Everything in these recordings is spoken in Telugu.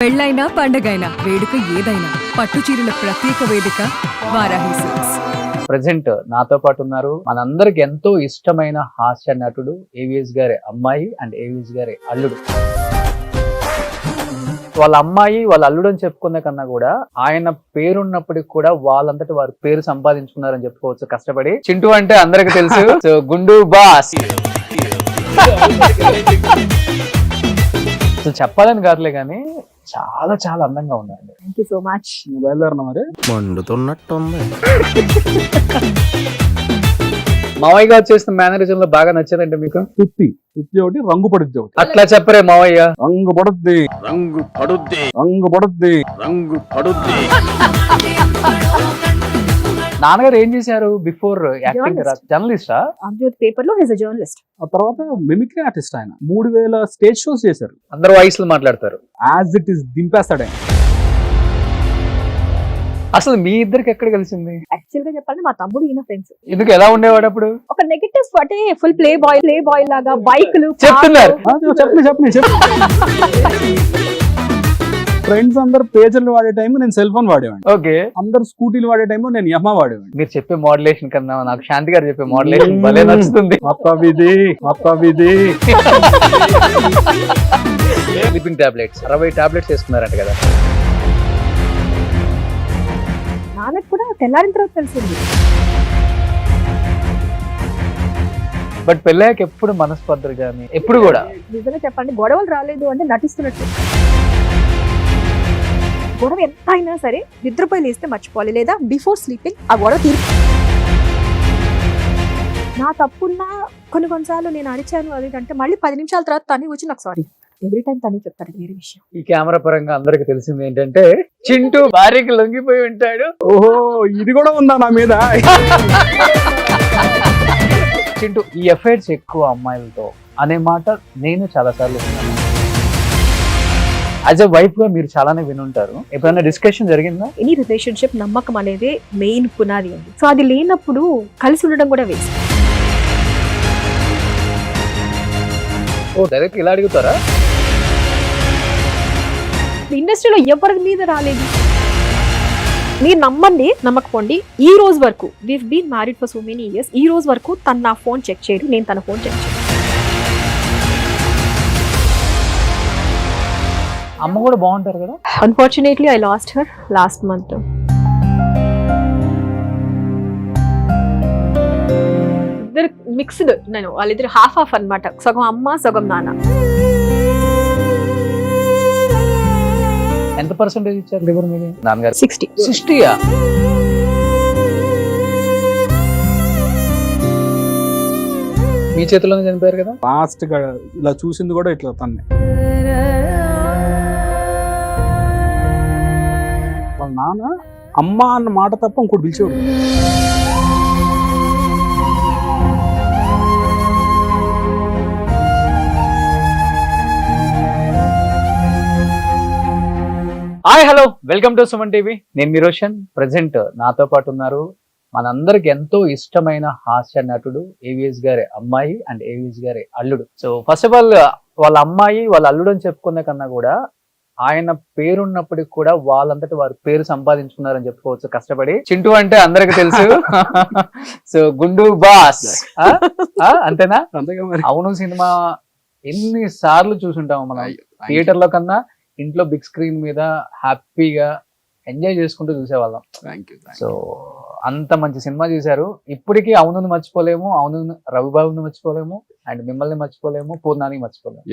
పెళ్ళైనా పండగైనా వేడుక ఏదైనా పట్టు చీరల ప్రత్యేక వేదిక వారాహి సిల్క్స్. ప్రెసెంట్ నాతో పాటు ఉన్నారు మనందరికి ఎంతో ఇష్టమైన హాస్య నటుడు ఏవిఎస్ గారి అమ్మాయి అండ్ ఏవిఎస్ గారి అల్లుడు. వాళ్ళ అమ్మాయి వాళ్ళ అల్లుడు అని చెప్పుకునే కన్నా కూడా ఆయన పేరున్నప్పటికి కూడా వాళ్ళంతటి వారు పేరు సంపాదించుకున్నారని చెప్పుకోవచ్చు కష్టపడి. చింటూ అంటే అందరికి తెలుసు, సో గుండు బాస్. అసలు చెప్పాలని కాదులే కానీ చాలా చాలా అందంగా ఉన్నారండి. Thank you so much. బయలుదేరనా మరి మండుతున్నట్టుంది. మావయ్య గారు చేసిన మేనరిజం లో బాగా నచ్చిందంటే మీకు? తుత్తి ఒకటి, రంగు పడుద్ది ఒకటి. అట్లా చెప్పరే మావయ్య. రంగు పడుద్ది రంగు పడుద్ది రంగు పడుద్ది రంగు పడుద్ది. నాన్నగారు ఏం చేశారు బిఫోర్ యాక్టింగ్? జర్నలిస్టా? ఆంధ్రజ్యోతి పేపర్ లో హిస్ అ జర్నలిస్ట్. ఆ తర్వాత మిమిక్రీ ఆర్టిస్ట్ ఆయన 3000 స్టేజ్ షోస్ చేశారు. అందరు వాయిస్లు మాట్లాడతారు. యాజ్ ఇట్ ఈస్ దింపేస్తాడు ఆయన. అసలు మీ ఇద్దరికి ఎక్కడ కలిసింది? యాక్చువల్ గా చెప్పాలంటే మా తమ్ముడు ఈయన ఫ్రెండ్స్. ఎందుకు ఎలా ఉండేవాడు అప్పుడు? ఒక నెగటివ్ అంటే ఫుల్ ప్లే బాయ్ లాగా బైక్లు చెప్తున్నారు. ఫ్రెండ్స్ అందరు పేజర్లు వాడే టైం నేను సెల్ ఫోన్ వాడేవాడిని. ఓకే. అందరు స్కూటీలు వాడే టైం నేను యమహా వాడేవాడిని. మీరు చెప్పే మోడలేషన్ కన్నా నాకు శాంతి గారు చెప్పే మోడలేషన్ భలే నచ్చుతుంది. స్లీపింగ్ టాబ్లెట్స్ 60 టాబ్లెట్స్ వేసుకున్నారంట కదా? నాన్నకు కూడా తెల్లారిన తర్వాత తెలిసింది. బట్ పెళ్ళాక ఎప్పుడు మనస్పర్ధలు కానీ ఎప్పుడు కూడా నిజంగా చెప్పండి, గొడవలు రాలేదు అంటే నటిస్తున్నట్టు. గొడవ ఎంత అయినా సరే నిద్రపోయి లేస్తే మర్చిపోవాలి, లేదా బిఫోర్ స్లీపింగ్ ఆ గొడవ తీరు. నా తప్పున్నా కొన్నిసార్లు నేను అరిచాను అది అంటే మళ్ళీ 10 నిమిషాల తర్వాత తనే వచ్చి నాకు సారీ. ఎవ్రీ టైం తనే చెప్తారు వేరే విషయం. ఈ కెమెరా పరంగా అందరికి తెలిసింది ఏంటంటే చింటూ భార్యకి లొంగిపోయి ఉంటాడు. ఓహో, ఇది కూడా ఉందా నా మీద? చింటూ ఈ ఎఫైర్స్ ఎక్కువ అమ్మాయిలతో అనే మాట నేను చాలా సార్లు విన్నాను. యాజ్ ఎ వైఫ్ గా మీరు చాలానే వినుంటారు. ఎప్పుడైనా డిస్కషన్ జరిగిందా? ఎనీ రిలేషన్షిప్ నమ్మకం అనేది మెయిన్ పునాది అండి. సో అది లేనప్పుడు కలిసి ఉండడం కూడా వేస్ట్. ఓ డైరెక్ట్ ఇలా అడుగుతారా? ఇండస్ట్రీలో ఎవరి మీద రాలేదు. మీరు నమ్మండి నమ్మకపోండి, ఈ రోజు వరకు we've been married for so many years, ఈ రోజు వరకు తను నా ఫోన్ చెక్ చేయరు, నేను తన ఫోన్ చెక్ చేయను. అమ్మ కూడా బాగుంటారు కదా? Unfortunately I lost her last month. ఇద్దరు మిక్స్డ్, నేను వాళ్ళిద్దరు హాఫ్ అన్నమాట. సగం అమ్మ సగం నాన్న. ఎంత పర్సెంటేజ్ ఇచ్చారు లివర్ మీద నాన్నగారు? 60. 60యా? మీ చేతిలోనే చనిపోయారు కదా? లాస్ట్ గా ఇలా చూసింది కూడా ఇట్లా తన్నే. వాళ్ళ నాన్న అమ్మ అన్న మాట తప్ప ఇంకోటి పిలిచేవాడు. Hi hello, welcome to Suman TV. నేను మీ రోషన్. ప్రెసెంట్ నాతో పాటు ఉన్నారు మనందరికి ఎంతో ఇష్టమైన హాస్య నటుడు ఏవిఎస్ గారి అమ్మాయి అండ్ ఏవిఎస్ గారి అల్లుడు. సో ఫస్ట్ ఆఫ్ ఆల్ వాళ్ళ అమ్మాయి వాళ్ళ అల్లుడు అని చెప్పుకునే కన్నా కూడా ఆయన పేరున్నప్పటికి కూడా వాళ్ళంతటి వారు పేరు సంపాదించుకున్నారని చెప్పుకోవచ్చు కష్టపడి. చింటూ అంటే అందరికి తెలుసు, సో గుండు బాస్. అంతేనా? అంతేగా మరి. అవును సినిమా ఎన్ని సార్లు చూసుంటాము మనం. థియేటర్ లో కన్నా ఇంట్లో బిగ్ స్క్రీన్ మీద హ్యాపీగా ఎంజాయ్ చేసుకుంటూ చూసేవాళ్ళం. సో అంత మంచి సినిమా చూశారు. ఇప్పటికీ అవును మర్చిపోలేము, అవును రవిబాబుని మర్చిపోలేము, అండ్ మిమ్మల్ని మర్చిపోలేము, పూర్ణాని మర్చిపోలేము.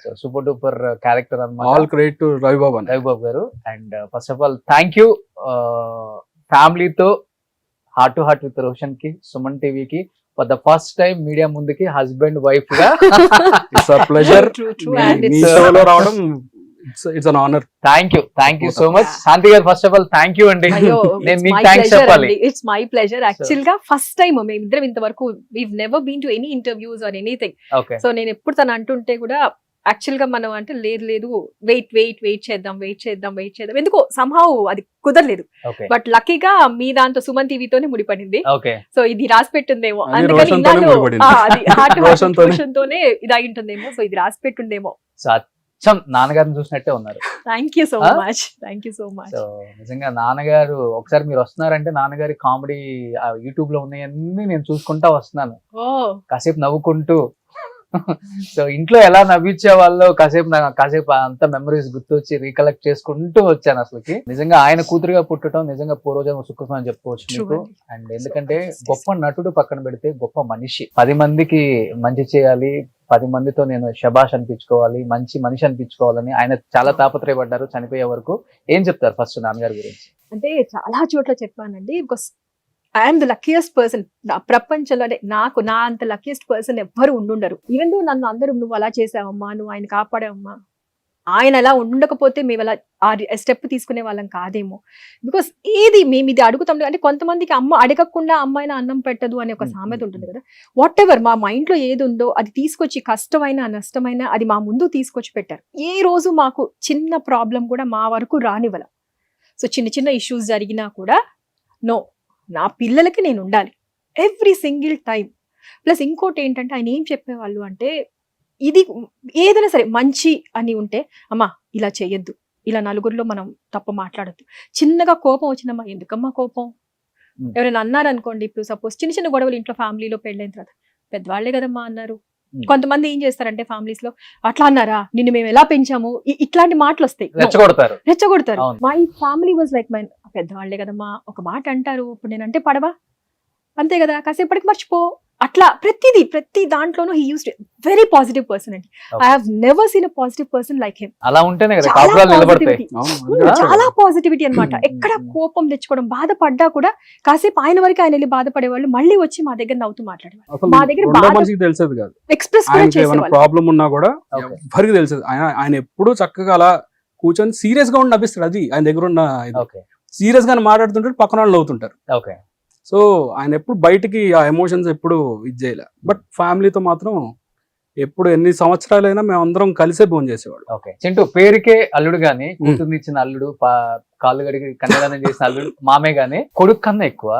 సో సూపర్ డూపర్ క్యారెక్టర్ అన్నమాట. All credit to Ravibabu garu. And first of all thank you ఫ్యామిలీతో heart to heart with Roshan కి, సుమన్ టీవీకి for the first time media ముందుకి హస్బెండ్ వైఫ్ గా. ఇట్స్ అ ప్లెజర్ రావడం. It's an honour. Thank you so much Shanti garu. First of all thank you అండి. నేను మీకు థ్యాంక్స్ చెప్పాలి. It's my pleasure. యాక్చువల్ గా ఫస్ట్ టైం మేమిద్దరం ఇంతవరకు weave never been to any interviews or anything. So నేను ఎప్పుడు తను అంటుంటే కూడా యాక్చువల్ గా మనం అంటే లేదు వెయిట్ చేద్దాం ఎందుకో సంహౌ అది కుదరలేదు. బట్ లక్కీగా మీ దాంతో సుమన్ టీవీతోనే ముడిపడింది. సో ఇది రాసి పెట్టిందేమో, అందుకని హార్ట్ తోనే ఇది అయి ఉంటుందేమో. సో ఇది రాసి పెట్టుందేమో. అచ్చం నాన్నగారిని చూసినట్టే ఉన్నారు. Thank you so Huh? Much, thank you so much. So నిజంగా నాన్నగారు ఒకసారి మీరు వస్తున్నారంటే నాన్నగారి కామెడీ యూట్యూబ్ లో ఉన్నాయన్నీ నేను చూసుకుంటా వస్తున్నాను, ఓ కాసేపు నవ్వుకుంటూ. సో ఇంట్లో ఎలా నవ్వించే వాళ్ళు కాసేపు అంత మెమరీస్ గుర్తొచ్చి రీకలెక్ట్ చేసుకుంటూ వచ్చాను. అసలుకి నిజంగా ఆయన కూతురుగా పుట్టడం నిజంగా పూర్వజన్మ సుకృతం అని చెప్పుకోవచ్చు True మీకు. అండి. అండ్ ఎందుకంటే గొప్ప నటుడు పక్కన పెడితే గొప్ప మనిషి, 10 మందికి మంచి చేయాలి, 10 మందితో నేను శబాష్ అనిపించుకోవాలి, మంచి మనిషి అనిపించుకోవాలని ఆయన చాలా తాపత్రయపడ్డారు చనిపోయే వరకు. ఏం చెప్తారు ఫస్ట్ నాన్నగారి గురించి? అంటే చాలా చోట్ల చెప్పానండి, because I'm the luckiest person నా ప్రపంచంలో. అంటే నాకు నా అంత లక్కీయెస్ట్ పర్సన్ ఎవ్వరు ఉండుండరు. ఈవెన్ దో నన్ను అందరూ నువ్వు అలా చేసావమ్మా, నువ్వు ఆయన కాపాడావమ్మా, ఆయన అలా ఉండకపోతే మేము అలా ఆ స్టెప్ తీసుకునే వాళ్ళం కాదేమో. బికాస్ మేము ఇది అడుగుతాం అంటే కొంతమందికి అమ్మ అడగకుండా అమ్మాయిన అన్నం పెట్టదు అనే ఒక సామెత ఉంటుంది కదా. వాట్ ఎవర్ మా మైండ్ లో ఏది ఉందో అది తీసుకొచ్చి కష్టమైన నష్టమైన అది మా ముందు తీసుకొచ్చి పెట్టారు. ఏ రోజు మాకు చిన్న ప్రాబ్లం కూడా మా వరకు రానివ్వాల. సో చిన్న చిన్న ఇష్యూస్ జరిగినా కూడా నో, నా పిల్లలకి నేను ఉండాలి ఎవ్రీ సింగిల్ టైం. ప్లస్ ఇంకోటి ఏంటంటే ఆయన ఏం చెప్పేవాళ్ళు అంటే, ఇది ఏదైనా సరే మంచి అని ఉంటే అమ్మా ఇలా చేయొద్దు, ఇలా నలుగురిలో మనం తప్పు మాట్లాడద్దు. చిన్నగా కోపం వచ్చినమ్మా, ఎందుకమ్మా కోపం? ఎవరైనా అన్నారనుకోండి, ఇప్పుడు సపోజ్ చిన్న చిన్న గొడవలు ఇంట్లో ఫ్యామిలీలో పెళ్ళైన తర్వాత పెద్దవాళ్లే కదమ్మా అన్నారు. కొంతమంది ఏం చేస్తారంటే ఫ్యామిలీస్ లో అట్లా అన్నారా, నిన్ను మేము ఎలా పెంచాము, ఇట్లాంటి మాటలు వస్తాయి, రెచ్చగొడతారు. అవును. My family was like my పెద్దవాళ్లే కదమ్మా, ఒక మాట అంటారు, ఇప్పుడు నేనంటే పడవా, అంతే కదా, కాసేపటికి మర్చిపో. అట్లా ప్రతి దాంట్లోనూ he used very positive person అండి. I have never seen a positive person like him. అలా ఉంటేనే కదా చాలా కాపురాలు నిలబడతాయి. positivity. చాలా పాజిటివిటీ అన్నమాట. ఎక్కడ కోపం తెచ్చుకోవడం, బాధపడ్డా కూడా కాసేపు ఆయన వరకు ఆయన వెళ్ళి బాధపడేవాళ్ళు, మళ్ళీ వచ్చి మా దగ్గర నవ్వుతూ మాట్లాడేవాళ్ళు. అసలు మా దగ్గర రెండో బాధ మనిషికి తెలిసేది కాదు, ఎక్స్ప్రెస్ కూడా ఆయనకి ఏమైనా చేసేవాళ్ళు. ప్రాబ్లం ఉన్నా కూడా Okay. ఎవరికి తెలిసేది. ఆయన ఎప్పుడూ చక్కగా అలా కూర్చొని సీరియస్ గా ఉండి నవ్విస్తాడు. అది ఆయన దగ్గర ఉన్న ఓకే సీరియస్ గా మాట్లాడుతుంటాడు, పక్కన వాళ్ళు నవ్వుతుంటారు. ఓకే. సో ఆయన ఎప్పుడు బయటికి ఆ ఎమోషన్స్ ఎప్పుడు ఇది చేయలే. బట్ ఫ్యామిలీతో మాత్రం ఎప్పుడు ఎన్ని సంవత్సరాలైనా మేము అందరం కలిసే భోజనం చేసేవాడు. ఓకే. చింటూ పేరుకే అల్లుడు గాని, కూతుర్ని ఇచ్చిన అల్లుడు, కాళ్ళు గడిగి కన్యాదానం చేసిన అల్లుడు మామే గాని, కొడుకు కన్నా ఎక్కువ,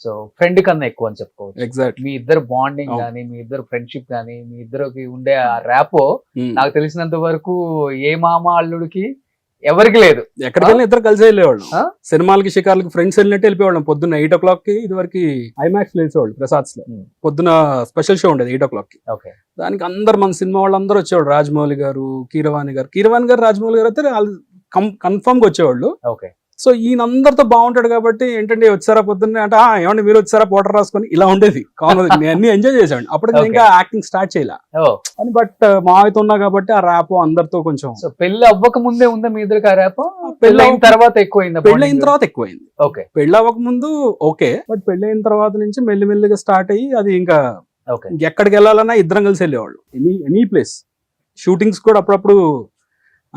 సో ఫ్రెండ్ కన్నా ఎక్కువ అని చెప్పుకోవచ్చు. ఎగ్జాక్ట్. మీ ఇద్దరు బాండింగ్ గానీ, మీ ఇద్దరు ఫ్రెండ్షిప్ గానీ, మీ ఇద్దరికి ఉండే ఆ ర్యాపో నాకు తెలిసినంత వరకు ఏ మామ అల్లుడికి ఎవరికి లేదు. ఎక్కడికి వెళ్ళినా ఇద్దరు కలిసి వెళ్ళేవాళ్ళు. ఆ? సినిమాలకి షికార్లకి ఫ్రెండ్స్ వెళ్ళినట్టు వెళ్ళిపోయేవాళ్ళం. పొద్దున్న 8 o'clock కి ఇది వరకు ఐమాక్స్ లో వేసేవాళ్ళు ప్రసాద్స్ లో. పొద్దున స్పెషల్ షో ఉండేది 8 o'clock కి. ఓకే. దానికి అందరు మన సినిమా వాళ్ళందరూ వచ్చేవాళ్ళు. రాజమౌళి గారు, కీరవాణి గారు, రాజమౌళి గారు అయితే కన్ఫర్మ్ గా వచ్చేవాళ్ళు. ఓకే. సో ఈయన అందరితో బాగుంటాడు కాబట్టి ఏంటంటే వచ్చారా పొద్దున్నే అంటే ఏమంటే మీరు వచ్చారా పోటర్ రాసుకొని ఇలా ఉండేది కామన్. నేను అన్ని ఎంజాయ్ చేశాను. అప్పుడు నేను ఇంకా యాక్టింగ్ స్టార్ట్ చేయలే అని. బట్ మావితో ఉన్నా కాబట్టి ఆ ర్యాప్ అందరితో కొంచెం. సో పెళ్లి అవ్వక ముందే ఉందా మీ ఇద్దరికి ఆ ర్యాప్? పెళ్లి అయిన తర్వాత ఎక్కువైందా? పెళ్ళైన తర్వాత ఎక్కువైంది. ఓకే. పెళ్ళి అవ్వక ముందు ఓకే, బట్ పెళ్ళైన తర్వాత నుంచి మెల్లిమెల్లిగా స్టార్ట్ అయ్యి అది ఇంకా ఓకే. ఎక్కడికి వెళ్ళాలన్నా ఇద్దరం కలిసి వెళ్ళేవాళ్ళు. ఎనీ ప్లేస్ షూటింగ్స్ కూడా అప్పుడప్పుడు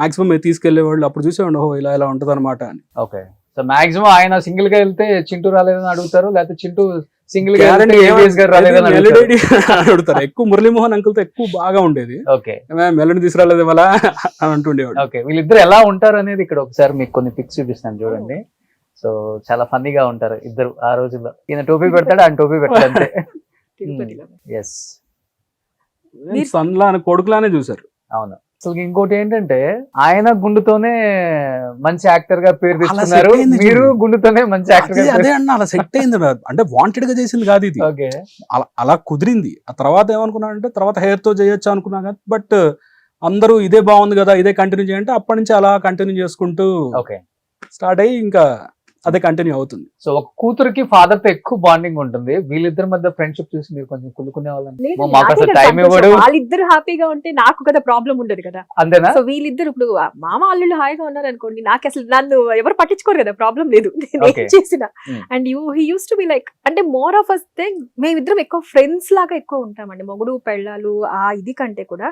మాక్సిమం తీసుకెళ్లేవాళ్ళు. అప్పుడు చూసేవాడు ఓహో ఇలా ఇలా ఉంటది అనమాట అని. ఓకే. సో మాక్సిమం ఆయన సింగిల్ గా వెళ్తే చింటూ రాలేదని అడుగుతారు, లేకపోతే చింటూ సింగిల్ గా Guarantee వెళ్తే AVS గారు రాలేదని అడుగుతారు. అడుగుతారు. ఎక్కువ మురళీమోహన్ అంకుల్ తో ఎక్కువ బాగా ఉండేది. ఓకే. మెల్లని తీసుకురాలేదు ఇవాళ అని అంటుండేవాడు. ఓకే. వీళ్ళిద్దరు ఎలా ఉంటారు అనేది ఇక్కడ ఒకసారి మీకు కొన్ని పిక్స్ చూపిస్తాను చూడండి. సో చాలా ఫన్నీగా ఉంటారు ఇద్దరు ఆ రోజుల్లో. ఈయన టోపీ పెడతాడు, ఆయన టోపీ పెట్టాడు అంతే. తిరుపతిలో. ఎస్, సన్లా కొడుకులానే చూసారు. అవును. అసలు ఇంకోటి ఏంటంటే ఆయన గుండుతోనే మంచి యాక్టర్ గా పేరు అలా తెచ్చుకున్నారు, set అయింది మీరు చూడు. గుండుతోనే మంచి యాక్టర్ గా అదే అన్న అలా సెట్ అయింది. అంటే వాంటెడ్ గా చేసింది కాదు ఇది. ఓకే. అలా కుదిరింది. ఆ తర్వాత ఏమనుకున్నానంటే తర్వాత హెయిర్ తో చేయొచ్చు అనుకున్నా కానీ బట్ అందరూ ఇదే బాగుంది కదా ఇదే కంటిన్యూ చేయంటే అప్పటి నుంచి అలా కంటిన్యూ చేసుకుంటూ ఓకే స్టార్ట్ అయ్యి ఇంకా అదే కంటిన్యూ అవుతుంది. సో ఒక కూతురికి ఫాదర్ తో ఎక్కువ బాండింగ్ ఉంటుంది. వీళ్ళిద్దరి మధ్య ఫ్రెండ్షిప్ చూసి మీరు కొంచెం కులుకునే వాళ్ళని, లేదండి, మాకు నాకే అసలు కదా టైం సంతోషం. ఇవ్వడు వాళ్ళిద్దరు హ్యాపీగా ఉంటే నాకు కదా ప్రాబ్లం ఉండదు కదా. అంతేనా? సో వీళ్ళిద్దరు ఇప్పుడు మామ అల్లుళ్ళు హాయిగా ఉన్నారు అనుకోండి, నాకు అసలు నన్ను ఎవరు పట్టించుకోరు కదా, ప్రాబ్లం లేదు నేను Okay. ఏం చేసిన. Hmm. And he used to be like అంటే మోర్ ఆఫ్ అస్ థింగ్ మేమిద్దరం ఎక్కువ ఫ్రెండ్స్ లాగా ఎక్కువ ఉంటామండి. మొగుడు పెళ్ళాలు ఆ ఇది కంటే కూడా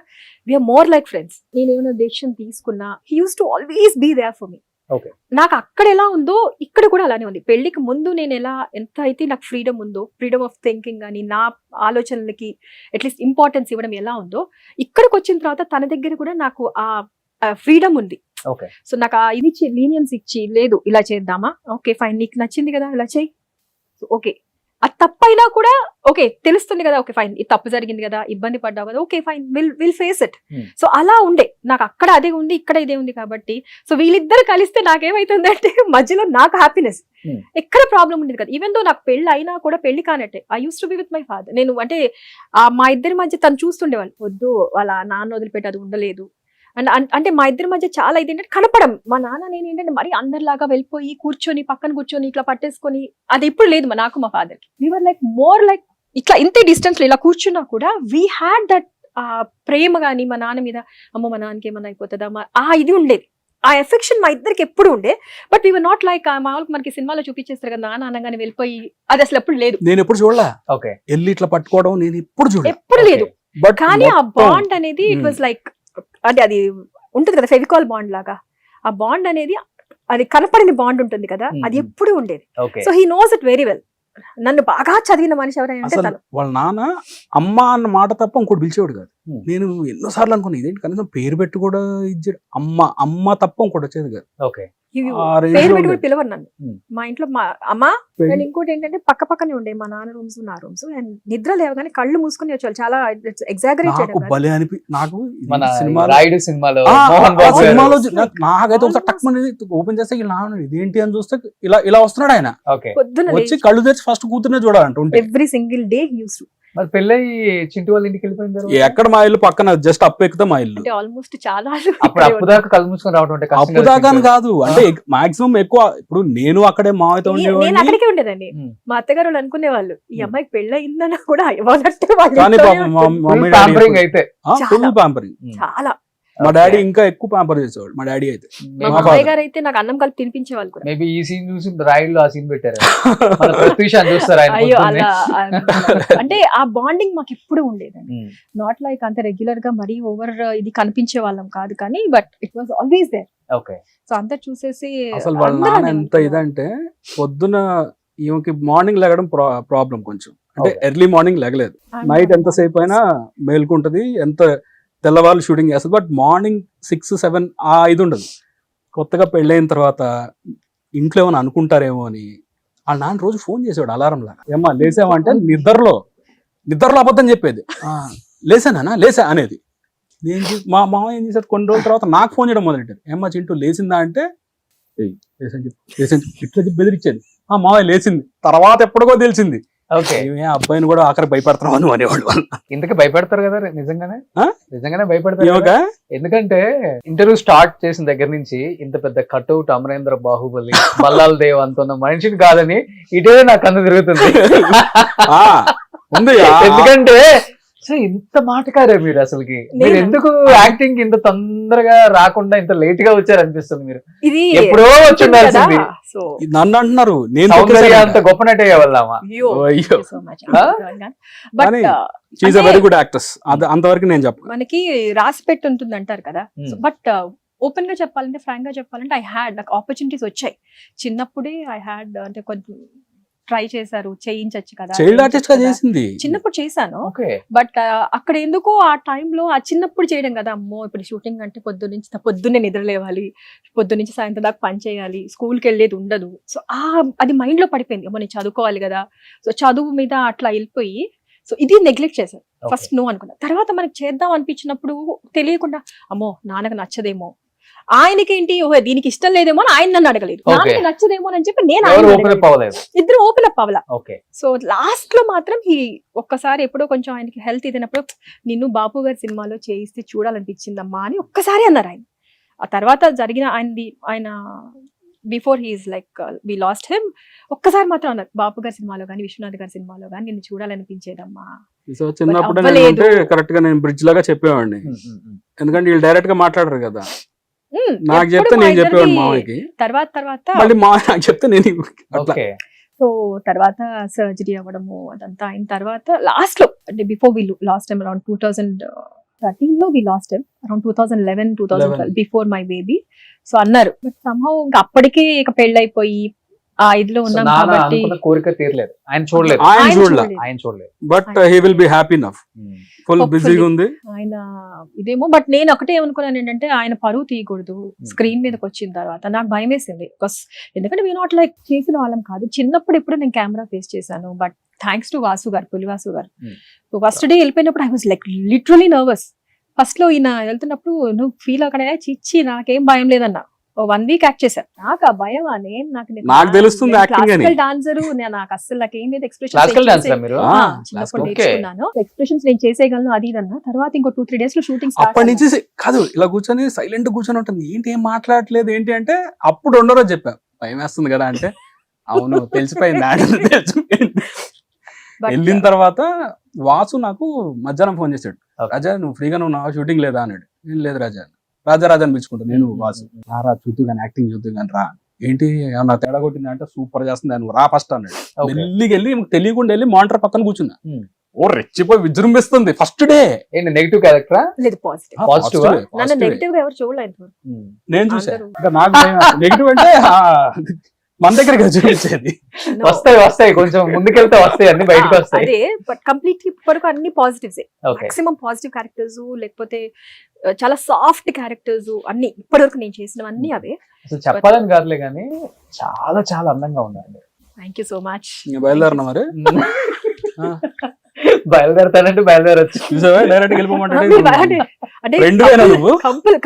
వీఆర్ మోర్ లైక్ ఫ్రెండ్స్. నేను ఏమైనా డెసిషన్ తీసుకున్నా he used to always be there for me. Okay. నాకు అక్కడ ఎలా ఉందో ఇక్కడ కూడా అలానే ఉంది. పెళ్లికి ముందు నేను ఎలా ఎంత అయితే నాకు ఫ్రీడమ్ ఉందో, ఫ్రీడమ్ ఆఫ్ థింకింగ్ కానీ నా ఆలోచనలకి అట్లీస్ట్ ఇంపార్టెన్స్ ఇవ్వడం ఎలా ఉందో, ఇక్కడికి వచ్చిన తర్వాత తన దగ్గర కూడా నాకు ఆ ఫ్రీడమ్ ఉంది. ఓకే. సో నాకు ఆ ఇది లీనియన్స్ ఇచ్చి లేదు ఇలా చేద్దామా, ఓకే ఫైన్, నీకు నచ్చింది కదా ఇలా చేయి, ఓకే అది తప్పైనా కూడా ఓకే తెలుస్తుంది కదా, ఓకే ఫైన్, ఇది తప్పు జరిగింది కదా, ఇబ్బంది పడ్డావు కదా, okay fine, will face it. So అలా ఉండే నాకు, అక్కడ అదే ఉంది ఇక్కడ ఇదే ఉంది కాబట్టి. సో వీళ్ళిద్దరు కలిస్తే నాకేమైతుందంటే మధ్యలో నాకు హ్యాపీనెస్, ఎక్కడ ప్రాబ్లం ఉండేది కదా. ఈవెన్ దో నాకు పెళ్లి అయినా కూడా పెళ్లి కానట్టే I use to be with my father. నేను అంటే మా ఇద్దరి మధ్య తను చూస్తుండేవాళ్ళు, వద్దు వాళ్ళ నాన్న వదిలిపెట్టి అది ఉండలేదు. అండ్ అంటే మా ఇద్దరి మధ్య చాలా ఇది ఏంటంటే కనపడం. మా నాన్న నేను ఏంటంటే మరి అందరిలాగా వెళ్ళిపోయి కూర్చొని పక్కన కూర్చొని ఇట్లా పట్టేసుకొని అది ఎప్పుడు లేదు నాకు మా ఫాదర్ కి. వీఆర్ లైక్ మోర్ లైక్ ఇట్లా ఇంతే డిస్టెన్స్ లో ఇలా కూర్చున్నా కూడా వీ హ్యాడ్ దట్ ప్రేమ గాని మా నాన్న మీద, అమ్మ మా నాన్నకి ఏమన్నా అయిపోతుందా ఇది ఉండేది, ఆ ఎఫెక్షన్ మా ఇద్దరికి ఎప్పుడు ఉండే. But we were not like మామూలుగా మనకి సినిమాలో చూపించేస్తారు కదా నాన్న అనగానే వెళ్ళిపోయి, అది అసలు ఎప్పుడు లేదు. నేను ఎప్పుడు చూడలే వెళ్ళి ఇట్లా పట్టుకోవడం, నేను ఎప్పుడు లేదు. కానీ ఆ బాండ్ అనేది ఇట్ వాజ్ లైక్ అంటే అది ఉంటుంది కదా ఫెవికాల్ బాండ్ లాగా, ఆ బాండ్ అనేది అది కనపడిన బాండ్ ఉంటుంది కదా, అది ఎప్పుడు ఉండేది. So he knows it very well. నన్ను బాగా చదివిన మనిషి ఎవరైనా అంటే తను. వాళ్ళ నాన్న అమ్మ అన్న మాట తప్ప ఇంకోటి పిలిచేవాడు కాదు. నేను ఎన్నోసార్లు అనుకున్నా ఇదేంటి కనీసం పేరు పెట్టి కూడా ఇచ్చాడు, అమ్మ తప్ప ఇంకోటి వచ్చేది కాదు. పేరు పెట్టి కూడా పిలవరు నన్ను. మా ఇంట్లో మా అమ్మ, అండ్ ఇంకోటి ఏంటంటే పక్క పక్కనే ఉండే మా నాన్న రూమ్స్ నా రూమ్స్, అండ్ నిద్ర లేవగానే కళ్ళు మూసుకుని వచ్చేవాళ్ళు. చాలా ఎగ్జాగరేట్ భలే అనిపి నాకు సినిమాలో నాకైతే ఒకసారి టక్మని ఓపెన్ చేస్తే ఇదేంటి అని చూస్తే ఇలా వస్తున్నాడు ఆయన. పొద్దున వచ్చి కళ్ళు తెచ్చి ఫస్ట్ కూతురునే చూడాలంటే every single day use to. మరి పెళ్ళై చింటూ వాళ్ళ ఇంటికి వెళ్ళిపోయింది ఎక్కడ మా ఇల్లు పక్కన జస్ట్ అప్పు ఎక్కుతా మా ఇల్లు. అంటే ఆల్మోస్ట్ చాలా అప్పు దాకా కళ్ళు మూసుకొని రావడం అంటే అప్పు దాకా కాదు, అంటే మాక్సిమం ఎక్కువ. ఇప్పుడు నేను అక్కడే మావైతే నేను అక్కడికే ఉండేదండి. మా అత్తగారు వాళ్ళు అనుకునే వాళ్ళు ఈ అమ్మాయికి పెళ్ళి అయిందని కూడా అయితే ఫుల్ పాంపరింగ్. చాలా మా డాడీ ఇంకా ఎక్కువ పాంపర్ చేసేవాడు. మా డాడీ అయితే మా అమ్మాయి గారు అయితే నాకు అన్నం కలిపి తినిపించే వాళ్ళు కూడా. మేబీ ఈ సీన్ చూసి రాయిల్లో ఆ సీన్ పెట్టారు చూస్తారు అయ్యో అలా అంటే ఆ బాండింగ్ మాకు ఎప్పుడు ఉండేదండి. నాట్ లైక్ అంత రెగ్యులర్ గా మరీ ఓవర్ ఇది కనిపించే వాళ్ళం కాదు కానీ but it was always there. So అంతా చూసేసి అసలు వాళ్ళ నాన్న ఎంత ఇదంటే పొద్దున ఈమెకి మార్నింగ్ లెగడం ప్రాబ్లం కొంచెం, అంటే ఎర్లీ మార్నింగ్ లెగలేదు. నైట్ ఎంతసేపు అయినా మేల్కుంటది, ఎంత తెల్లవాళ్ళు షూటింగ్ చేస్తుంది. బట్ మార్నింగ్ 6, 7 ఆ ఇది ఉండదు. కొత్తగా పెళ్ళైన తర్వాత ఇంట్లో ఏమైనా అనుకుంటారేమో అని వాళ్ళ నాన్న రోజు ఫోన్ చేసేవాడు అలారం లాగా. ఏమా లేసామంటే నిద్రలో అబద్ధం చెప్పేది. లేసానా లేసా అనేది. మా మామ ఏం చేశాడు, కొన్ని రోజుల తర్వాత నాకు ఫోన్ చేయడం మొదలెట్టారు. ఏమ్మా చింటూ లేచిందా అంటే లేసని చెప్పి ఇట్లా బెదిరించేది. మామయ్య లేచింది. తర్వాత ఎప్పటికో తెలిసింది అబ్బాయిని కూడా ఆఖరి భయపడతాం అని అనేవాళ్ళు. ఇంతకీ భయపడతారు కదా నిజంగానే భయపడతారు. ఎందుకంటే ఇంటర్వ్యూ స్టార్ట్ చేసిన దగ్గర నుంచి ఇంత పెద్ద కట్అవుట్ అమరేంద్ర బాహుబలి బల్లాల్ దేవ్ అంటున్న మనిషిని కాదని ఇటే నాకు అంత తిరుగుతుంది. ఎందుకంటే ఇంత మాటకారే మీరు అసలుకి, మీరు ఎందుకు యాక్టింగ్ ఇంత తొందరగా రాకుండా ఇంత లేట్ గా వచ్చారు అనిపిస్తుంది. మీరు ఎప్పుడో వచ్చి ఉండాల్సింది. నన్ను అంటున్నారు నేను అంత గొప్ప నటి అయ్యేవాళ్ళమా? Very good actress. అంతవరకు నేను చెప్పను. మనకి రాసి పెట్టి ఉంటుంది అంటారు కదా. బట్ ఓపెన్ గా చెప్పాలంటే, ఫ్రాంక్ గా చెప్పాలంటే నాకు ఆపర్చునిటీస్ వచ్చాయి చిన్నప్పుడే. అంటే కొంచెం ట్రై చేశారు, చేయించచ్చు కదా, చైల్డ్ ఆర్టిస్ట్ గా చేసింది. చిన్నప్పుడు చేశాను. బట్ అక్కడ ఎందుకో ఆ టైంలో ఆ చిన్నప్పుడు చేయడం కదా, అమ్మో ఇప్పుడు షూటింగ్ అంటే పొద్దున్నే నిద్ర లేవాలి, పొద్దున్నుంచి సాయంత్రం దాకా పని చేయాలి, స్కూల్కి వెళ్ళేది ఉండదు. సో అది మైండ్ లో పడిపోయింది, అమ్మో నేను చదువుకోవాలి కదా. సో చదువు మీద అట్లా వెళ్ళిపోయి సో ఇది నెగ్లెక్ట్ చేశాను. ఫస్ట్ నో అనుకున్నా. తర్వాత మనకి చేద్దాం అనిపించినప్పుడు తెలియకుండా అమ్మో నాన్నకు నచ్చదేమో, ఆయనకి ఏంటి దీనికి ఇష్టం లేదేమో అని ఆయన నన్ను అడగలేదు, నాన్నకి నచ్చదేమో అని చెప్పి నేను ఇద్దరు ఓపెన్ అప్ అవ్వాల. సో లాస్ట్ లో మాత్రం ఒక్కసారి ఎప్పుడో కొంచెం ఆయనకి హెల్త్ ఇదినప్పుడు నిన్ను బాపు గారి సినిమాలో చేయిస్తే చూడాలనిపించిందమ్మా అని ఒక్కసారి అన్నారు ఆయన. ఆ తర్వాత జరిగిన ఆయన before he's like we lost him, ఒక్కసారి మాత్రం అన్నారు బాపు గారి సినిమాలో కానీ విశ్వనాథ్ గారి సినిమాలో కానీ నిన్ను చూడాలనిపించేదమ్మా. సో చిన్నప్పుడు కరెక్ట్ గా నేను బ్రిడ్జ్ లాగా చెప్పేవాడిని, ఎందుకంటే వీళ్ళు డైరెక్ట్ గా మాట్లాడరు కదా. నాకు చెప్తే నేను చెప్పేవాడు మామయ్యకి, తర్వాత మళ్ళీ మామయ్య నాకు చెప్తే నేను. సో తర్వాత సర్జరీ అవ్వడము అదంతా అయిన తర్వాత లాస్ట్ లో అంటే before we last time around 2013 లో we last time around 2011, 2012 before my baby. So అన్నారు బట్ సమ్హౌ ఇంకా అప్పటికే ఇక పెళ్ళైపోయి ఆ ఇదిలో ఉన్నాం కాబట్టి కోరిక తీరలేదు. ఆయన చూడలేదు. But he will be happy enough. Full బిజీగా ఉంది ఆయన ఇదేమో. బట్ నేను ఒకటే ఏమనుకున్నాను ఏంటంటే ఆయన పరువు తీయకూడదు స్క్రీన్ మీదకి వచ్చిన తర్వాత. నాకు భయం వేసింది ఎందుకంటే వీ నాట్ లైక్ చేసిన వాళ్ళం కాదు. చిన్నప్పుడు ఎప్పుడు నేను కెమెరా ఫేస్ చేశాను, బట్ థ్యాంక్స్ టు వాసు గారు, పులివాసు గారు. Hmm. సో ఫస్ట్ డే వెళ్ళిపోయినప్పుడు I was like literally nervous. First లో ఈయన వెళ్తున్నప్పుడు నువ్వు ఫీల్ అక్కడ చిచ్చి నాకేం భయం లేదన్నా. 1 week యాక్ట్ చేశాను. నాకు ఆ భయం అని నాకు తెలుస్తుంది acting అని. డాన్సర్ నాకు అసలు నాకేం లేదు క్లాసికల్ డాన్సర్ మీరు చిన్నప్పుడు Okay. నేర్చుకున్నాను. ఎక్స్ప్రెషన్స్ నేను చేసేయగలను అది ఇదన్నా. తర్వాత ఇంకో 2-3 days లో షూటింగ్ అప్పటి నుంచి కాదు ఇలా కూర్చొని సైలెంట్ కూర్చొని ఉంటుంది. ఏంటి ఏం మాట్లాడట్లేదు ఏంటి అంటే అప్పుడు 2వ రోజు చెప్పా భయం వేస్తుంది కదా అంటే అవును తెలిసిపోయింది తెలిసిపోయింది. వెళ్ళిన తర్వాత వాసు నాకు మధ్యాహ్నం ఫోన్ చేశాడు. Okay. రాజా నువ్వు ఫ్రీగా నువ్వు నా షూటింగ్ లేదా అన్నాడు. ఏం లేదు రాజా రాజా రాజా అని పిలుచుకుంటా నేను వాసు. రా చూద్దు కానీ యాక్టింగ్ చూద్దు కానీ రా. ఏంటి ఏమన్నా తేడా కొట్టింది అంటే సూపర్ చేస్తుంది నువ్వు రా ఫస్ట్ అన్నాడు. Okay. వెళ్ళి వెళ్ళి తెలియకుండా వెళ్ళి మానిటర్ పక్కన కూర్చున్నా. Hmm. ఓ రెచ్చిపోయి విజృంభిస్తుంది ఫస్ట్ డే. ఏంటి నెగిటివ్ క్యారెక్టరా? లేదు పాజిటివ్. Positive ఆ? నన్ను నెగిటివ్ గా ఎవరు చూడలేదు. నేను చూసా అందరూ. ఇంకా నాకు నెగిటివ్ అంటే మన దగ్గర చూపించేది. వస్తాయి కొంచెం ముందుకెళ్తే వస్తాయి అన్ని బయటకు వస్తాయి. అదే బట్ కంప్లీట్ వరకు అన్ని positives. Okay maximum positive characters లేకపోతే చాలా సాఫ్ట్ క్యారెక్టర్స్ అన్ని ఇప్పటివరకు నేను చేసినవన్నీ అవే. అసలు చెప్పాలని కాదులే కానీ చాలా చాలా అందంగా ఉందండి. Thank you so much. ఇంకా బయలుదేరనా మరి బయలుదేరతానంటే బయలుదేరచ్చు. చూసావా డైరెక్ట్ వెళ్ళిపోమంటే అంటే రెండువేనా నువ్వు?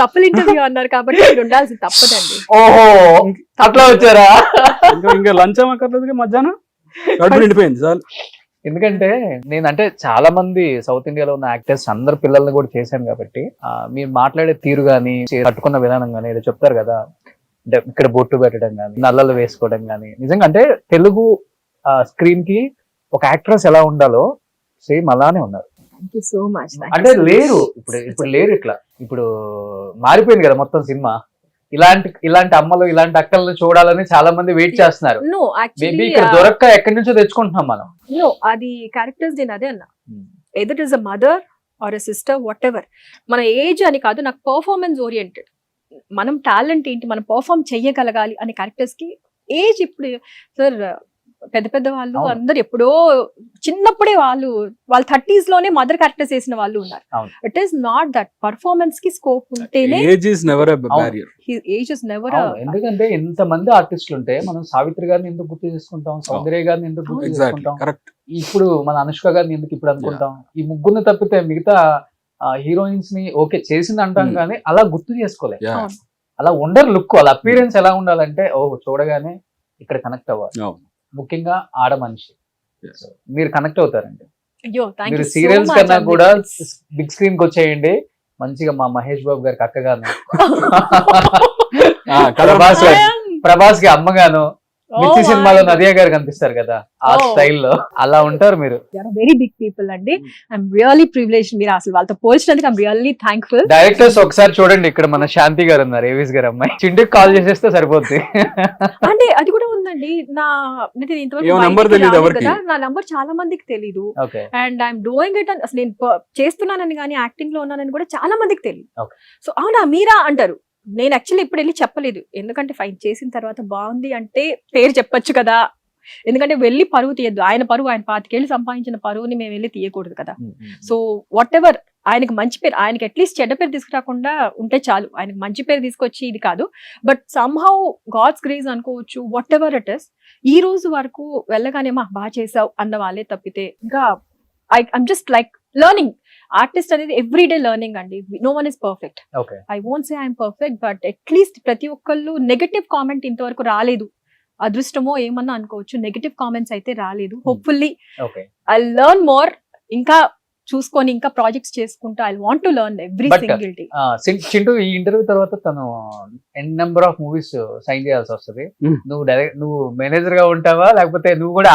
కపుల్ ఇంటర్వ్యూ అన్నారు కాబట్టి మీరు ఉండాల్సింది తప్పదండి. ఓహో అట్లా వచ్చారా? ఇంకా లంచ్ అక్కర్లేదు మధ్యాహ్నం కడుపు నిండిపోయింది చాలు. ఎందుకంటే నేను అంటే చాలా మంది సౌత్ ఇండియాలో ఉన్న యాక్టర్స్ అందరు పిల్లల్ని కూడా చేశాను కాబట్టి మీరు మాట్లాడే తీరు గానీ కట్టుకున్న విధానం గానీ ఏదో చెప్తారు కదా, అంటే ఇక్కడ బొట్టు పెట్టడం గానీ నల్లలు వేసుకోవడం గానీ నిజంగా అంటే తెలుగు స్క్రీన్ కి ఒక యాక్ట్రెస్ ఎలా ఉండాలో సేమ్ అలానే ఉన్నారు. Thank you so much. అంటే లేరు ఇప్పుడు లేరు ఇట్లా. ఇప్పుడు మారిపోయింది కదా మొత్తం సినిమా. ఇలాంటి అమ్మలు ఇలాంటి అక్కలను చూడాలని చాలా మంది వెయిట్ చేస్తున్నారు. నో మేబీ యాక్చువల్లీ ఇక్కడ దొరక్క ఎక్కడి నుంచో తెచ్చుకుంటున్నాం మనం. నో అది క్యారెక్టర్స్ నేను అదే అన్నా. Either is a mother are a sister what ever. మన ఏజ్ అని కాదు, నాకు పర్ఫార్మెన్స్ ఓరియంటెడ్. మనం టాలెంట్ ఏంటి, మనం పర్ఫార్మ్ చెయ్యగలగాలి అనే క్యారెక్టర్స్ కి ఏజ్ ఇప్పుడు సార్ పెద్ద వాళ్ళు అవును. అందరు ఎప్పుడో చిన్నప్పుడే వాళ్ళ 30s లోనే మదర్ క్యారెక్టర్స్ వేసిన వాళ్ళు ఉన్నారు. అవును. It is not that. Performance కి స్కోప్ ఉంటేనే age is never a barrier. Age is never. ఎందుకంటే ఇంత మంది ఆర్టిస్టులు ఉంటే మనం సావిత్రి గారిని ఎందుకు గుర్తు చేసుకుంటాం, సౌందర్య గారిని ఎందుకు గుర్తు ఎగ్జాక్ట్లీ చేసుకుంటాం, కరెక్ట్. ఇప్పుడు మన అనుష్క గారిని ఎందుకు ఇప్పుడు అనుకుంటాం. ఈ ముగ్గురిని తప్పితే మిగతా హీరోయిన్స్ ని ఓకే చేసింది అంటాం కానీ అలా గుర్తు చేసుకోలేదు. అవును. అలా ఉండరు లుక్. వాళ్ళ అపీరెన్స్ ఎలా ఉండాలంటే ఓ చూడగానే ఇక్కడ కనెక్ట్ అవ్వాలి. ముఖ్యంగా ఆడ మనిషి. So, మీరు కనెక్ట్ అవుతారండి. అయ్యో థ్యాంక్ మీరు యూ సో సీరియల్స్ మచ్. కన్నా కూడా బిగ్ స్క్రీన్ కి వచ్చేయండి. మంచిగా మా మహేష్ బాబు గారికి అక్కగాను, ప్రభాస్ కి అమ్మగాను, మిర్చి సినిమాలో నదియా గారు కనిపిస్తారు కదా ఆ స్టైల్లో అలా ఉంటారు మీరు. వెరీ బిగ్ పీపుల్ అండి. I'm really privilege. మీరు అసలు వాళ్ళతో పోల్చినందుకు ఐఎమ్ రియల్లీ థ్యాంక్ఫుల్. డైరెక్టర్స్ ఒకసారి చూడండి, ఇక్కడ మన శాంతి గారు ఉన్నారు, ఏవిస్ గారు అమ్మాయి. చింటికి కాల్ చేసేస్తే సరిపోద్ది. అంటే అది కూడా ఉందండి. నా నేను ఇంతవరకు ఏమో నంబర్ బయటికి తెలీదు రాలేదు ఎవరికి. కదా, నా నంబర్ చాలా మందికి తెలీదు. Okay and I'm doing it. అసలు నేను చేస్తున్నానని కానీ యాక్టింగ్ లో ఉన్నానని కూడా చాలా మందికి తెలియదు. Okay. సో అవునా మీరా అంటారు. నేను యాక్చువల్లీ ఇప్పుడు వెళ్ళి చెప్పలేదు, ఎందుకంటే ఫైట్ చేసిన తర్వాత బాగుంది అంటే పేరు చెప్పొచ్చు కదా. ఎందుకంటే వెళ్ళి పరువు తీయద్దు. ఆయన పరువు, ఆయన 25 ఏళ్ళు సంపాదించిన పరువుని మేము వెళ్ళి తీయకూడదు కదా. సో వాట్ ఎవర్ ఆయనకి మంచి పేరు, ఆయనకి అట్లీస్ట్ చెడ్డ పేరు తీసుకురాకుండా ఉంటే చాలు. ఆయనకి మంచి పేరు తీసుకొచ్చి ఇది కాదు, బట్ సమ్హౌ గాడ్స్ గ్రేస్ అనుకోవచ్చు. వాట్ ఎవర్ ఇట్ ఇస్, ఈ రోజు వరకు వెళ్ళగానే మా బాగా చేసావు అన్న వాళ్ళే తప్పితే ఇంకా I'm just like learning. Artist అనేది ఎవ్రీ డే లర్నింగ్ అండి. No one is perfect. Okay I won't say I'm perfect, but at least ప్రతి ఒక్కళ్ళు నెగటివ్ కామెంట్ ఇంతవరకు రాలేదు. అదృష్టమో ఏమన్నా అనుకోవచ్చు, నెగటివ్ కామెంట్స్ అయితే రాలేదు. Hopefully okay I learn more. ఇంకా చూసుకొని ఇంకా ప్రాజెక్ట్స్ చేసుకుంటూ I want to learn every But, single day. Chintu ఈ ఇంటర్వ్యూ తర్వాత తను ఎన్ నెంబర్ ఆఫ్ మూవీస్ సైన్ చేయాల్సి వస్తుంది. నువ్వు మేనేజర్ గా ఉంటావా లేకపోతే నువ్వు కూడా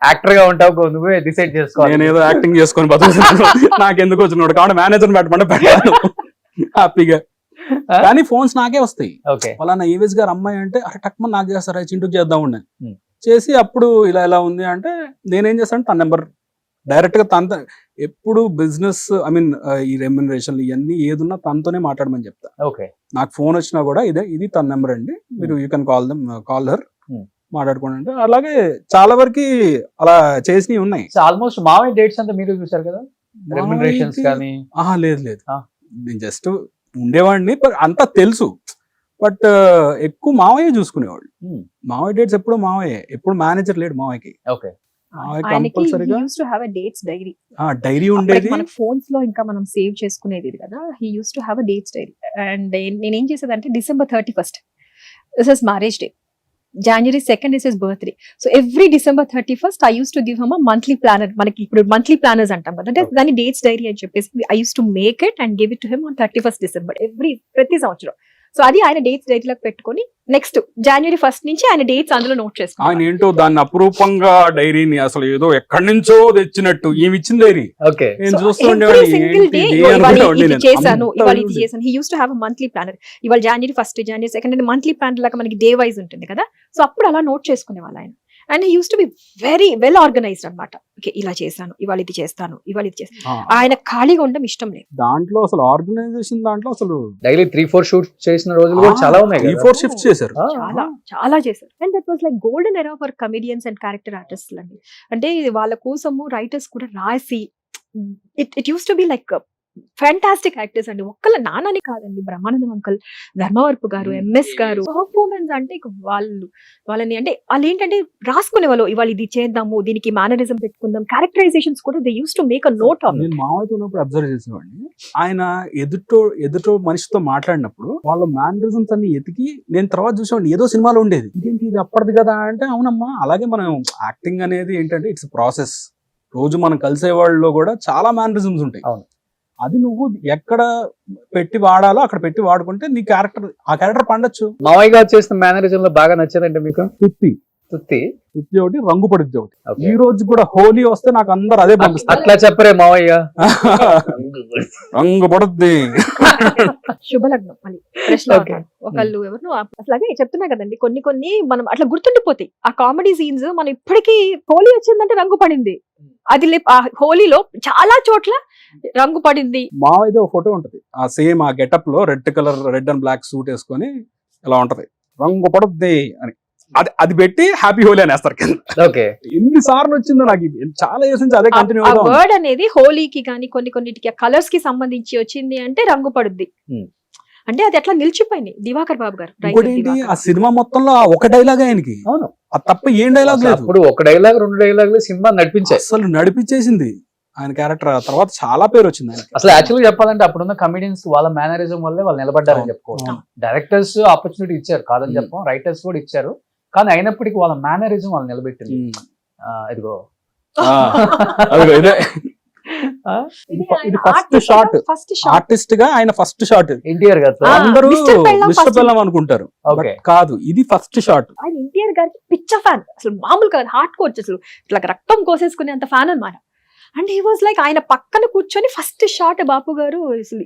యాక్టర్ గా ఉంటావు, నువ్వే డిసైడ్ చేసుకోవాలి. నేను ఏదో యాక్టింగ్ చేసుకొని బతుకుతున్నాను. నాకెందుకు వచ్చినాడు కాబట్టి మేనేజర్ పెట్టమంటే పెట్టాను హ్యాపీగా. కానీ ఫోన్స్ నాకే వస్తాయి. ఓకే వాళ్ళ ఈవేజ్ గారు అమ్మాయి అంటే అరే టక్మన్ నాకు చేస్తారా చింటూకి చేద్దాం ఉండని Hmm. చేసి అప్పుడు ఇలా ఉంది అంటే నేనేం చేస్తాను తన నెంబర్ డైరెక్ట్ గా తనతో ఎప్పుడు బిజినెస్ ఐ మీన్ ఈ రెమ్యునరేషన్ ఇవన్నీ ఏదున్నా తనతోనే మాట్లాడమని చెప్తా. ఓకే నాకు ఫోన్ వచ్చినా కూడా ఇది తన నెంబర్ అండి, మీరు యూ కెన్ కాల్ హర్ మాట్లాడుకోండి అంటే అలాగే చాలా వరకు అలా చేసినవి ఉన్నాయి. ఆల్మోస్ట్ మావయ్య డేట్స్ అంతా మీరు చూసారు కదా, రెమ్యునరేషన్స్ కానీ. లేదు నేను జస్ట్ ఉండేవాడిని, అంతా తెలుసు. బట్ ఎక్కువ మావయ్య చూసుకునేవాళ్ళు. మావయ్య డేట్స్ ఎప్పుడు మావయ్య, ఎప్పుడు మేనేజర్ లేడు మావయ్యకి. ఓకే ఆయనకి కంపల్సరీగా used to have a dates diary. Diary ఉండేది. మన ఫోన్స్ లో ఇంకా మనం సేవ్ చేసుకునేది ఇది కదా. He used to have a dates diary. And నేనేం చేసేదంటే December 31st this is marriage day, January 2nd is his birthday. So every December 31st I used to give him a monthly planner. మనకి ఇప్పుడు మంత్లీ ప్లానర్స్ అంటాం కదా, అంటే దాని డేట్స్ డైరీ అని చెప్పేసి I used to make it and give it to him on 31st December ప్రతి సంవత్సరం. సో అది ఆయన డేట్స్ డైరీలోకి పెట్టుకొని నెక్స్ట్ January 1st నుంచి ఆయన డేట్స్ అందులో నోట్ ఆయన చేసుకున్నాను. ఏంటో దాన్ని అపురూపంగా డైరీని అసలు ఏదో ఎక్కడి నుంచో తెచ్చినట్టు ఈమె ఇచ్చిన డైరీ ఓకే. నేను చూస్తూ every ఉండేవాడిని. single day ఏంటి ఇవాళ అనుకునేవాడిని ఇది నేను. చేశాను, అంత ఇవాళ ఇది use. చేశాను. He used to have a monthly planner. ఇవాళ January 1st January 2nd అంటే మంత్లీ ప్లానర్ లాగా మనకి డే వైజ్ ఉంటుంది కదా. సో అప్పుడు అలా నోట్ చేసుకునేవాళ్ళు ఆయన. And he used to be very well organised అనమాట. ఓకే, ఇలా చేశాను, ఇవాళ ఇది చేస్తాను, ఇవాళ ఇది చేస్తాను. ఆ, ఆయన ఖాళీగా ఉండడం ఇష్టం లేదు. దాంట్లో అసలు ఆర్గనైజేషన్ దాంట్లో అసలు డైలీ 3-4 షూట్స్ చేసిన రోజులు కూడా చాలా ఉన్నాయి కదా. 3-4 షిఫ్ట్స్ చేశారు. ఆ, చాలా చాలా చేశారు. And that was like golden era for comedians and character artist అండి. అంటే వాళ్ళ కోసము రైటర్స్ కూడా రాసి it use to be like fantastic actors అండి. ఒక్కళ్ళ నాన్నని కాదండి, బ్రహ్మానందం అంకల్, ధర్మవరపు గారు, MS గారు పర్ఫార్మెన్స్ అంటే ఇక వాళ్ళని అంటే వాళ్ళు ఏంటంటే రాసుకునే వాళ్ళు, ఇవాళ ఇది చేద్దాము, దీనికి మేనరిజం పెట్టుకుందాం, క్యారెక్టరైజేషన్స్ కూడా they use to make a note of. నేను మామయ్యతో ఉన్నప్పుడు అబ్జర్వ్ చేసేవాడిని. ఆయన ఎదుటో మనిషితో మాట్లాడినప్పుడు వాళ్ళ మేనరిజమ్స్ అన్ని ఎతికి నేను తర్వాత చూసేవాడిని. ఏదో సినిమాలో ఉండేది, ఇదేంటి ఇది అప్పటిది కదా అంటే, అవునమ్మా అలాగే మనం యాక్టింగ్ అనేది ఏంటంటే ఇట్స్ ప్రాసెస్. రోజు మనం కలిసే వాళ్ళలో కూడా చాలా మేనరిజమ్స్ ఉంటాయి. అవును. అది నువ్వు ఎక్కడ పెట్టి వాడాలో అక్కడ పెట్టి వాడుకుంటే నీ క్యారెక్టర్ ఆ క్యారెక్టర్ పండొచ్చు. మావయ్య గారు చేసిన మేనరిజం లో బాగా నచ్చేదంటే మీకు తుత్తి తుత్తి ఒకటి, రంగు పడుద్ది ఒకటి. Okay. ఈ రోజు కూడా హోలీ వస్తే నాకు అందరు అదే పంపిస్తారు. అట్లా చెప్పరే మావయ్య. రంగు పడుద్ది. శుభలగ్నం మళ్ళీ ప్రశ్న Okay. ఒకళ్ళు ఎవరు అట్లాగే చెప్తున్నా కదండి, కొన్ని మనం అట్లా గుర్తుండిపోతాయి ఆ కామెడీ సీన్స్. మనం ఇప్పటికీ హోలీ వచ్చిందంటే రంగు పడింది, అది ఆ హోలీలో చాలా చోట్ల రంగు పడింది. మావైతే ఒక ఫోటో ఉంటది, ఆ సేమ్ ఆ గెటప్ లో రెడ్ అండ్ బ్లాక్ సూట్ వేసుకొని ఇలా ఉంటది, రంగు పడుద్ది అని. అది పెట్టి హ్యాపీ హోలీ అని వేస్తారు కింద. ఓకే. ఎన్ని సార్లు వచ్చిందో నాకు చాలా ఇయర్స్ నుంచి అదే కంటిన్యూ ఆ వర్డ్ అనేది హోలీకి కానీ కొన్నిటికి కలర్స్ కి సంబంధించి వచ్చింది అంటే రంగు పడుద్ది. అంటే అది అట్లా నిలిచిపోయింది. దివాకర్ బాబు గారు ఇంకోటి ఏంటి, ఆ సినిమా మొత్తంలో ఆ ఒక డైలాగ్ ఆయనకి, అవును, అది తప్ప ఏం డైలాగ్ లేదు. అప్పుడు ఒక డైలాగ్ 2 డైలాగులు సినిమా నడిపించాయి. అసలు నడిపించేసింది ఆయన క్యారెక్టర్. తర్వాత చాలా పేరు వచ్చింది ఆయనకి. అసలు యాక్చువల్గా చెప్పాలంటే అప్పుడున్న కమెడియన్స్ వాళ్ళ మేనరిజం వల్లే వాళ్ళు నిలబడ్డారని చెప్పుకోవచ్చు. డైరెక్టర్స్ ఆపర్చునిటీ ఇచ్చారు, కాదని చెప్పం, రైటర్స్ కూడా ఇచ్చారు, కానీ అయినప్పటికీ వాళ్ళ మేనరిజం వాళ్ళు నిలబెట్టింది. ఇదిగో అదిగో ఇదే. ఇది ఫస్ట్ షాట్, ఆర్టిస్ట్ గా ఆయన ఫస్ట్ షాట్. ఎన్టీఆర్ గారు అందరూ మిస్టర్ పెళ్ళాం మిస్టర్ పెళ్ళాం అనుకుంటారు, ఓకే, But కాదు, ఇది ఫస్ట్ షాట్. ఆయన ఎన్టీఆర్ గారికి పిచ్చ ఫ్యాన్, అసలు మామూలు కాదు, హార్ట్ కోచ్, అసలు ఇట్లా రక్తం కోసేసుకునే అంత ఫ్యాన్ అన్నమాట. అండ్ హీ వాజ్ లైక్ ఆయన పక్కన కూర్చొని ఫస్ట్ షాట్ బాపు గారు అసలు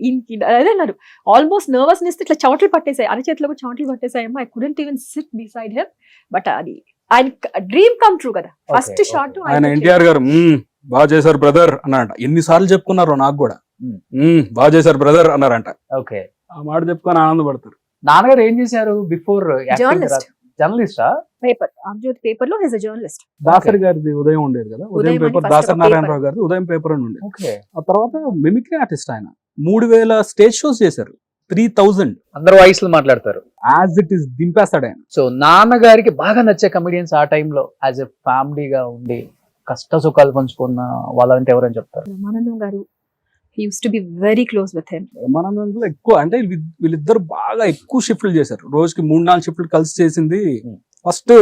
అదే అన్నారు, ఆల్మోస్ట్ నర్వస్నెస్ ఇట్లా చవట్లు పట్టేసాయి, అరచేతిలో కూడా చవట్లు పట్టేసాయమ్మా. I couldn't even sit beside him. But అది ఆయన డ్రీమ్ కమ్ ట్రూ కదా, ఫస్ట్ షాట్. ఆయన ఎన్టీఆర్ గారు బాగా చేశారు బ్రదర్ అన్నారంట. ఎన్నిసార్లు చెప్పుకున్నారు నాకు కూడా, బాగా చేశారు బ్రదర్ అన్నారంట. ఓకే, ఆ మాట చెప్పుకొని ఆనందపడతారు. నాన్నగారు ఏం చేశారు బిఫోర్? జర్నలిస్టా? పేపర్, ఆంధ్రజ్యోతి పేపర్ లో హిస్ అ జర్నలిస్ట్. దాసరి గారిది ఉదయం ఉండేది కదా, ఉదయం ఉదయం పేపర్, అని దాసరి first నారాయణరావు గారిది ఉదయం పేపర్ అని ఉండేది. ఓకే. ఆ తర్వాత మిమిక్రీ ఆర్టిస్ట్ ఆయన 3000 స్టేజ్ షోస్ చేశారు, 3000 అందరు వాయిస్ లో మాట్లాడతారు, యాజ్ ఇట్ ఈస్ దింపేస్తాడు ఆయన. సో నాన్నగారికి బాగా నచ్చే కమెడియన్స్ ఆ టైంలో యాజ్ ఎ ఫ్యామిలీగా ఉండి కష్ట సుఖాలు పంచుకున్న వాళ్ళంటే ఎవరని చెప్తారు? బ్రహ్మానందం గారు, he used to be very close with him. బ్రహ్మానందంలో ఎక్కువ అంటే వీళ్ళిద్దరు బాగా ఎక్కువ షిఫ్ట్లు చేశారు, రోజుకి 3-4 షిఫ్ట్లు కలిసి చేసింది. ఫస్ట్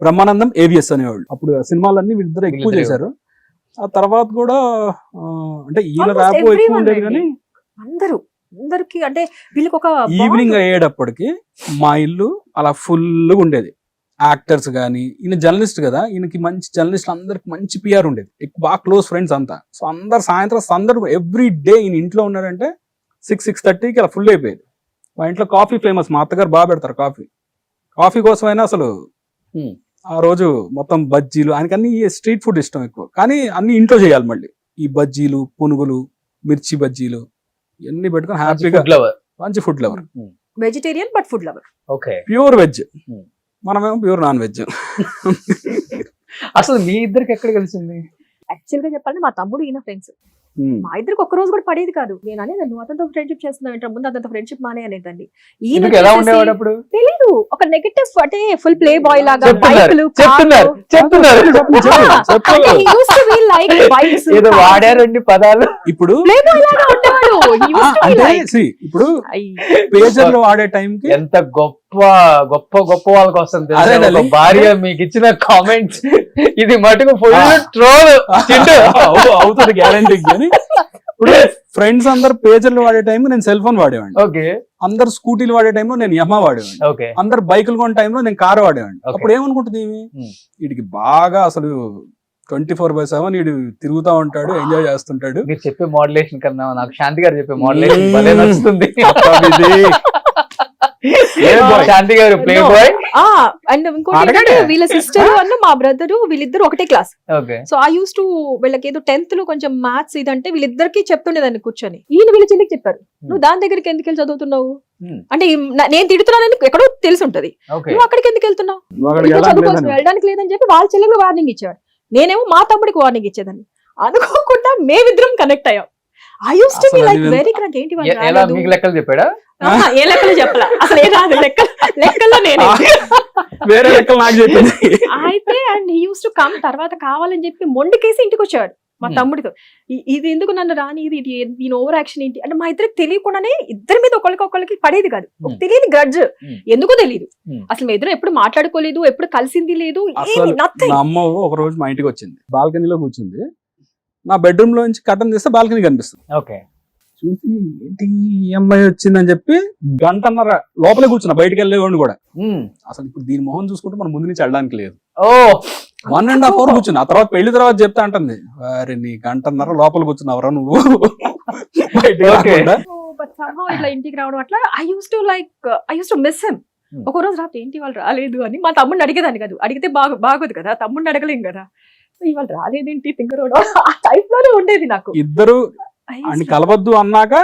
బ్రహ్మానందం, AVS అనేవాళ్ళు. అప్పుడు సినిమాలన్నీ వీళ్ళిద్దరు ఎక్కువ చేశారు. ఆ తర్వాత కూడా అంటే ఈయన Almost ర్యాప్ ఎక్కువ everyone ఉండేది, అండి. కానీ అందరికి అంటే వీళ్ళకి ఒక ఈవినింగ్ అయ్యేటప్పటికి మా ఇల్లు అలా ఫుల్ ఉండేది. యాక్టర్స్ కానీ, ఈయన జర్నలిస్ట్ కదా, ఈయనకి మంచి జర్నలిస్ట్ అందరికి మంచి PR ఉండేది, ఎక్కువ బాగా క్లోజ్ ఫ్రెండ్స్ అంతా. సో అందరు సాయంత్రం అందరు ఎవ్రీ డే ఈయన ఇంట్లో ఉన్నారంటే 6-6:30కి అలా ఫుల్ అయిపోయేది. మా ఇంట్లో కాఫీ ఫేమస్, మా అత్తగారు బాగా పెడతారు కాఫీ కోసమైనా అసలు ఆ రోజు మొత్తం బజ్జీలు, ఆయనకి అన్ని స్ట్రీట్ ఫుడ్ ఇష్టం ఎక్కువ, కానీ అన్ని ఇంట్లో చేయాలి. మళ్ళీ ఈ బజ్జీలు, పునుగులు, మిర్చి బజ్జీలు ఇవన్నీ పెట్టుకొని హ్యాపీగా, మంచి food lover, vegetarian but food lover. Okay, pure veg, మనమేమో ప్యూర్ నాన్ వెజ్. అసలు మీ ఇద్దరికి ఎక్కడ కలిసింది? యాక్చువల్ గా చెప్పాలంటే మా తమ్ముడు ఈయన ఫ్రెండ్స్. మా ఇద్దరికి ఒక్క రోజు కూడా పడేది కాదు. నేను అనేది నువ్వు అతనితో ఫ్రెండ్షిప్ చేస్తున్నావు ఏంటో, ముందు అతనితో ఫ్రెండ్షిప్ మానే అనేదండి. ఎందుకు ఎలా ఉండేవాడు అప్పుడు? తెలీదు, ఒక నెగటివ్ అంటే ఫుల్ ప్లే బాయ్ లాగా చెప్తున్నారు ఏదో వాడారండి పదాలు. ఇప్పుడు ప్లే బాయ్ లాగా ఉండేవాడు. He used to be అంటే like- see, ఇప్పుడు పేజర్ లో వాడే టైం కి ఎంత గొప్ప గొప్ప గొప్ప వాళ్ళకి వస్తుంది అదే తెలుసా? ఒక అదే. భార్య మీకు ఇచ్చిన కామెంట్స్ ఇది మటుకు ఫుల్ ట్రోల్ అవుతుంది గ్యారంటీ. కానీ ఇప్పుడు ఫ్రెండ్స్ అందరు పేజర్లు వాడే టైం నేను సెల్ ఫోన్ వాడేవాడిని. ఓకే అందరు స్కూటీలు వాడే టైంలో నేను యమా వాడేవాడిని. ఓకే అందరు బైకులు కొన్న టైంలో నేను కారు వాడేవాడిని. Okay. అప్పుడు ఏమనుకుంటుంది Hmm. వీడికి బాగా అసలు 24/7 వీడు తిరుగుతా ఉంటాడు, ఎంజాయ్ చేస్తుంటాడు. మీరు చెప్పే మోడలేషన్ కన్నా నాకు శాంతి గారు చెప్పే మోడలేషన్ భలే నచ్చుతుంది. శాంతి గారు ప్లే బాయ్. అండ్ ఇంకోటి అడగండి. ఏంటంటే వీళ్ళ సిస్టర్ అన్న మా బ్రదర్ వీళ్ళిద్దరు ఒకటే class. Okay so I use to వీళ్ళకి ఏదో 10th లో కొంచెం మ్యాథ్స్ ఇదంటే వీళ్ళిద్దరికి చెప్తుండేదాన్ని కూర్చొని. ఈయన వీళ్ళ చెల్లికి చెప్పారు, నువ్వు దాని దగ్గరికి ఎందుకు వెళ్ళి చదువుతున్నావు అంటే నేను తిడుతున్నానని ఎక్కడో తెలిసి ఉంటది, ఓకే నువ్వు అక్కడికి ఎందుకు వెళ్తున్నావు, అక్కడికి ఇంకా వెళ్ళడానికి చదువుకోవచ్చు, లేదని. వెళ్ళడానికి లేదని చెప్పి వాళ్ళ చెల్లెలకు వార్నింగ్ ఇచ్చేవాడు. నేనేమో మా తమ్ముడికి వార్నింగ్ ఇచ్చేదాన్ని. అనుకోకుండా మేమిద్దరం కనెక్ట్ అయ్యాం. ఐ యూస్ టు బి అసలు లైక్ అది వెరీ కరెక్ట్. ఏంటి వాళ్ళు ఎలా రాలేదు? మీకు లెక్కలు చెప్పాడా? ఏ లెక్కలు చెప్పలా అసలు, ఏ రాదు లెక్కల్లో నేనే. వేరే లెక్కలు నాకు చెప్పింది. అయితే and he used to come తర్వాత కావాలని చెప్పి మొండికేసి ఇంటికి వచ్చేవాడు మా తమ్ముడితో. ఇది ఎందుకు నన్ను రాని, ఇది దీని ఓవర్ యాక్షన్ ఏంటి అంటే మా ఇద్దరికి తెలియకుండానే ఇద్దరి మీద ఒకరికి పడేది కాదు. తెలియదు గ్రడ్జ్, ఎందుకో తెలియదు. అసలు మా ఇద్దరు ఎప్పుడు మాట్లాడుకోలేదు, ఎప్పుడు కలిసింది లేదు, అసలు నథింగ్. మా అమ్మ ఒక రోజు మా ఇంటికి వచ్చింది, బాల్కనీలో కూర్చుంది. నా బెడ్రూమ్ లో నుంచి కట్టన్ తీస్తే బాల్కనీ కనిపిస్తుంది. ఓకే చూసి ఏంటి ఈ అమ్మాయి వచ్చిందని చెప్పి గంటన్నర లోపలే కూర్చున్నా, బయటకు వెళ్ళేవాడిని కూడా. అసలు ఇప్పుడు దీని మొహం చూసుకుంటే మనం ముందు నుంచి వెళ్ళడానికి లేదు. ఓ 1.5 hour కూర్చున్నా. ఆ తర్వాత పెళ్లి తర్వాత చెప్తా అంటుంది, వారి నీ గంటన్నర లోపల కూర్చున్నావురా నువ్వు బయటికి రాకుండా. బట్ సమ్హౌ ఇట్లా ఇంటికి రావడం అట్లా I use to miss him. ఒక రోజు రాత్రి ఏంటి వాళ్ళు రాలేదు అని మా తమ్ముడిని అడిగేదాన్ని కాదు, అడిగితే బాగోదు కదా, తమ్ముడిని అడగలేం కదా. ఇవాళ రాలేదేంటి తింగరోడు ఆ టైప్ లోనే ఉండేది నాకు. ఇద్దరు అని కలవద్దు అన్నాక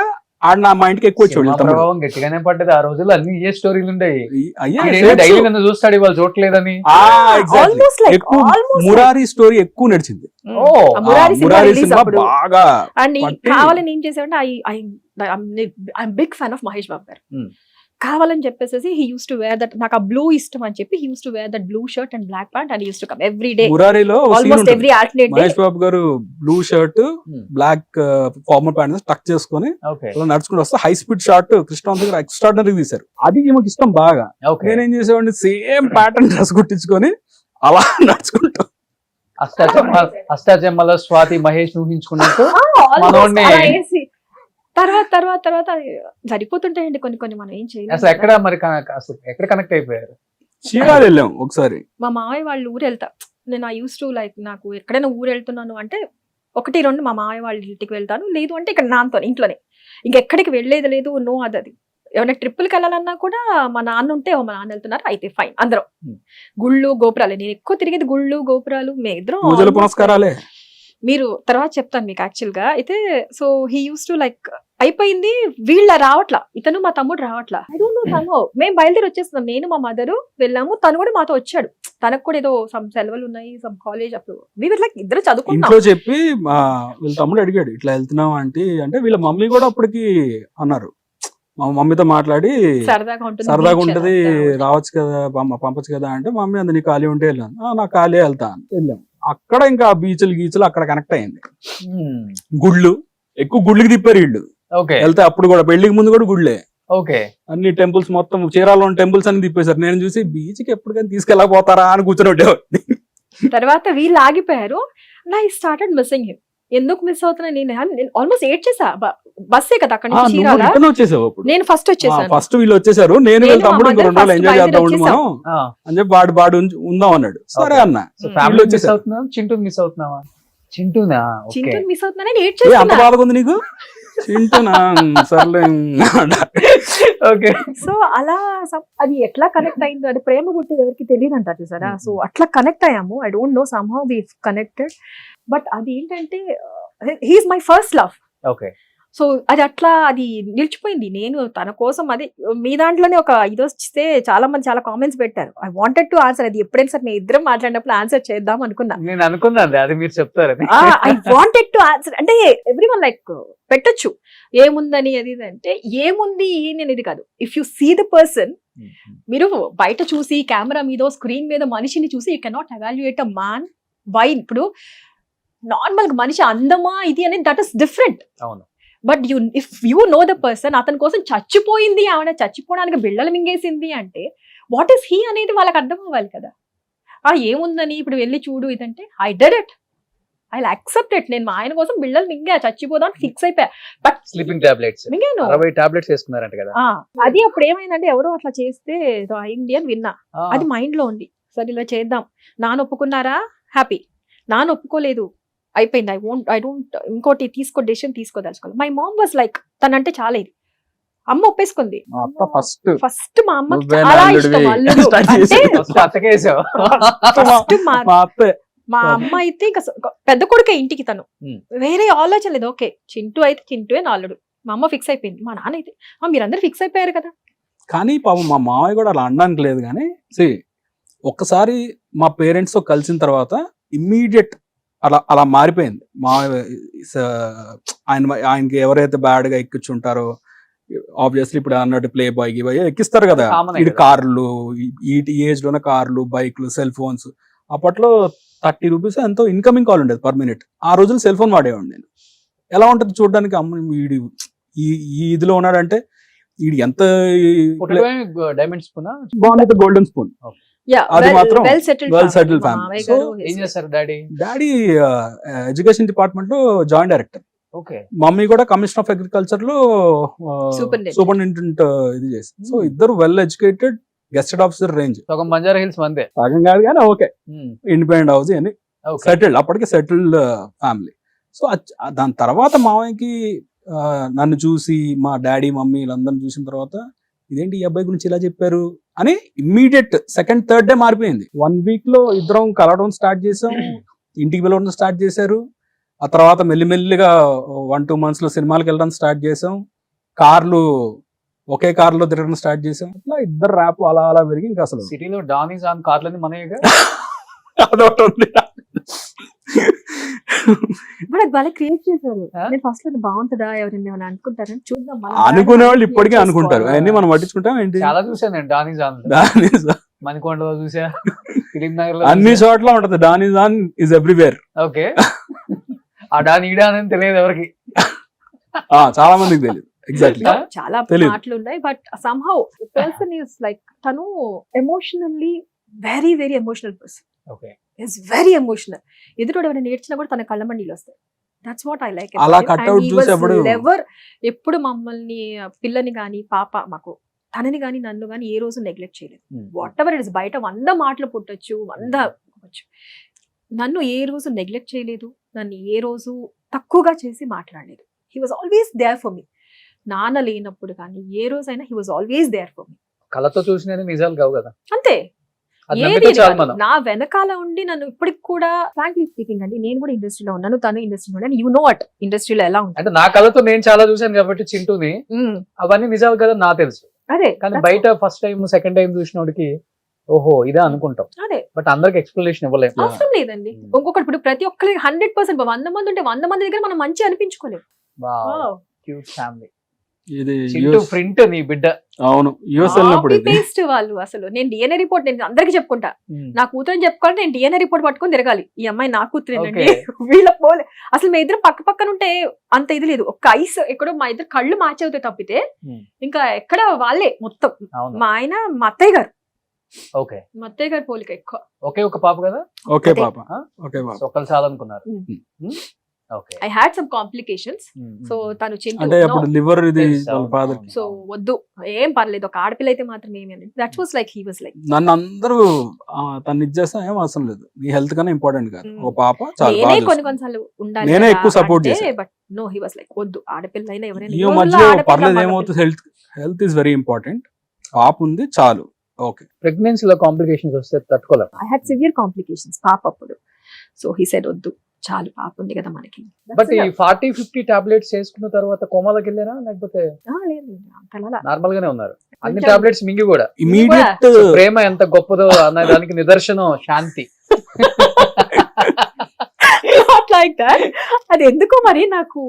ఆడ మా ఇంటికి ఎక్కువ వచ్చేవాడు. సినిమా ప్రభావం గట్టిగానే పడ్డది ఆ రోజుల్లో. అన్ని ఏ స్టోరీలు ఉండేవి. అయ్యా డైలీ నన్ను చూస్తాడు, ఇవాళ చూడలేదని. Almost like, ఎక్కువ almost మురారి స్టోరీ ఎక్కువ నడిచింది. ఓ ఆ Murari cinema Murari release cinema అప్పుడు బాగా అండ్ పట్టి- కావాలని ఏం చేసాడంటే I'm big fan of Mahesh Babu garu. కావాలని చెప్పేసి he used to wear that, నాకు ఆ బ్లూ ఇష్టం అని చెప్పి he used to wear that blue shirt and black pant and used to come every day, మురారిలో almost every alternate day. Mahesh Babu garu blue shirt black formal pant టక్ చేసుకొని ఓకే అలా నడుచుకుంటూ వస్తే హై స్పీడ్ షాట్ కృష్ణ దగ్గర ఎక్స్ట్రాడినరీ తీశారు. అది ఈమెకి ఇష్టం బాగా. ఓకే నేనేం చేసేవాడిని, సేమ్ ప్యాటర్న్ డ్రెస్ కుట్టించుకొని అలా నడుచుకుంటా. అష్టాచెమ్మల స్వాతి మహేష్ ఊహించుకున్నట్టు మనోడిని- తర్వాత సరిపోతుంటాయండి కొన్ని మనం ఏం అసలు చేయలేదు. ఎక్కడ మరి అసలు ఎక్కడ కనెక్ట్ అయిపోయారు? చీరాలు వెళ్ళాం ఒకసారి. మా మావయ్య వాళ్ళు ఊరు వెళ్తా, నేను ఐ యూస్ టు లైక్ నాకు ఎక్కడైనా ఊరు వెళ్తున్నాను అంటే 1-2 మా మావయ్య వాళ్ళ ఇంటికి వెళ్తాను, లేదు అంటే ఇక్కడ నాన్నతో ఇంట్లోనే, ఇంకెక్కడికి వెళ్ళేది లేదు. నో అది ఏమైనా ట్రిప్పులకి వెళ్ళాలన్నా కూడా మా నాన్న ఉంటే మా నాన్న వెళ్తున్నారు అయితే ఫైన్ అందరం. గుళ్ళు గోపురాలు, నేను ఎక్కువ తిరిగేది గుళ్ళు గోపురాలు. మేము ఇద్దరం పూజలు almost పునస్కారాలే. మీరు తర్వాత చెప్తాను మీకు యాక్చువల్ గా. అయితే so he used to like అయిపోయింది, వీళ్ళ రావట్లా, ఇతను మా తమ్ముడు రావట్లా. ఐ డోంట్ నో సమ్హౌ మేము బయలుదేరి వచ్చేస్తున్నాం, నేను మా మదరు వెళ్ళాము, తను కూడా మాతో వచ్చాడు. తనకు కూడా ఏదో సమ్ సెలవులు ఉన్నాయి, సమ్ కాలేజ్ అప్పుడు వీవర్ లైక్ ఇద్దరు చదువుకున్నాం. ఇంట్లో చెప్పి వీళ్ళ తమ్ముడు అడిగాడు ఇట్లా వెళ్తున్నాం అంటే వీళ్ళ మమ్మీ కూడా అప్పటికి అన్నారు, మా మమ్మీతో మాట్లాడి సరదాగా సరదాగా beach ఉంటది అదంతా. రావచ్చు కదా పంపచ్చు కదా అంటే, మమ్మీ అంత నీ ఖాళీ ఉంటే వెళ్ళాను. నాకు ఖాళీ వెళ్తా అని వెళ్ళాం. అక్కడ ఇంకా బీచ్లు అక్కడ కనెక్ట్ అయింది. గుళ్ళు ఎక్కువ గుళ్ళకి తిప్పారు వీళ్ళు. ఓకే వెళ్తే అప్పుడు కూడా పెళ్లికి ముందు కూడా గుళ్ళే. ఓకే అన్ని టెంపుల్స్ మొత్తం చీరాలో ఉన్న టెంపుల్స్ అన్ని తిప్పేశారు. నేను చూసి బీచ్ కి ఎప్పటికైనా తీసుకెళ్ళకపోతారా అని కూర్చొని ఉండేవాడిని. తర్వాత వీళ్ళు ఆగిపోయారు. I started missing him. ఎందుకు మిస్ అవుతున్నా, నేను ఆల్మోస్ట్ ఏడ్ చేసా. బస్సే కదా అక్కడ నుంచి చీరాల, రిటర్న్ వచ్చేసావు అప్పుడు. నేను ఫస్ట్ వచ్చేసాను. ఫస్ట్ వీళ్ళు వచ్చేసారు, నేను నేను వీళ్ళ తమ్ముడు మా ఇంకో mother 2 రోజులు first ఎంజాయ్ చేద్దాం బయలుదేరి మనం అని చెప్పి వాడు ఉందాం అన్నాడు. సరే అన్న. ఫ్యామిలీ మిస్ వచ్చేసారు. అవుతున్నాం, చింటూ మిస్ అవుతున్నావా? చింటూనా? ఓకే చింటూ మిస్ అవుతున్నా, నేను ఏడ్ ఏ అంత చేస్తున్నా. బాధగా ఉంది నీకు? చింటూనా? సర్లే. ఓకే సో అలా అది ఎట్లా కనెక్ట్ అయిందో, అది ప్రేమ పుట్టేది ఎవరికి తెలియదు అంటారు చూసారా. సో అట్లా కనెక్ట్ అయ్యాము. I don't know somehow we connected. But అది ఏంటంటే he's my first love. Okay so అది అట్లా అది నిలిచిపోయింది. నేను తన కోసం అది మీ దాంట్లోనే ఒక ఇది వస్తే చాలా మంది చాలా కామెంట్స్ పెట్టారు. ఐ వాంటెడ్ టు ఆన్సర్, అది ఎప్పుడైనా సరే నేను ఇద్దరం మాట్లాడినప్పుడు ఆన్సర్ చేద్దాం అనుకున్నా. నేను అనుకున్నాను అది మీరు చెప్తారని. ఐ వాంటెడ్ టు ఆన్సర్ అంటే ఎవ్రీ వన్ లైక్ పెట్టొచ్చు ఏముందని అది ఇది అంటే ఏముంది అనేది కాదు. If you see the person, మీరు బయట చూసి కెమెరా మీద స్క్రీన్ మీద మనిషిని చూసి you cannot evaluate a man by. ఇప్పుడు నార్మల్ గా మనిషి అందమా ఇది అనేది దట్ ఇస్ డిఫరెంట్. అవును. But if you know the person, అతని కోసం చచ్చిపోయింది ఆవిడ, చచ్చిపోవడానికి బిళ్ళలు మింగేసింది అంటే వాట్ ఈస్ హీ అనేది వాళ్ళకి అర్థం అవ్వాలి కదా. ఏముందని ఇప్పుడు వెళ్ళి చూడు ఇదంటే I did it, I accept it. నేను మా ఆయన కోసం బిళ్ళలు మింగా చచ్చిపోదాం ఫిక్స్ అయిపోయా. బట్ స్లీపింగ్ టాబ్లెట్స్ మింగాను 60 టాబ్లెట్స్ వేసుకున్నారంట కదా. అది అప్పుడు ఏమైందంటే ఎవరో అట్లా చేస్తే అయింది అని విన్నా. అది మైండ్ లో ఉంది. సరే ఇలా చేద్దాం, నాన్న ఒప్పుకున్నారా, హ్యాపీ. నాన్న ఒప్పుకోలేదు, అయిపోయింది. ఐ డోంట్ ఇంకోటి డెసిషన్ తీసుకోదలుచుకోవాలి. మై మామ్ వాజ్ లైక్, తనంటే చాలా ఇది. అమ్మ ఒప్పేసుకుంది. ఫస్ట్ మా అమ్మ చాలా ఇష్టం అల్లుడు అంటే. ఫస్ట్ మా అమ్మ అయితే ఇంకా పెద్ద కొడుకే ఇంటికి, తను వేరే ఆలోచన లేదు. ఓకే చింటూ అయితే చింటూ అని అల్లుడు. మా అమ్మ ఫిక్స్ అయిపోయింది. మా నాన్న అయితే మీరందరూ ఫిక్స్ అయిపోయారు కదా. కానీ పాపం మా మామయ్య కూడా అలా అనడానికి లేదు. కానీ ఒక్కసారి మా పేరెంట్స్ తో కలిసిన తర్వాత ఇమ్మీడియట్ అలా మారిపోయింది. ఆయనకి ఎవరైతే బ్యాడ్ గా ఎక్కించుంటారో ఆబ్వియస్లీ ఇప్పుడు అన్నట్టు ప్లే బాయ్ ఎక్కిస్తారు కదా, ఇది కార్లు, ఈ ఏజ్ లోనే కార్లు, బైక్లు, సెల్ ఫోన్స్. అప్పట్లో 30 రూపీస్ ఎంతో ఇన్కమింగ్ కాల్ ఉండేది పర్ మినిట్. ఆ రోజులు సెల్ ఫోన్ వాడేవాడిని నేను. ఎలా ఉంటుంది చూడడానికి, అమ్మ వీడి ఈ ఇదిలో ఉన్నాడంటే వీడు ఎంత డైమండ్ స్పూన్, బాగుంది గోల్డెన్ స్పూన్. అది మాత్రం వెల్ సెటిల్డ్ ఫ్యామిలీ. సో ఏం చేస్తారు డాడీ? ఎడ్యుకేషన్ డిపార్ట్మెంట్ లో జాయింట్ డైరెక్టర్. మమ్మీ కూడా కమిషనర్ ఆఫ్ అగ్రికల్చర్ లో సూపరింటెండెంట్ ఇది చేసింది. సో ఇద్దరు well educated, గెస్టెడ్ officer range. Banjara hills మందే సగం కాదు కానీ ఓకే, ఇండిపెండెంట్ హౌస్ అని సెటిల్డ్, అప్పటికే సెటిల్డ్ ఫ్యామిలీ. సో దాని తర్వాత మామయ్యకి నన్ను చూసి మా డాడీ మమ్మీ వీళ్ళందరిని చూసిన తర్వాత ఇదేంటి ఈ అబ్బాయి గురించి ఇలా చెప్పారు అని ఇమ్మీడియట్ సెకండ్ థర్డ్ డే మారిపోయింది. 1 వీక్ లో ఇద్దరం కలవడం స్టార్ట్ చేసాం, ఇంటికి వెళ్ళడం స్టార్ట్ చేశారు. ఆ తర్వాత మెల్లిమెల్లిగా 1-2 months లో సినిమాలకు వెళ్ళడం స్టార్ట్ చేసాం, ఒకే కార్లో తిరగడం స్టార్ట్ చేసాం. అట్లా ఇద్దరు ర్యాప్ అలా పెరిగి ఇంకా అసలు సిటీలో డానీస్ ఆన్ కార్లని మనయ్యగా అదొకటి ఉంది. వాళ్ళ క్రియేట్ చేశారు. నేను ఫస్ట్ లో బాగుంటుందా ఎవరైనా ఏమైనా అనుకుంటారని చూద్దాం, అనుకునే వాళ్ళు ఇప్పటికే అనుకుంటారు. అవన్నీ మనం పట్టించుకుంటాం ఏంటి? చాలా చూసాను నేను డానీస్ ఆన్, మణికొండలో చూసా, అన్ని చోట్ల ఉంటది. Danny's on is everywhere. Okay, ఆ డాన్ ఈ డాన్ అని తెలియదు ఎవరికి, చాలా మందికి తెలియదు. ఎగ్జాక్ట్లీ, చాలా మాటలు ఉన్నాయి. But somehow person is like, తను emotionally very very emotional person. Okay, is very emotional. ఎదురు ఎవరైనా నేర్చినా కూడా తన కళ్ళ మండీలు వస్తాయి. That's what I like. అలా కట్అవుట్ చూసేప్పుడు ఎప్పుడు మమ్మల్ని పిల్లని గాని మాకు తనని గాని నన్ను గాని ఏ రోజు నెగ్లెక్ట్ చేయలేదు. వాట్ ఎవర్ ఇట్ ఇస్, బయట 100 మాటలు పుట్టొచ్చు, 100 నన్ను ఏ రోజు నెగ్లెక్ట్ చేయలేదు, నన్ను ఏ రోజు తక్కువగా చేసి మాట్లాడలేదు. He was always there for me. నాన్న లేనప్పుడు కానీ ఏ రోజైనా he was always there for me. కళ్ళతో చూసిన నిజాలు కావు కదా, అంతే. నా వెనకాల ఉండి నన్ను ఇప్పటికి కూడా, ఫ్రాంక్లీ స్పీకింగ్ అండి, నేను కూడా ఇండస్ట్రీలో ఉన్నాను, తను ఇండస్ట్రీలో ఉన్నాను. యు నో వాట్ ఇండస్ట్రీలో ఎలా ఉంటుంది. అంటే నా కళ్ళతో నేను చాలా చూసాను కాబట్టి చింటూని, అవన్నీ నిజాలు కదా నాకు తెలుసు. అదే, కానీ బయట ఫస్ట్ టైం సెకండ్ టైం చూసినోడికి ఓహో ఇదే అనుకుంటాం. అదే, బట్ అందరికి ఎక్స్ప్లెనేషన్ ఇవ్వలేదు. అవసరం లేదండి. ఇంకొకటి, ఇప్పుడు ప్రతి ఒక్కరికి 100% 100 మంది ఉంటే 100 మంది దగ్గర మనం మంచి అనిపించుకోలేదు. Cute family. ఇది ప్రింట్ నీ బిడ్డ. అవును, పేస్ట్ వాళ్ళు. అసలు నేను డిఎన్ఏ రిపోర్ట్ నేను అందరికి చెప్పుకుంటా, నా కూతురని చెప్పుకోవాలి, నేను డిఎన్ఏ రిపోర్ట్ పట్టుకొని తిరగాలి. ఈ అమ్మాయి నా కూతురేనండి, వీళ్ళ పోలే. అసలు మా ఇద్దరు పక్క పక్కన ఉంటే అంత ఇది లేదు. ఒక ఐస్ ఎక్కడో మా ఇద్దరు కళ్ళు మ్యాచ్ అవుతాయి తప్పితే ఇంకా ఎక్కడ వాళ్ళే మొత్తం. మా ఆయన మా అత్తయ్య గారు, మా అత్తయ్య గారు పోలిక ఎక్కువ. ఒకే ఒక పాప కదా? ఓకే పాప. ఒకళ్ళు చాలనుకున్నారు. I had some complications. So తను అంటే అప్పుడు లివర్ ఇది ఫాదర్. సో వద్దు, ఏం పర్లేదు, ఒక ఆడపిల్ల అయితే మాత్రం ఏమీ. That was like, he was like, నన్ను అందరూ తను ఇచ్చేస్తా ఏం అవసరం లేదు, నీ హెల్త్ కన్నా ఇంపార్టెంట్ కాదు, ఓ పాప చాలు. నేనే కొన్నిసార్లు ఉండాలి, నేనే ఎక్కువ సపోర్ట్ చేశాను. But no, he was like, వద్దు, ఆడపిల్ల అయినా ఎవరైనా. ఈ మధ్య పర్లేదు, ఏమవుతుంది, హెల్త్ ఇస్ వెరీ ఇంపార్టెంట్, పాప ఉంది చాలు. ఓకే, ప్రెగ్నెన్సీలో కాంప్లికేషన్స్ వస్తే తట్టుకోలేం. ఐ హ్యాడ్ సివియర్ కాంప్లికేషన్స్ పాప అప్పుడు. సో హీ సెడ్ వద్దు, చాలు పాప ఉంది కదా మనకి. బట్ ఈ 40-50 టాబ్లెట్స్ వేసుకున్న తర్వాత కోమాలోకి వెళ్ళారా లేకపోతే లేదు అంతలా నార్మల్ గానే ఉన్నారు? అన్ని కొంచెం- టాబ్లెట్స్ మింగి కూడా. ఇమీడియట్ ప్రేమ ఎంత గొప్పదో అన్న దానికి నిదర్శనం శాంతి. Not like that. అది ఎందుకో మరి నాకు,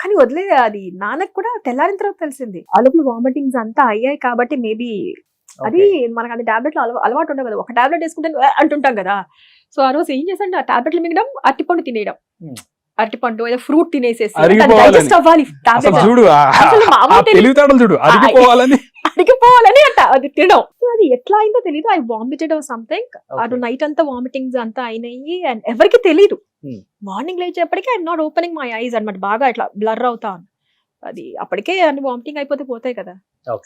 కానీ వదిలే, అది నాన్నకు కూడా తెల్లారిన తర్వాత తెలిసింది. అలుపులు వామిటింగ్స్ అంతా అయ్యాయి కాబట్టి మేబీ అది మనకు అది టాబ్లెట్లు అలవాటు ఉండదు కదా. ఒక టాబ్లెట్ వేసుకుంటే అంటుంటాం కదా. సో ఆ రోజు ఏం చేశాను, ఆ టాబ్లెట్లు మింగడం, అరటిపండు తినేయడం. అరటిపండు ఏదో ఫ్రూట్ తినేసేసి అరిగిపోవాలని. డైజెస్ట్ అవ్వాలి అసలు టాబ్లెట్. చూడు అసలు మామూలు తెలివితేటలు చూడు, అరిగిపోవాలని. అడిగిపోవాలని అంట అది తినడం. సో అది ఎట్లా అయిందో తెలియదు. I vomited or something. అటు నైట్ అంతా వామిటింగ్స్ అంతా అయినాయి అండ్ ఎవరికి తెలియదు. మార్నింగ్ లేచేపటికి I'm not opening my eyes అన్నమాట. బాగా ఇట్లా బ్లర్ అవుతా. అది అప్పటికే అన్ని వామిటింగ్ అయిపోతే పోతాయి కదా.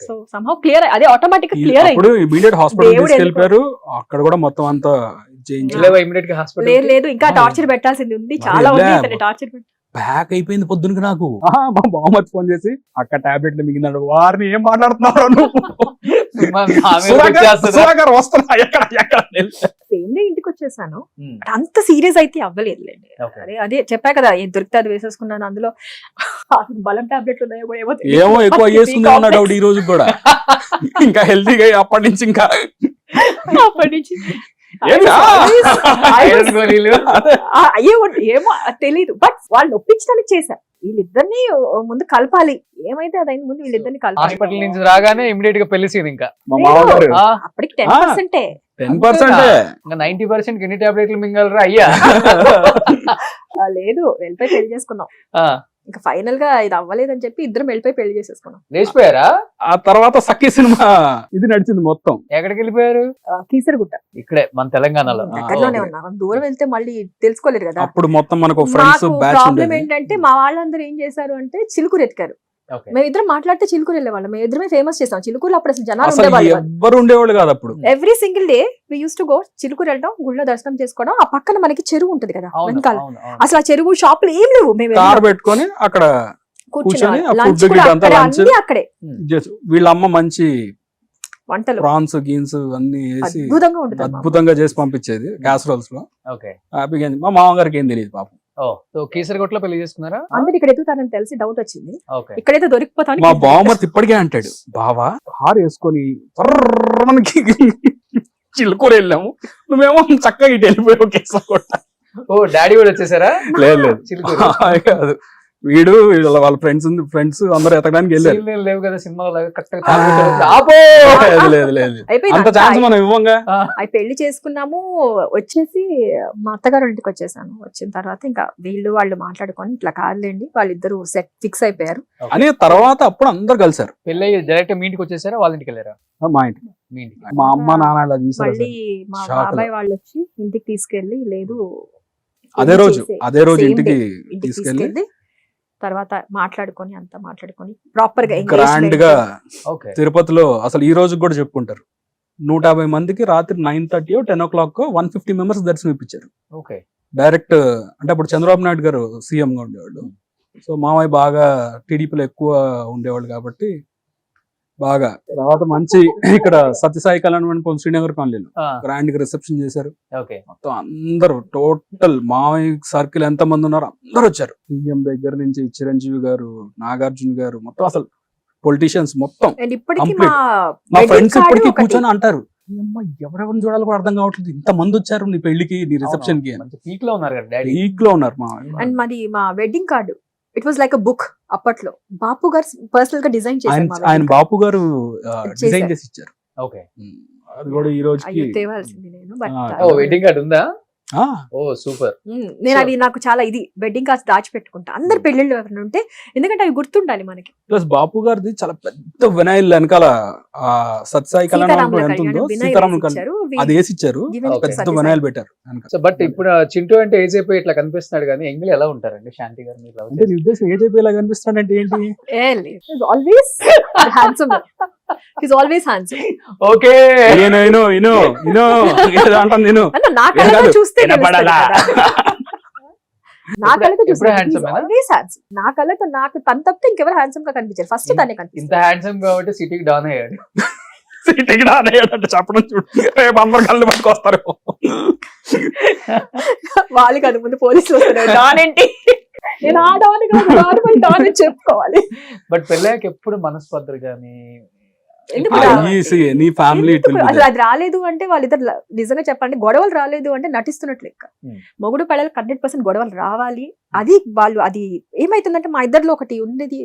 సో సమ్హౌ క్లియర్, అదే ఆటోమేటిక్ క్లియర్ అయింది. అప్పుడు ఇమీడియట్ హాస్పిటల్ దేవుడు తీసుకెళ్లిపోయారు. అక్కడ కూడా మొత్తం అంతా ఇమిడియట్ గా హాస్పిటల్ లేదు లేదు, ఇంకా టార్చర్ పెట్టాల్సింది ఉంది, చాలా ఉంది టార్చర్. బ్యాక్ అయిపోయింది పొద్దునకి నాకు. మా బామ్మకి ఫోన్ చేసి అక్క టాబ్లెట్లు మిగిలినాడు. వారిని ఏం మాట్లాడుతున్నారు నువ్వు? సుధాకర్ వస్తున్నా ఎక్కడ సేమ్ డే ఇంటికి వచ్చేసాను. అంత సీరియస్ అయితే అవ్వలేదులేండి. అదే చెప్పా కదా, ఏం దొరికితే అది వేసేసుకున్నాను. అందులో బలం టాబ్లెట్లు ఉన్నాయో కూడా ఏమో ఎక్కువ వేసుకుందా ఉన్నాడు ఈ రోజు కూడా. ఇంకా హెల్తీగా అప్పటి నుంచి ఇంకా అప్పటి నుంచి ఏమో తెలీదు. బట్ వాళ్ళు ఒప్పించడానికి చేశారు. వీళ్ళిద్దరిని ముందు కలపాలి, ఏమైతే అదైంది ముందు వీళ్ళిద్దరిని కలపాలి. హాస్పిటల్ నుంచి రాగానే ఇమిడియట్ గా పెళ్లి సీన్. ఇంకా అప్పటికి 10%. 90% ఎన్ని టాబ్లెట్లు మింగలరా అయ్యా? లేదు, వెళ్ళిపోయి పెళ్లి చేసుకున్నాం. ఇంకా ఫైనల్ గా ఇది అవ్వలేదని చెప్పి ఇద్దరం వెళ్ళిపోయి పెళ్లి చేసేసుకున్నాం. లేచిపోయారా? ఆ తర్వాత సఖీ సినిమా ఇది నడిచింది మొత్తం. ఎక్కడికి వెళ్ళిపోయారు? కీసరగుట్ట, ఇక్కడే మన తెలంగాణలో. దగ్గరలోనే ఉన్నాం. దూరం వెళ్తే మళ్ళీ తెలుసుకోలేదు కదా. అప్పుడు మొత్తం మనకు ఫ్రెండ్స్ బ్యాచ్ ప్రాబ్లం ఉండేది. ఏంటంటే మా వాళ్ళందరూ ఏం చేశారు అంటే చిలుకూరు ఎత్తుకారు. మేము ఇద్దరం మాట్లాడితే చిలుకూరు వెళ్ళేవాళ్ళం. మేము ఇద్దరమే ఫేమస్ చేసాం చిలుకూరులో. అప్పుడు అసలు జనాలు అసలు ఉండేవాళ్ళు. ఎవ్వరు ఉండేవాళ్ళు కాదు అప్పుడు. Every single day we used to go Chilkur వెళ్ళడం, గుళ్ళో దర్శనం చేసుకోవడం. ఆ పక్కన మనకి చెరువు ఉంటది కదా వెనకాల. అసలు ఆ చెరువు షాపులు ఏం లేవు. మేము కార్ పెట్టుకొని అక్కడ కూర్చొని అక్కడే వీళ్ళ అమ్మ మంచి వంటలు, ప్రాన్స్ గీన్స్ అన్ని వేసి అద్భుతంగా ఉంటుంది. అద్భుతంగా చేసి పంపించేది క్యాసరోల్స్ లో. హ్యాపీగా. మా మామగారికి ఏం తెలియదు పాపం. కీసరగుట్టలో పెళ్లి చేసుకున్నారా? అందరు ఇక్కడ ఎదుగుతారని తెలిసి డౌట్ వచ్చింది. ఇక్కడైతే దొరికిపోతాను. మా బావమర్తి ఇప్పటికే అంటాడు, బావా కారు వేసుకొని మనకి చిలుకూరు వెళ్ళాము, నువ్వేమో చక్కగా ఇటు వెళ్ళిపోయావు కేసరగుట్ట. ఓ డాడీ కూడా వచ్చేసారా? లేదు కాదు, వీడు వాళ్ళ ఫ్రెండ్స్ అందరూ ఎతకడానికి వెళ్ళారు. లేవు కదా సినిమా అంత ఛాన్స్ మనం ఇవ్వంగా. అవి పెళ్లి చేసుకున్నాము. వచ్చేసి మా అత్తగారు ఇంటికి వచ్చేసాను. వచ్చిన తర్వాత ఇంకా వాళ్ళు మాట్లాడుకొని ఇట్లా కాదులేండి, వాళ్ళిద్దరు సెట్ ఫిక్స్ అయిపోయారు అని. తర్వాత అప్పుడు అందరు కలిసారు. పెళ్లి డైరెక్ట్ మీ ఇంటికి వచ్చేసారా వాళ్ళ ఇంటికి వెళ్ళారా? మా ఇంటికి. మా అమ్మ నాన్న ఇలా చూసారు. మళ్ళీ మా బాబాయ్ వాళ్ళు వచ్చి ఇంటికి తీసుకెళ్లి, లేదు అదే రోజు ఇంటికి తీసుకెళ్లి తర్వాత మాట్లాడుకొని అంతా మాట్లాడుకొని ప్రాపర్ గా గ్రాండ్ గా తిరుపతిలో అసలు ఈ రోజు కూడా చెప్పుకుంటారు. 150 మందికి రాత్రి 9:30 10 o'clock 150 మెంబర్స్ దర్శనం ఇప్పించారు. డైరెక్ట్ అంటే అప్పుడు చంద్రబాబు నాయుడు గారు సీఎం గా ఉండేవాళ్ళు. సో మామయ్య బాగా టీడీపీలో ఎక్కువ ఉండేవాళ్ళు కాబట్టి బాగా. తర్వాత మంచి ఇక్కడ సత్యసాయి కళ్యాణ మండపం శ్రీనగర్ కాలనీలో గ్రాండ్ గా రిసెప్షన్ చేశారు. మొత్తం అందరూ టోటల్ మామయ్య సర్కిల్ ఎంత మంది ఉన్నారో అందరు వచ్చారు. సీఎం దగ్గర నుంచి చిరంజీవి గారు, నాగార్జున గారు, మొత్తం అసలు పొలిటీషియన్స్ మొత్తం. మా ఫ్రెండ్స్ ఇప్పటికీ కూర్చొని అంటారు, ఎవరెవరిని చూడాలి కూడా అర్థం కావట్లేదు, ఇంత మంది వచ్చారు నీ పెళ్లికి, నీ రిసెప్షన్ కి. పీక్ లో ఉన్నారు కదా, పీక్ లో ఉన్నారు. అండ్ మాది మా wedding card it was like a book. అప్పట్లో బాపు గారు పర్సనల్ గా డిజైన్ చేశారు. ఆయన బాపు గారు డిజైన్ చేసి ఇచ్చారు. అది కూడా ఈ రోజుకి తేవాల్సింది నేను. బట్ వెడ్డింగ్ కార్డ్ ఉందా? ఓ సూపర్. నేను అది నాకు చాలా ఇది వెడ్డింగ్ కార్డ్స్ దాచిపెట్టుకుంటా అందరు పెళ్లిళ్ళు ఎవరైనా ఉంటే, ఎందుకంటే అవి గుర్తుండాలి మనకి. ప్లస్ బాపు గారిది చాలా పెద్ద వినాయిల్ వెనకాల సత్యసాయి కళ్యాణం ఎంత ఉందో సీతారాముల అది వేసి ఇచ్చారు. పెద్ద వినాయిల్ పెట్టారు. బట్ ఇప్పుడు చింటూ అంటే ఏజ్ అయిపోయి ఇట్లా కనిపిస్తున్నాడు కానీ ఎంగిల్ ఎలా ఉంటారండి శాంతి గారు? అంటే నీ ఉద్దేశం ఏజ్ అయిపోయి ఇలా కనిపిస్తాడంటే ఏంటి? Always handsome. He's always handsome. Okay. అంటాను నేను. నా కళ్ళతో చూస్తే నా కళ్ళతో నాకు తన తప్పితే ఇంకెవరు హ్యాండ్సమ్ గా కనిపించారు? ఫస్ట్ తనే కనిపించారు. ఇంత హ్యాండ్సమ్ కాబట్టి సిటీకి డాన్ అయ్యాడు. సిటీకి డాన్ అయ్యాడు అంటే చెప్పడం చూడు, రేపు అందరు కళ్ళు పట్టుకొస్తారు. వాళ్ళకి అది ముందు పోలీసులు వస్తున్నారు డాన్ ఏంటి నేను ఆ డాన్ కాదు నార్మల్ డాన్ అని చెప్పుకోవాలి. బట్ పెళ్ళాక ఎప్పుడు మనస్పర్ధలు కానీ ఎందుకు నీ ఫ్యామిలీ అసలు అది రాలేదు అంటే వాళ్ళిద్దరు నిజంగా చెప్పండి గొడవలు రాలేదు అంటే నటిస్తున్నట్లు లెక్క. మొగుడు పెళ్ళకి 100% గొడవలు రావాలి. అది వాళ్ళు అది ఏమైతుందంటే మా ఇద్దరిలో ఒకటి ఉండేది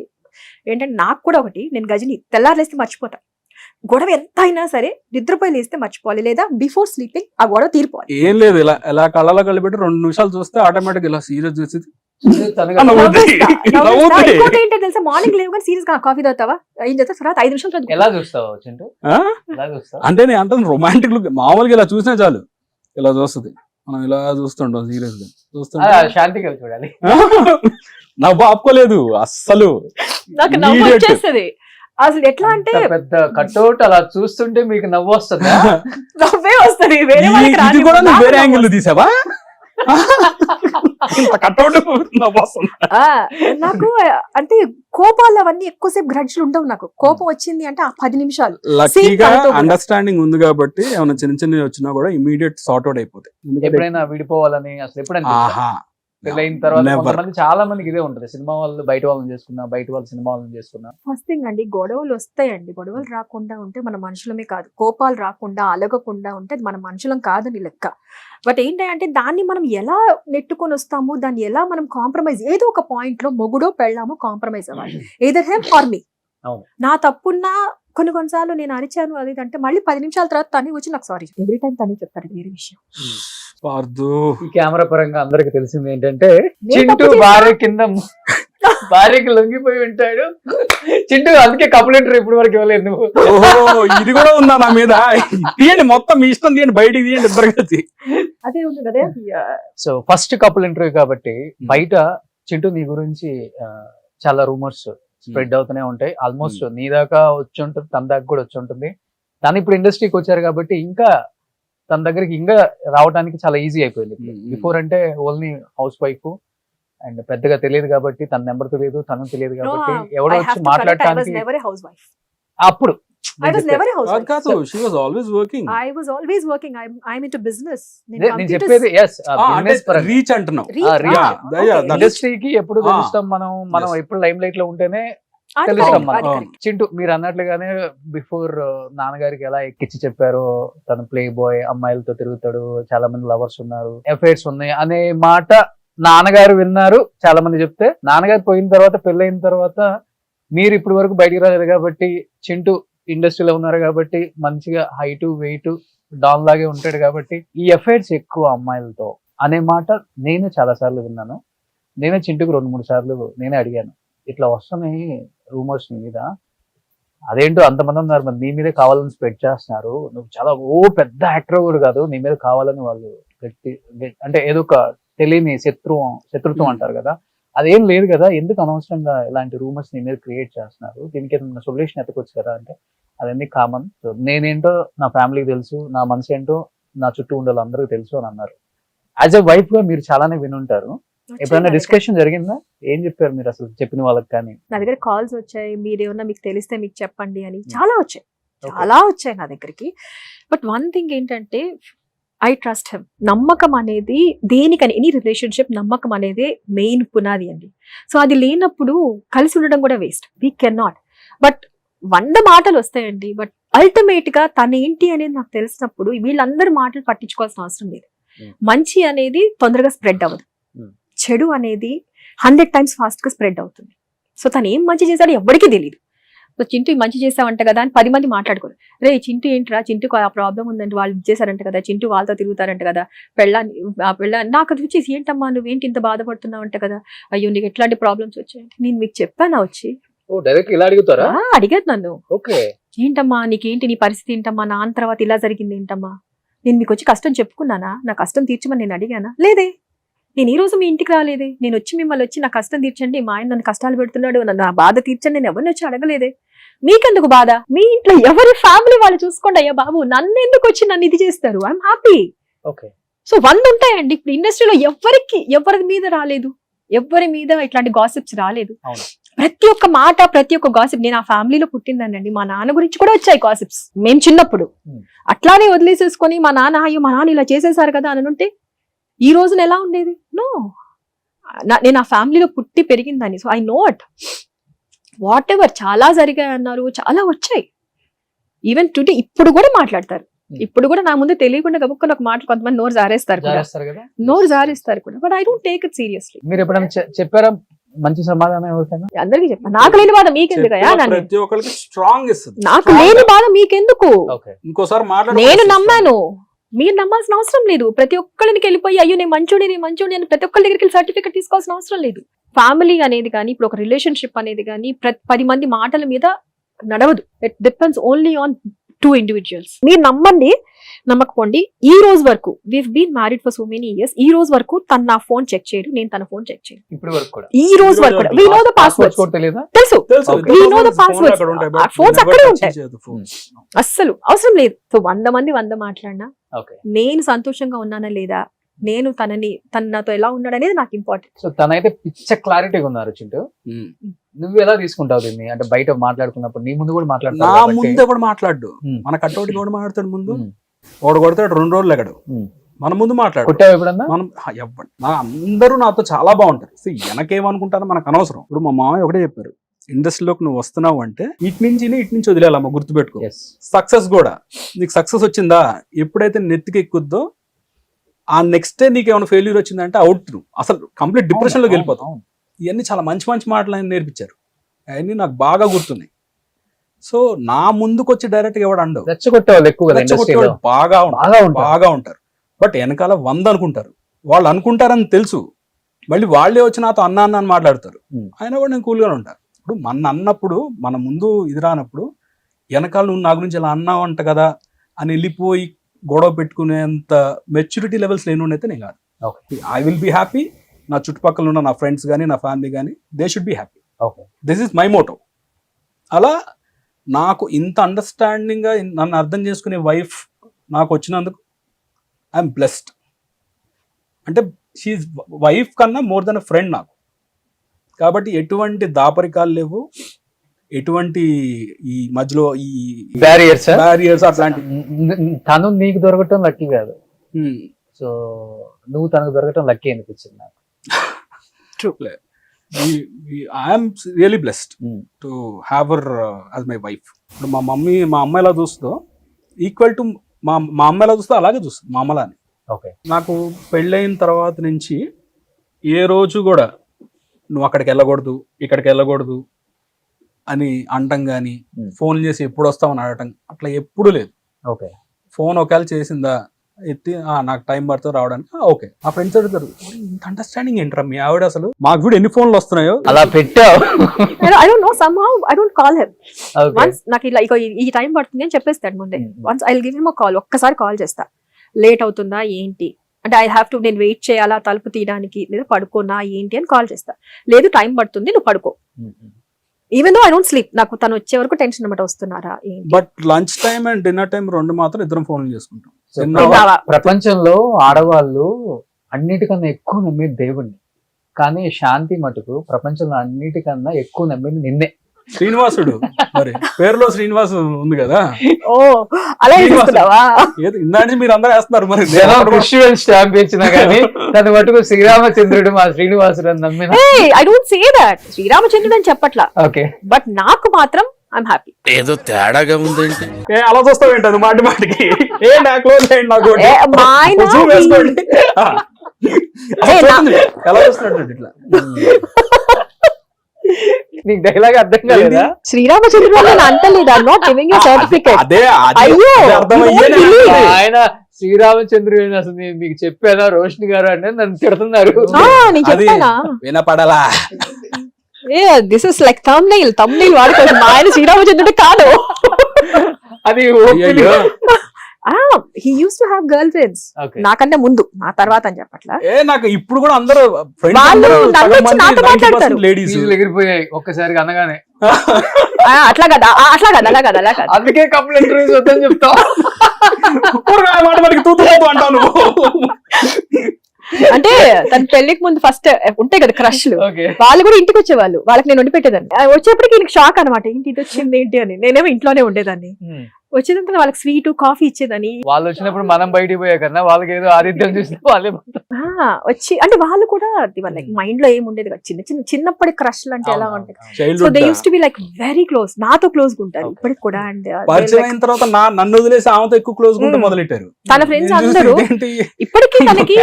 ఏంటంటే నాకు కూడా ఒకటి, నేను గజని తెల్లారులేస్తే మర్చిపోతా. గొడవ ఎంత అయినా సరే నిద్రపోయి లేస్తే మర్చిపోవాలి, లేదా బిఫోర్ స్లీపింగ్ ఆ గొడవ తీరిపోవాలి. ఏం లేదు, ఇలా ఇలా కళ్ళలో కలిపెట్టి 2 నిమిషాలు చూస్తే ఆటోమేటిక్ ఇలా సీరియస్ చూసి ఇంకోటి ఏంటో తెలుసా, మార్నింగ్ లేవగానే సీరియస్ గా కాఫీ తాగుతావా ఏం చేస్తా తర్వాత 5 నిమిషాలు ఎలా చూస్తావు చింటూ? ఎలా చూస్తావు అంటే నేను అంటే రొమాంటిక్ లుక్ మామూలుగా ఇలా చూసినా చాలు ఇలా చూస్తుంది. మనం ఇలా చూస్తుంటాం సీరియస్ గా చూస్తుంటాం. శాంతిగా చూడాలి. నవ్వు ఆపుకోలేదు అస్సలు. నాకు నవ్వు వచ్చేస్తుంది అసలు. ఎట్లా అంటే పెద్ద కట్అవుట్ అలా చూస్తుంటే మీకు నవ్వు వస్తుందా? నవ్వే వస్తుంది. వేరే వాళ్ళకి ఇది రాదు. కూడా నువ్వు వేరే యాంగిల్ తీసావా? కట్అవుట్ నాకు అంటే కోపాలు అవన్నీ ఎక్కువసేపు గ్రడ్జ్లు ఉండవు. నాకు కోపం వచ్చింది అంటే 10 నిమిషాలు. లక్కీగా అండర్స్టాండింగ్ ఉంది కాబట్టి ఏమైనా చిన్న చిన్నవి వచ్చినా కూడా ఇమీడియట్ సార్ట్ అవుట్ అయిపోతాయి. ఎప్పుడైనా విడిపోవాలని అసలు ఎప్పుడైనా పెళ్ళైన తర్వాత కొంతమంది చాలా మందికి ఇదే ఉంటది, సినిమా వాళ్ళు బయట వాళ్ళని చేసుకున్నా, బయట వాళ్ళు సినిమా వాళ్ళని చేసుకున్నా. ఫస్ట్ థింగ్ అండి, గొడవలు వస్తాయండి. గొడవలు రాకుండా ఉంటే మన మనుషులమే కాదు, కోపాలు రాకుండా అలగకుండా ఉంటే మన మనుషులం కాదని లెక్క. బట్ ఏంటంటే దాన్ని మనం ఎలా నెట్టుకొని వస్తాము, దాన్ని ఎలా మనం కాంప్రమైజ్, ఏదో ఒక పాయింట్ లో మొగుడో పెళ్ళాము కాంప్రమైజ్ అవ్వాలి. Either him for me. నా తప్పున్నా కొన్నిసార్లు నేను అరిచాను అది అంటే మళ్ళీ 10 నిమిషాల తర్వాత తనే వచ్చి నాకు సారీ ఎవ్రీ టైం తనే చెప్తాడు. వేరే విషయం ఈ కెమెరా పరంగా అందరికి తెలిసింది ఏంటంటే చింటూ భార్య కింద భార్యకి లొంగిపోయి ఉంటాడు చింటూ. అందుకే కపుల్ ఇప్పుడు వరకు ఇవ్వలేదు నువ్వు. ఇది కూడా ఉందా నా మీద? తీయండి మొత్తం మీ ఇష్టం, తీయండి బయటికి తీయండి ఇద్దరు కలిసి. అదే ఉంది కదా. సో ఫస్ట్ కపుల్ ఇంటర్వ్యూ కాబట్టి బయట చింటూ నీ గురించి చాలా రూమర్స్ స్ప్రెడ్ అవుతూనే ఉంటాయి. ఆల్మోస్ట్ నీ దాకా వచ్చి ఉంటుంది, తన దాకా కూడా వచ్చి ఉంటుంది. తను ఇప్పుడు ఇండస్ట్రీకి వచ్చారు కాబట్టి ఇంకా తన దగ్గరికి ఇంకా రావడానికి చాలా ఈజీ అయిపోయింది. బిఫోర్ అంటే ఓన్లీ హౌస్ వైఫ్ అండ్ పెద్దగా తెలియదు కాబట్టి, తన నెంబర్ తెలియదు, తను తెలియదు కాబట్టి ఎవడో వచ్చి మాట్లాడటానికి అప్పుడు నేను చెప్పేది రీచ్ అంటున్నాం. ఇండస్ట్రీకి ఎప్పుడు తెలుస్తాం మనం ఎప్పుడు లైమ్ లైట్ లో ఉంటేనే తెలుస్తాం మనం. చింటూ మీరు అన్నట్లుగానే బిఫోర్ నాన్నగారికి ఎలా ఎక్కిచ్చి చెప్పారో, తను ప్లే బాయ్, అమ్మాయిలతో తిరుగుతాడు, చాలా మంది లవర్స్ ఉన్నారు, అఫైర్స్ ఉన్నాయి అనే మాట నాన్నగారు విన్నారు. చాలా మంది చెప్తే నాన్నగారు పోయిన తర్వాత, పెళ్ళైన తర్వాత మీరు ఇప్పటి వరకు బయటికి రాలేదు కాబట్టి, చింటూ ఇండస్ట్రీలో ఉన్నారు కాబట్టి, మంచిగా హైట్ వెయిట్ డాన్ లాగే ఉంటాడు కాబట్టి ఈ అఫైర్స్ ఎక్కువ అమ్మాయిలతో అనే మాట నేను చాలా సార్లు విన్నాను. నేనే చింటూకి 2-3 సార్లు నేనే అడిగాను, ఇట్లా వస్తున్నాయి రూమర్స్ నీ మీద, అదేంటో అంతమంది ఉన్నారు, మరి నీ మీదే కావాలని స్ప్రెడ్ చేస్తున్నారు, నువ్వు చాలా పెద్ద యాక్టర్ కూడా కాదు, నీ మీద కావాలని వాళ్ళు అంటే ఏదో ఒక తెలియని శత్రుత్వం అంటారు కదా, అదేం లేదు కదా, ఎందుకు అనవసరంగా ఇలాంటి రూమర్స్ నీ మీద క్రియేట్ చేస్తున్నారు, దీనికి ఏదైనా సొల్యూషన్ ఎత్తుకోవచ్చు కదా అంటే అదన్నీ కామన్, నేనేంటో నా ఫ్యామిలీకి తెలుసు, నా మనసు ఏంటో నా చుట్టూ ఉండే వాళ్ళందరికీ తెలుసు అని అన్నారు. యాజ్ ఎ వైఫ్ గా మీరు చాలానే వినుంటారు, ఎప్పుడైనా డిస్కషన్ జరిగిందా? ఏం చెప్పారు మీరు అసలు చెప్పిన వాళ్ళకి? కానీ నా దగ్గర కాల్స్ వచ్చాయి, మీరేమన్నా మీకు తెలిస్తే మీకు చెప్పండి అని, చాలా వచ్చాయి నా దగ్గరికి. బట్ వన్ థింగ్ ఏంటంటే ఐ ట్రస్ట్ హిమ్. నమ్మకం అనేది దేనికని, ఎనీ రిలేషన్షిప్ నమ్మకం అనేది మెయిన్ పునాది అండి. సో అది లేనప్పుడు కలిసి ఉండడం కూడా waste, we can not. But 100 మాటలు వస్తాయండి, బట్ అల్టిమేట్ గా తన ఏంటి అనేది నాకు తెలిసినప్పుడు వీళ్ళందరూ మాటలు పట్టించుకోవాల్సిన అవసరం లేదు. మంచి అనేది తొందరగా స్ప్రెడ్ అవ్వదు, చెడు అనేది 100 times ఫాస్ట్ గా స్ప్రెడ్ అవుతుంది. సో తను ఏం మంచి చేశాడో ఎవరికీ తెలియదు. సో చింటూ మంచి చేసావంట కదా అని 10 మంది మాట్లాడుకోరు, రే చింటూ ఏంట్రా, చింటూకు ఆ ప్రాబ్లం ఉందంటే వాళ్ళు చేశారంట కదా, చింటూ వాళ్ళతో తిరుగుతారంట కదా, పెళ్ళాన్ని నాకు అది వచ్చేసి ఏంటమ్మా నువ్వేంటి ఇంత బాధపడుతున్నావు అంట కదా, అయ్యో నీకు ఎట్లాంటి ప్రాబ్లమ్స్ వచ్చాయంటే నేను మీకు చెప్పానా వచ్చి అడిగారు నన్ను, ఏంటమ్మా నీకేంటి, నీ పరిస్థితి ఏంటమ్మా, నాన్న తర్వాత ఇలా జరిగింది ఏంటమ్మా, నేను మీకు వచ్చి కష్టం చెప్పుకున్నానా, నా కష్టం తీర్చమని నేను అడిగానా? లేదే. నేను ఈ రోజు మీ ఇంటికి రాలేదే, నేను వచ్చి మిమ్మల్ని వచ్చి నా కష్టం తీర్చండి, మా ఆయన నన్ను కష్టాలు పెడుతున్నాడు, నా బాధ తీర్చండి నేను ఎవరిని వచ్చి అడగలేదే. మీకెందుకు బాధ, మీ ఇంట్లో ఎవరి ఫ్యామిలీ వాళ్ళు చూసుకోండి అయ్యా బాబు, నన్ను ఎందుకు వచ్చి నన్ను ఇది చేస్తారు, ఐఎమ్ హ్యాపీ. సో 100 ఉంటాయండి ఇప్పుడు ఇండస్ట్రీలో, ఎవరి మీద రాలేదు, ఎవరి మీద ఇట్లాంటి గాసిప్స్ రాలేదు. ప్రతి ఒక్క మాట, ప్రతి ఒక్క గాసిప్. నేను ఆ ఫ్యామిలీలో పుట్టిందానండి, మా నాన్న గురించి కూడా వచ్చాయి గాసిప్స్ మేము చిన్నప్పుడు. అట్లానే వదిలేసేసుకొని మా నాన్న అయ్యో మా నాన్న ఇలా చేసేసారు కదా అని ఉంటే ఈ రోజున ఎలా ఉండేది? నో, నేను ఆ ఫ్యామిలీలో పుట్టి పెరిగిందని. So I know what ever చాలా జరిగాయి అన్నారు, చాలా వచ్చాయి. ఈవెన్ టుడే ఇప్పుడు కూడా మాట్లాడతారు. ఇప్పుడు కూడా నా ముందు తెలియకుండా గబుక్కని ఒక మాట కొంతమంది నోరు జారేస్తారు కూడా, నోరు జారేస్తారు కూడా. But I don't take it seriously. మీరు ఎప్పుడైనా చెప్పారా మంచి సమాధానం ఎవరికైనా? అందరికీ చెప్పాను, నాకు లేని బాధ మీకెందుకయ్యా, ప్రతి ఒక్కరికి స్ట్రాంగ్ ఇస్తుంది. నాకు లేని బాధ మీకెందుకు? ఇంకోసారి నేను నమ్మాను, మీరు నమ్మాల్సిన అవసరం లేదు. ప్రతి ఒక్కరికి వెళ్ళిపోయి అయ్యో నేను మంచోడి అని ప్రతి ఒక్కరి దగ్గరికి సర్టిఫికెట్ తీసుకోవాల్సిన అవసరం లేదు. ఫ్యామిలీ అనేది కానీ, ఇప్పుడు ఒక రిలేషన్షిప్ అనేది కానీ 10 మంది మాటల మీద నడవదు. It depends only on 2 individuals. మీరు నమ్మండి నమ్మకపోండి, ఈ రోజు వరకు we've been married for so many years, ఈ రోజు వరకు తను నా ఫోన్ చెక్ చేయడు, నేను తన ఫోన్ చెక్ చేయను. ఇప్పుడు వరకు కూడా ఈ రోజు వరకు కూడా we know the passwords. తెలుసు, we know the passwords. Phones అక్కడే ఉంటాయి, అస్సలు అవసరం లేదు. సో 100 మంది 100 మాట్లాడినా నేను సంతోషంగా ఉన్నానా లేదా, నేను తను నాతో ఎలా ఉన్నాడు అనేది నాకు ఇంపార్టెంట్. సో తనైతే పిచ్చ క్లారిటీగా ఉన్నారు చింటూ. నువ్వు ఎలా తీసుకుంటావు దీన్ని? అంటే బయట మాట్లాడుకున్నప్పుడు నీ ముందు కూడా నా మాట్లాడుతావు, ముందు ఎవడు మాట్లాడు, మన కట్టోటి కూడా మాట్లాడతాడు. ముందు వాడు కొడతాడు 2 రోజులు ఎగడు, మన ముందు మాట్లాడు. కొట్టావు ఎప్పుడన్నా? మనం అందరూ నాతో చాలా బాగుంటారు. వెనకేమనుకుంటారో మనకు అనవసరం. ఇప్పుడు మా మామయ్య ఒకటే చెప్పారు, ఇండస్ట్రీలోకి నువ్వు వస్తున్నావు అంటే ఇటు నుంచి వదిలేయాలమ్మా, గుర్తుపెట్టుకో. సక్సెస్ కూడా నీకు సక్సెస్ వచ్చిందా, ఎప్పుడైతే నెత్తికి ఎక్కుద్దో ఆ నెక్స్ట్ డే నీకు ఏమైనా ఫెయిల్యూర్ వచ్చిందంటే అవుట్, నువ్వు అసలు కంప్లీట్ డిప్రెషన్ లోకి వెళ్ళిపోతావు. ఇవన్నీ చాలా మంచి మాటలు ఆయన నేర్పించారు, అవన్నీ నాకు బాగా గుర్తున్నాయి. సో నా ముందుకు వచ్చి డైరెక్ట్ గా ఎవడు అండవు, బాగా ఉంటారు. బట్ వెనకాల 100 అనుకుంటారు. వాళ్ళు అనుకుంటారని తెలుసు, మళ్ళీ వాళ్ళే వచ్చి నాతో అన్న అని మాట్లాడతారు. అయినా కూడా నేను కూల్గానే ఉంటాను. ఇప్పుడు మన అన్నప్పుడు, మన ముందు ఇది రానప్పుడు వెనకాల నువ్వు నా గురించి ఇలా అన్నావు అంట కదా అని వెళ్ళిపోయి గొడవ పెట్టుకునేంత మెచ్యూరిటీ లెవెల్స్ లేనుండైతే నేను కాదు. I will be happy. నా చుట్టుపక్కల ఉన్న నా ఫ్రెండ్స్ కానీ, నా ఫ్యామిలీ కానీ, they should be happy. This is my Moto. అలా నాకు ఇంత అండర్స్టాండింగ్ గా నన్ను అర్థం చేసుకునే వైఫ్ నాకు వచ్చినందుకు ఐఎమ్ బ్లెస్డ్. అంటే షీఈ్ వైఫ్ కన్నా మోర్ దెన్ అ ఫ్రెండ్ నాకు. కాబట్టి ఎటువంటి దాపరికాలు లేవు, ఎటువంటి ఈ మధ్యలో ఈ బ్యారియర్స్ అట్లాంటి. తను నీకు దొరకటం లక్కీ కాదు, సో నువ్వు తనకు దొరకటం లక్కీ అనిపించింది నాకు. I'm really blessed to have her as my wife. ఇప్పుడు మా అమ్మ ఎలా చూస్తుందో ఈక్వల్ టు మా అమ్మ ఎలా చూస్తుందో అలాగే చూస్తుంది మా అమ్మలాని. నాకు పెళ్ళైన తర్వాత నుంచి ఏ రోజు కూడా నువ్వు అక్కడికి వెళ్ళకూడదు, ఇక్కడికి వెళ్ళకూడదు అని అంటం కానీ, ఫోన్ చేసి ఎప్పుడు వస్తామని అడగటం అట్లా ఎప్పుడు లేదు. ఫోన్ ఒకవేళ చేసిందా ఎత్తి నాకు టైం పడుతుంది రావడానికి, ఓకే. ఆ ఫ్రెండ్స్ అడుగుతారు ఇంత అండర్స్టాండింగ్ ఏంట్రా మీ ఆవిడ, అసలు మాకు కూడా ఎన్ని ఫోన్లు వస్తున్నాయో అలా పెట్టావు. I don't know, somehow I don't call him. Once నాకు ఇలా ఈ టైం పడుతుంది అని చెప్పేస్తాడు ముందే. Once I'll give him a call. ఒక్కసారి కాల్ చేస్తా, లేట్ అవుతుందా ఏంటి అంటే, ఐ హ్యావ్ టు, నేను వెయిట్ చేయాలా తలుపు తీయడానికి, లేదా పడుకోనా ఏంటి అని కాల్ చేస్తా. లేదు టైం పడుతుంది నువ్వు పడుకో. Even though I don't sleep, నాకు తను వచ్చే వరకు టెన్షన్ అన్నమాట, వస్తున్నారా ఏంటి. But lunch time and dinner time 2 మాత్రం ఇద్దరం ఫోన్లు చేసుకుంటాం. ప్రపంచంలో ఆడవాళ్ళు అన్నిటికన్నా ఎక్కువ నమ్మేది దేవుణ్ణి, కానీ శాంతి మటుకు ప్రపంచంలో అన్నిటికన్నా ఎక్కువ నమ్మేది నిన్నే. శ్రీనివాసుడు, మరి పేరులో శ్రీనివాసు ఉంది కదా. ఓ అలా ఇందాక మీరు అందరూ వేస్తున్నారు, మరి స్టాంప్ ఇచ్చినా కానీ తను మటుకు శ్రీరామచంద్రుడు మా శ్రీనివాసుడు అని నమ్మిన. ఐ డోంట్ సే దట్ శ్రీరామచంద్రుడు అని చెప్పట్లా, ఓకే. బట్ నాకు మాత్రం ఐఎమ్ హ్యాపీ. ఏదో తేడాగా ఉందేంటి, అలా చూస్తావు ఏంటది మాటికి ఎలా చూస్తున్నట్టు ఇట్లా. నీకు డైలాగ్ అర్థం కాలేదా? శ్రీరామచంద్రుడు అంటలేదు, I not giving U certificate. అయ్యో ఆయన శ్రీరామచంద్రుడు అసలు నేను మీకు చెప్పానా రోషిని గారు అంటే నన్ను తిడుతున్నారు. వినపడలా. దిస్ ఇస్ లైక్ థంబ్నెయిల్ వాడుకోవచ్చు. మా ఆయన శ్రీరామచంద్రుడు కాదు. అది he used to have girlfriends. నాకంటే ముందు, నా తర్వాత అని చెప్పట్లా. నాకు ఇప్పుడు కూడా అందరూ లేడీస్ ఎగిరిపోయాయి ఒక్కసారి అనగానే. అట్లా కదా అందుకే కంప్లైంట్ రైజ్ వద్దని చెప్తావు. అంటాను. అంటే తన పెళ్లికి ముందు ఫస్ట్ ఉంటాయి కదా క్రష్లు, ఓకే వాళ్ళు కూడా ఇంటికి వచ్చేవాళ్ళు, వాళ్ళకి నేను వండి పెట్టేదాన్ని. వచ్చేప్పటికి ఈయనకి షాక్ అనమాట, ఏంటి ఇది వచ్చింది ఏంటి అని. నేనేమో ఇంట్లోనే ఉండేదాన్ని, వచ్చేదంతా వాళ్ళకి స్వీట్ కాఫీ ఇచ్చేదని. వాళ్ళు వచ్చినప్పుడు మనం బయటికి పోయా కన్నా వాళ్ళకి ఏదో ఆతిథ్యం చూస్తే వాళ్ళే వచ్చి అంటే వాళ్ళు కూడా వాళ్ళ మైండ్ లో ఏమి ఉండేది కదా, చిన్నప్పటి క్రష్ అంటే ఎలా ఉంటాయి. So they use to be like very close, నాతో క్లోజ్ గా ఉంటారు ఇప్పటికి కూడా. అండ్ పరిచయం అయిన తర్వాత నన్ను వదిలేసి ఆమెతో ఎక్కువ క్లోజ్ గా ఉంటే మొదలెట్టారు తన ఫ్రెండ్స్ అందరూ. ఇప్పటికీ తనకి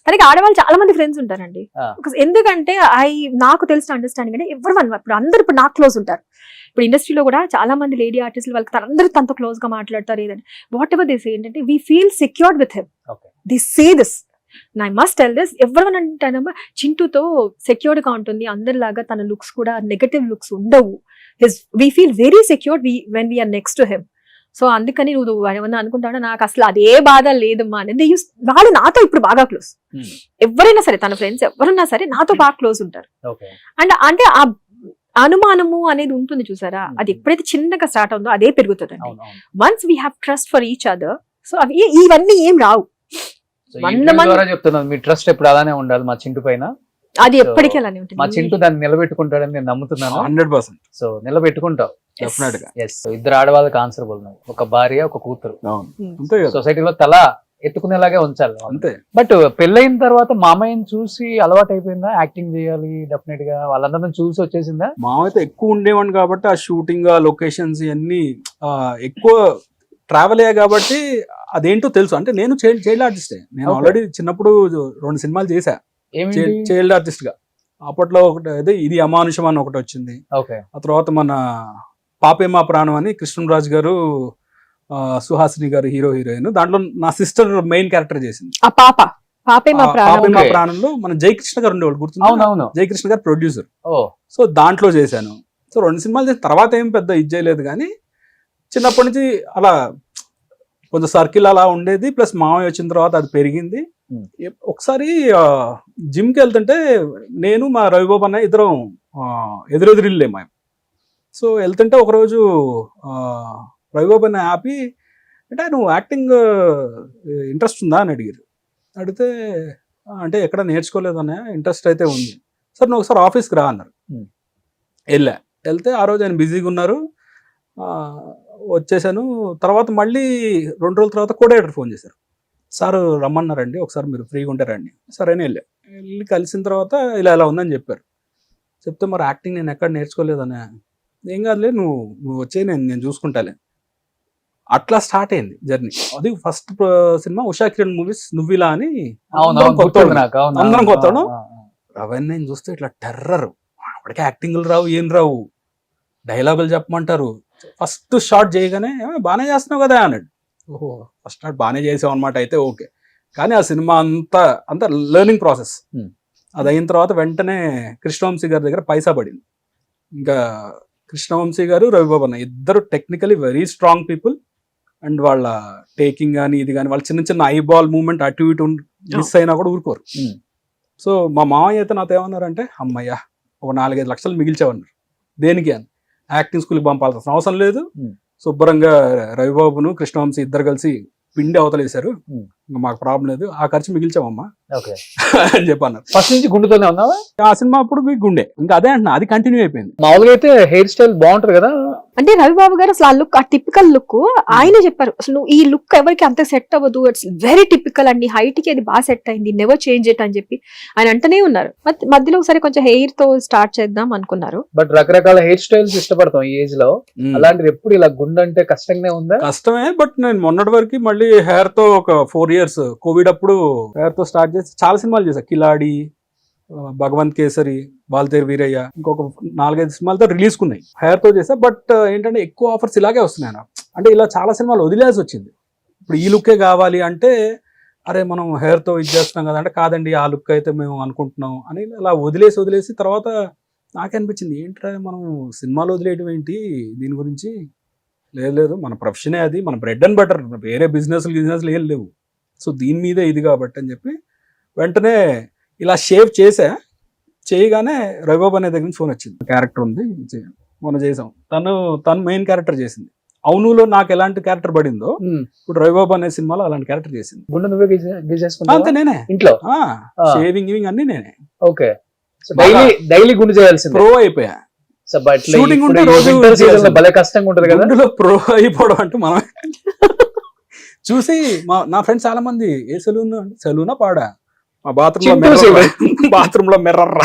తనకి ఆడవాళ్ళు చాలా మంది ఫ్రెండ్స్ ఉంటారండి. ఎందుకంటే నాకు తెలిసిన అండర్స్టాండింగ్ అంటే ఇప్పుడు అందరు ఇప్పుడు నాకు క్లోజ్ ఉంటారు. ఇప్పుడు ఇండస్ట్రీలో కూడా చాలా మంది లేడీ ఆర్టిస్టులు వాళ్ళకి అందరూ తనతో క్లోజ్ గా మాట్లాడతారు. ఏదంటే వాట్ ఎవర్ దే సే ఏంటంటే we feel secured with him, they say this, I must tell this. ఎవరు అంటానమ్మా చింటూతో సెక్యూర్డ్ గా ఉంటుంది, అందరిలాగా తన లుక్స్ కూడా నెగటివ్ లుక్స్ ఉండవు. We feel very secured when we're next to him. So అందుకని నువ్వు ఏమన్నా అనుకుంటావు, నాకు అసలు అదే బాధ లేదమ్మా అనేది. వాళ్ళు నాతో ఇప్పుడు బాగా క్లోజ్, ఎవరైనా సరే తన ఫ్రెండ్స్ ఎవరన్నా సరే నాతో బాగా క్లోజ్ ఉంటారు. అండ్ అంటే ఆ అనుమానము అనేది ఉంటుంది చూసారా, అది ఎప్పుడైతే చిన్నగా స్టార్ట్ అవుతుందో అదే పెరుగుతుందండి. Once we have trust for each other, so అవి ఇవన్నీ ఏం రావు. చెప్తున్నాను మీ ట్రస్ట్ ఎప్పుడు అలానే ఉండాలి మా చింటూ పైన, అది ఎప్పటికీ అలానే ఉంటుంది. మా చింటూ దాన్ని నిలబెట్టుకుంటాడని నేను నమ్ముతున్నాను 100%. సో నిలబెట్టుకుంటావు. ఇద్దరు ఆడవాళ్ళకి ఆన్సరబుల్, ఒక భార్య ఒక కూతురు, సొసైటీలో తల ఎత్తుకునేలాగే ఉంచాలి అంతే. బట్ పెళ్ళైన తర్వాత మామయ్యని చూసి అలవాటు అయిపోయిందా యాక్టింగ్ చేయాలి డెఫినెట్ గా, వాళ్ళందరినీ చూసి వచ్చేసిందా? మామైతే ఎక్కువ ఉండేవాడిని కాబట్టి ఆ షూటింగ్ ఆ లొకేషన్స్ ఇవన్నీ ఎక్కువ ట్రావెల్ అయ్యా కాబట్టి అదేంటో తెలుసు. అంటే నేను చైల్డ్ ఆర్టిస్టే, నేను ఆల్రెడీ చిన్నప్పుడు 2 సినిమాలు చేశా చైల్డ్ ఆర్టిస్ట్ గా. అప్పట్లో ఒకటి అదే ఇది అమానుషం అని ఒకటి వచ్చింది. ఆ తర్వాత మన పాపేమా ప్రాణం అని కృష్ణరాజు గారు సుహాసిని గారు హీరోయిన్, దాంట్లో నా సిస్టర్ మెయిన్ క్యారెక్టర్ చేసింది. పాపేమా ప్రాణంలో మన జయకృష్ణ గారు ఉండేవాళ్ళు, గుర్తుంది? జయకృష్ణ గారు ప్రొడ్యూసర్. సో దాంట్లో చేశాను. సో 2 సినిమాలు చేసిన తర్వాత ఏం పెద్ద ఇది చేయలేదు, కానీ చిన్నప్పటి నుంచి అలా కొంచెం సర్కిల్ అలా ఉండేది. ప్లస్ మామయ్య వచ్చిన తర్వాత అది పెరిగింది. ఒకసారి జిమ్కి వెళ్తుంటే నేను మా రవిబాబు అన్న ఇద్దరం ఎదురెదిరిల్లే మేము. సో వెళ్తుంటే ఒకరోజు రవిబాబు అన్న ఆపి, అంటే నువ్వు యాక్టింగ్ ఇంట్రెస్ట్ ఉందా అని అడిగారు. అడిగితే అంటే ఎక్కడ నేర్చుకోలేదన్న, ఇంట్రెస్ట్ అయితే ఉంది. సార్ నువ్వు ఒకసారి ఆఫీస్కి రా అన్నారు. వెళ్తే ఆ రోజు ఆయన బిజీగా ఉన్నారు, వచ్చేసాను. తర్వాత మళ్ళీ 2 రోజుల తర్వాత కోఆర్డినేటర్ ఫోన్ చేశారు, సార్ రమ్మన్నారండి ఒకసారి మీరు ఫ్రీగా ఉంటారండి. సరేనే వెళ్ళి కలిసిన తర్వాత ఇలా ఉందని చెప్పారు. చెప్తే మరి యాక్టింగ్ నేను ఎక్కడ నేర్చుకోలేదనే. ఏం కాదులే, నువ్వు వచ్చే నేను చూసుకుంటాలే. అట్లా స్టార్ట్ అయింది జర్నీ. అది first cinema Usha Kiran movies నువ్విలా అని, అందరం కొత్తాడు. అవన్నీ చూస్తే ఇట్లా టెర్రర్, అప్పటికే యాక్టింగ్లు రావు ఏం రావు, డైలాగులు చెప్పమంటారు. ఫస్ట్ షాట్ చేయగానే బాగానే చేస్తున్నావు కదా అన్నాడు. ఓహో ఫస్ట్ షాట్ బాగానే చేసావు అనమాట, అయితే ఓకే. కానీ ఆ సినిమా అంతా లెర్నింగ్ ప్రాసెస్. అది అయిన తర్వాత వెంటనే కృష్ణవంశీ గారి దగ్గర పైసా పడింది. ఇంకా కృష్ణవంశీ గారు రవిబాబు అన్న ఇద్దరు technically very strong people. And వాళ్ళ టేకింగ్ కానీ ఇది కానీ వాళ్ళ చిన్న ఐబాల్ మూవ్మెంట్ అటు ఇటు మిస్ అయినా కూడా ఊరుకోరు. సో మా మామయ్య అయితే నాతో ఏమన్నారంటే, అమ్మయ్య ఒక 4-5 లక్షలు మిగిల్చామన్నారు. దేనికి అని, యాక్టింగ్ స్కూల్కి పంపాల్సిన అవసరం లేదు, శుభ్రంగా రవిబాబును కృష్ణవంశీ ఇద్దరు కలిసి పిండి అవతలేశారు, ఇంకా మాకు ప్రాబ్లం లేదు, ఆ ఖర్చు మిగిల్చామమ్మా అని చెప్పన్నారు. ఫస్ట్ నుంచి గుండెతోనే ఉన్నావా? ఆ సినిమా అప్పుడు గుండె, ఇంకా అదే అంటున్నా, అది కంటిన్యూ అయిపోయింది. మామూలుగా అయితే హెయిర్ స్టైల్ బాగుంటది కదా, అంటే రవిబాబు గారు అసలు ఆ లుక్, ఆ టిపికల్ లుక్ ఆయన చెప్పారు. అసలు ఈ లుక్ ఎవరికి అంత సెట్ అవ్వదు, ఇట్స్ వెరీ టిపికల్ అండి, హైట్ కి అది బాగా సెట్ అయింది, నెవర్ చేంజ్ ఇట్ అని చెప్పి ఆయన అంటనే ఉన్నారు. మధ్యలో ఒకసారి కొంచెం హెయిర్ తో స్టార్ట్ చేద్దాం అనుకున్నారు. బట్ రకరకాల హెయిర్ స్టైల్స్ ఇష్టపడతాం ఈ ఏజ్ లో, అలాంటిది ఎప్పుడు ఇలా గుండె అంటే కష్టంగానే ఉందా? కష్టమే, బట్ నేను మొన్నటి వరకు మళ్ళీ హెయిర్ తో ఒక 4 years కోవిడ్ అప్పుడు హెయిర్ తో స్టార్ట్ చేసి చాలా సినిమాలు చేశా. కిలాడి, భగవంత్ కేసరి, బాల్తేరు వీరయ్య, ఇంకొక 4-5 సినిమాలతో రిలీజ్ కున్నాయి హెయిర్ తో చేసా. బట్ ఏంటంటే ఎక్కువ ఆఫర్స్ ఇలాగే వస్తున్నాయి నాకు. అంటే ఇలా చాలా సినిమాలు వదిలేసి వచ్చింది. ఇప్పుడు ఈ లుక్కే కావాలి అంటే, అరే మనం హెయిర్ తో ఇది చేస్తున్నాం కదా అంటే, కాదండి ఆ లుక్ అయితే మేము అనుకుంటున్నాం అని ఇలా వదిలేసి తర్వాత నాకే అనిపించింది, ఏంట్రా మనం సినిమాలు వదిలేయడం ఏంటి, దీని గురించి లేదు మన ప్రొఫెషనే అది, మన బ్రెడ్ అండ్ బటర్, వేరే బిజినెస్లు ఏం లేవు, సో దీని మీదే ఇది కాబట్టి అని చెప్పి వెంటనే ఇలా షేవ్ చేయగానే రవిబాబు అనే దగ్గర నుంచి ఫోన్ వచ్చింది, క్యారెక్టర్ ఉంది మొన్న చేసాం, తను మెయిన్ క్యారెక్టర్ చేసింది. అవునులో నాకు ఎలాంటి క్యారెక్టర్ పడిందో ఇప్పుడు రవిబాబు అనే సినిమాలో అలాంటి క్యారెక్టర్ చేసింది. గుండె నువ్వే గీసేసుకున్నా అంతే నేనే ఇంట్లో. షేవింగ్ గివింగ్ అన్ని నేనే. ఓకే, డైలీ గుండె చేయాల్సింది. ప్రో అయిపోయా. షూటింగ్ ఉంటే రోజు భలే కష్టంగా ఉంటది కదా. గుండెలో ప్రో అయిపోవడం అంటే మనం చూసి నా ఫ్రెండ్స్ చాలా మంది ఏ సెలూన్ అంటే సెలూనా పాడా మా బాత్రూమ్ లో మిర్రర్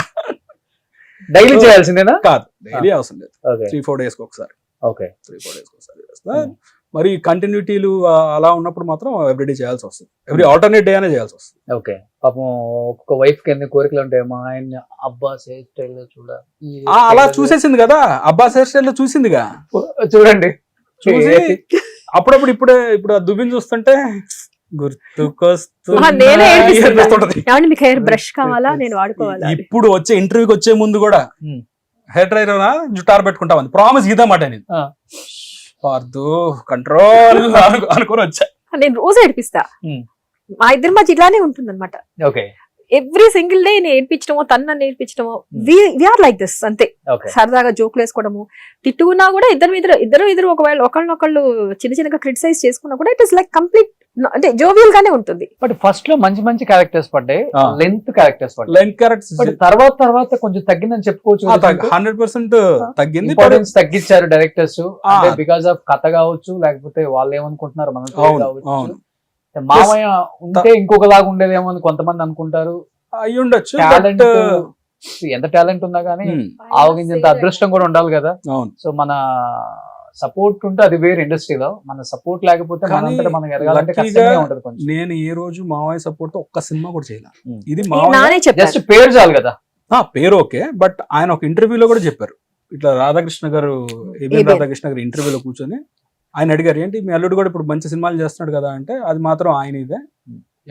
డైలీ చేయాల్సిందేనా? కాదు, డైలీ అవసరం లేదు. 3-4 days ఒకసారి. ఓకే, 3-4 days ఒకసారి చేస్తా. మరి కంటిన్యూటీలు అలా ఉన్నప్పుడు మాత్రం ఎవ్రీడే చేయాల్సి వస్తుంది. ఎవ్రీ ఆల్టర్నేట్ డే అనే చేయాల్సి వస్తుంది. ఓకే, పాపం ఒక్కొక్క వైఫ్ కి ఎన్ని కోరికలు ఉంటాయి. మా ఆయన అబ్బాస్ హెయిర్ స్టైల్ చూడ అలా చూసేసింది కదా, అబ్బాస్ హెయిర్ స్టైల్ లో చూసిందిగా. చూడండి చూసి అప్పుడప్పుడు ఇప్పుడు ఆ దువ్విని చూస్తుంటే మీకు హెయిర్ బ్రష్ కావాలా, నేను వాడుకోవాలా. ఇప్పుడు వచ్చే ఇంటర్వ్యూకి వచ్చే ముందు కూడా హెయిర్ డ్రైర్ జుట్టారు పెట్టుకుంటామని ప్రామిస్ ఇదన్నమాట. నేను కంట్రోల్ అనుకుని వచ్చా. నేను రోజు ఏడిపిస్తా. మా ఇద్దరి మధ్య ఇలానే ఉంటుంది అనమాట. ఎవ్రీ సింగిల్ డే నేను ఏడిపించడమో తన నేర్పించడమో వీఆర్ లైక్ దిస్ అంతే. సరదాగా జోకులు వేసుకోవడము, తిట్టుకున్నా కూడా ఇద్దరు ఒకవేళ ఒకళ్ళనొకళ్ళు చిన్నగా క్రిటిసైజ్ చేసుకున్నా కూడా ఇట్ ఇస్ లైక్ కంప్లీట్ అంటే జోవియల్ గానే ఉంటుంది. బట్ ఫస్ట్ లో మంచి క్యారెక్టర్స్ పడ్డాయి, లెంత్ క్యారెక్టర్స్ తర్వాత కొంచెం తగ్గిందని చెప్పుకోవచ్చు. 100% తగ్గింది, ఇంపార్టెన్స్ తగ్గించారు డైరెక్టర్స్. బికాస్ ఆఫ్ కథ కావచ్చు, లేకపోతే వాళ్ళు ఏమనుకుంటున్నారు మనం కావచ్చు. మామయ్య ఉంటే ఇంకొకలాగా ఉండేదేమో అని కొంతమంది అనుకుంటారు. అయి ఉండొచ్చు. టాలెంట్ ఎంత టాలెంట్ ఉన్నా గానీ ఆవగించేంత అదృష్టం కూడా ఉండాలి కదా. సో మన సపోర్ట్ ఉంటే అది వేరే ఇండస్ట్రీలో, మన సపోర్ట్ లేకపోతే మనం ఎదగాలంటే కష్టంగా ఉంటది కొంచెం. నేను ఏ రోజు మావయ్య సపోర్ట్ తో ఒక్క సినిమా కూడా చేయలే. ఇది జస్ట్ పేరు చాలు కదా. పేరు ఓకే, బట్ ఆయన ఒక ఇంటర్వ్యూలో కూడా చెప్పారు ఇట్లా రాధాకృష్ణ గారు ఇంటర్వ్యూలో కూర్చొని ఆయన అడిగారు, ఏంటి మీ అల్లుడు కూడా ఇప్పుడు మంచి సినిమాలు చేస్తున్నాడు కదా అంటే, అది మాత్రం ఆయన ఇదే,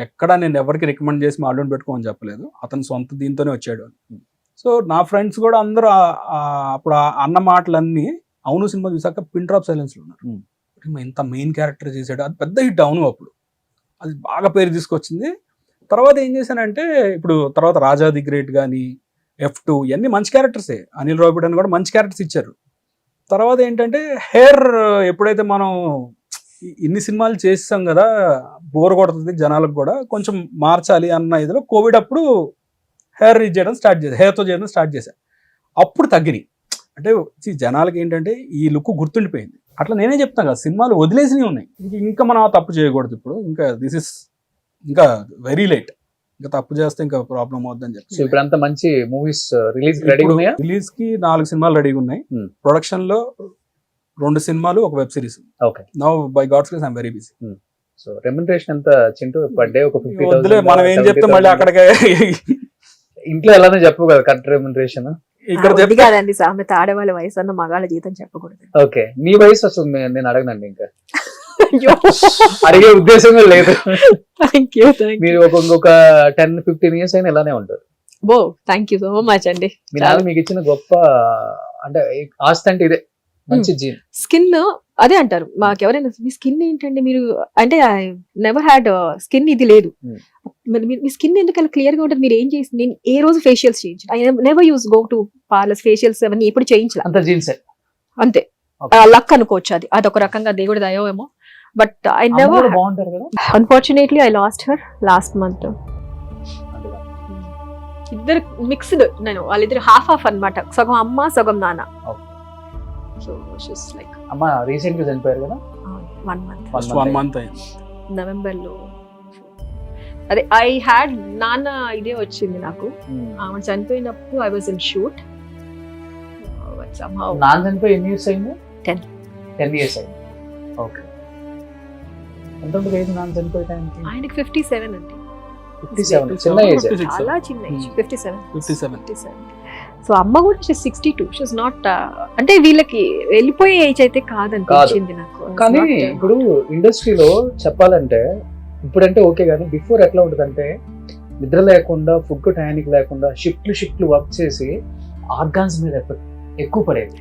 ఎక్కడ నేను ఎవరికి రికమెండ్ చేసి మా అల్లుడిని పెట్టుకోమని చెప్పలేదు, అతను సొంత దీంతోనే వచ్చాడు. సో నా ఫ్రెండ్స్ కూడా అందరూ అప్పుడు అన్న మాటలన్నీ అవును సినిమా చూసాక పిన్ డ్రాప్ సైలెన్స్ లో ఉన్నారు. ఇంత మెయిన్ క్యారెక్టర్ చేశాడు, అది పెద్ద హిట్ అవును, అప్పుడు అది బాగా పేరు తీసుకొచ్చింది. తర్వాత ఏం చేశానంటే ఇప్పుడు తర్వాత రాజా ది గ్రేట్ కానీ F2 ఇవన్నీ మంచి క్యారెక్టర్సే, అనిల్ రావిపూడి అని కూడా మంచి క్యారెక్టర్స్ ఇచ్చారు. తర్వాత ఏంటంటే హెయిర్ ఎప్పుడైతే మనం ఇన్ని సినిమాలు చేస్తాం కదా, బోర్ కొడుతుంది జనాలకు కూడా, కొంచెం మార్చాలి అన్న ఇదిలో కోవిడ్ అప్పుడు హెయిర్తో చేయడం స్టార్ట్ చేశాను. అప్పుడు తగ్గినాయి. అంటే జనాలకి ఏంటంటే ఈ లుక్ గుర్తుండిపోయింది. అట్లా నేనే చెప్తాను కదా, సినిమాలు వదిలేసినవి ఉన్నాయి, ఇంకా మనం తప్పు చేయకూడదు. ఇప్పుడు ఇంకా ఇంకా వెరీ లేట్, ఇంకా తప్పు చేస్తే ఇంకా ప్రాబ్లం అవుతుందని చెప్పి ఇప్పుడు అంత మంచి మూవీస్ రిలీజ్ కి 4 సినిమాలు రెడీగా ఉన్నాయి. ప్రొడక్షన్ లో 2 సినిమాలు, ఒక web series. Now by God's grace I'm very busy. So remuneration ఎంత చింటూ పర్ డే? ఒక 50,000. మనం ఏం చెప్తాం మళ్ళీ అక్కడికి ఇంట్లో ఎలానే చెప్పు కదా కరెక్ట్ రెమ్యునరేషన్. ఇక్కడ కాదండి సామెత, ఆడవాళ్ళ వయసు అన్న మగాళ్ళ జీతం చెప్పకూడదు. ఓకే, మీ వయసు వస్తుంది, నేను అడగనండి, ఇంకా అడిగే ఉద్దేశం లేదు. మీరు ఇంకొక 10-15 years అయినా ఇలానే ఉంటారు. ఓ థ్యాంక్ యూ సో మచ్ అండి. మీ నాన్న మీకు ఇచ్చిన గొప్ప అంటే ఆస్తి అంటే ఇదే, మంచి జీన్. స్కిన్ అదే అంటారు మాకెవరైనా, మీ స్కిన్ ఏంటండి మీరు అంటే, ఐ నెవర్ హ్యాడ్ స్కిన్ ఇది లేదు. మీ స్కిన్ ఎందుకు అలా క్లియర్ గా ఉంటుంది, మీరు ఏం చేసి, నేను ఏ రోజు ఫేషియల్స్ చేయించు, I never use go to parlours, facials అవన్నీ ఎప్పుడు చేయించాలి. అంత జీన్స్ అంతే, లక్ అనుకోవచ్చు. అది ఒక రకంగా దేవుడి దయో ఏమో. But I never, unfortunately I lost her last month. ఇద్దరు మిక్స్డ్, నేను వాళ్ళిద్దరు హాఫ్ అన్నమాట, సగం అమ్మ సగం నాన్న. సో షీస్ లైక్ అమ్మ రీసెంట్ గా చనిపోయారు కదా, 1 month నవంబర్ లో. అదే ఐ హ్యాడ్ నాన్న ఇదే వచ్చింది నాకు. ఆమె చనిపోయినప్పుడు ఐ వాజ్ ఇన్ షూట్. నాన్న చనిపోయి ఎన్ని ఇయర్స్ అయింది? 10 years అయింది. ఓకే, ఎంత ఉంటుంది ఏజ్ నాన్న చనిపోయే టైంకి? ఆయనకి 57 అండి. 57, చిన్న ఏజ్, చాలా చిన్న ఏజ్. 57. సో అమ్మ కూడా 62. షీస్ నాట్ అంటే వీళ్ళకి వెళ్ళిపోయే ఏజ్ అయితే కాదనిపించింది నాకు. కానీ ఇప్పుడు ఇండస్ట్రీలో చెప్పాలంటే ఇప్పుడంటే ఓకే, కానీ బిఫోర్ ఎట్లా ఉంటుందంటే నిద్ర లేకుండా, ఫుడ్ టైంకి లేకుండా షిఫ్ట్లు వర్క్ చేసి ఆర్గాన్స్ మీద ఎక్కువ పడేది.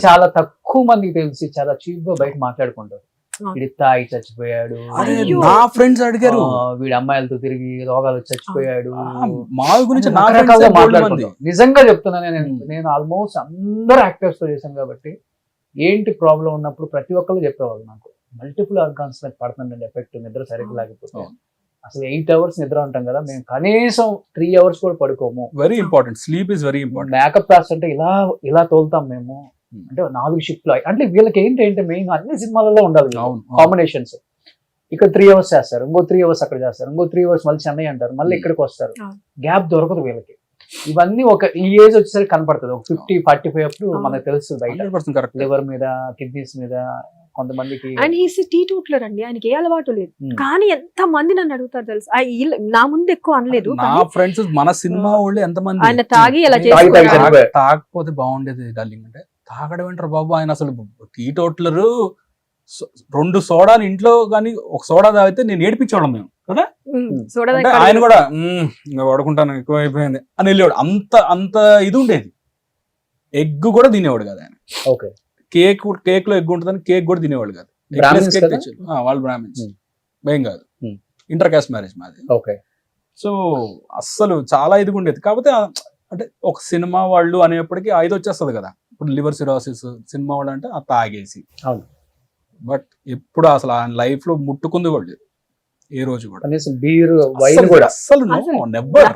చాలా తక్కువ మందికి తెలిసి చాలా చీప్ గా బయట మాట్లాడుకుంటారు. వీడి తాయి చచ్చిపోయాడు, నా ఫ్రెండ్స్ అడిగారు, వీడి అమ్మాయిలతో తిరిగి రోగాలు చచ్చిపోయాడు, మా గురించి మాట్లాడుకుంటాం. నిజంగా చెప్తున్నాను, నేను ఆల్మోస్ట్ అందరు యాక్టర్స్ తో చేశాను కాబట్టి ఏంటి ప్రాబ్లం ఉన్నప్పుడు ప్రతి ఒక్కరు చెప్పేవాళ్ళు నాకు మల్టిపుల్ ఆర్గాన్స్ మీద పడుతుందండి ఎఫెక్ట్ నిద్ర సరిగ్గా లేకపోతే. అసలు 8 hours నిద్ర ఉంటాం కదా, మేము కనీసం 3 hours కూడా పడుకోము. Very important, sleep is very important. Makeup class అంటే ఇలా తోలుతాం మేము, అంటే 4 షిఫ్ట్లు. అంటే వీళ్ళకి ఏంటంటే మెయిన్ అన్ని సినిమాలలో ఉండాలి కాంబినేషన్స్. ఇక్కడ 3 hours చేస్తారు, ఇంకో 3 hours అక్కడ చేస్తారు, ఇంకో 3 hours మళ్ళీ చెన్నై అంటారు, మళ్ళీ ఇక్కడికి వస్తారు. గ్యాప్ దొరకదు వీళ్ళకి. ఇవన్నీ ఒక ఈ ఏజ్ వచ్చేసరికి కనపడుతుంది. ఒక 50-45 అప్పుడు మనకు తెలుస్తుంది బయట లివర్ మీద, కిడ్నీస్ మీద కొంతమందికి. అండ్ హీస్ టీటూట్లర్ అండి, ఆయనకి ఏ అలవాటు లేదు. కానీ ఎంత మంది నన్ను అడుగుతారు తెలుసు, నా ముందు ఎక్కువ అనలేదు. నా ఫ్రెండ్స్ మన సినిమా వాళ్ళు ఎంత మంది ఆయన తాగి ఇలా తాగకపోతే బాగుండేది డార్లింగ్ అంటే, తాగడం ఏంటారు బాబు ఆయన అసలు టీటోట్లరు. 2 సోడాలు ఇంట్లో కానీ ఒక సోడా తాగితే నేను ఏడిపించేవాళ్ళం మేము కదా. ఆయన కూడా ఇంకా వాడుకుంటాను ఎక్కువ అయిపోయింది అని వెళ్ళేవాడు. అంత ఇది ఉండేది. ఎగ్ కూడా తినేవాడు కదా ఆయన. ఓకే, కేక్ లో ఎగ్ ఉంటుందని కేక్ కూడా తినేవాళ్ళు కాదు. వాళ్ళు బ్రాహ్మిన్స్, ఏం కాదు, ఇంటర్ కాస్ట్ మ్యారేజ్ మాది. ఓకే, సో అస్సలు చాలా ఇదిగా ఉండేది. కాకపోతే అంటే ఒక సినిమా వాళ్ళు అనేప్పటికీ 5 వచ్చేస్తుంది కదా. ఇప్పుడు లివర్ సిరోసిస్ సినిమా వాళ్ళు అంటే ఆ తాగేసి. అవును, బట్ ఎప్పుడు అసలు ఆయన లైఫ్ లో ముట్టుకుంది కూడా లేదు ఏ రోజు కూడా. బీర్ వైన్ కూడా అస్సలు నెవర్.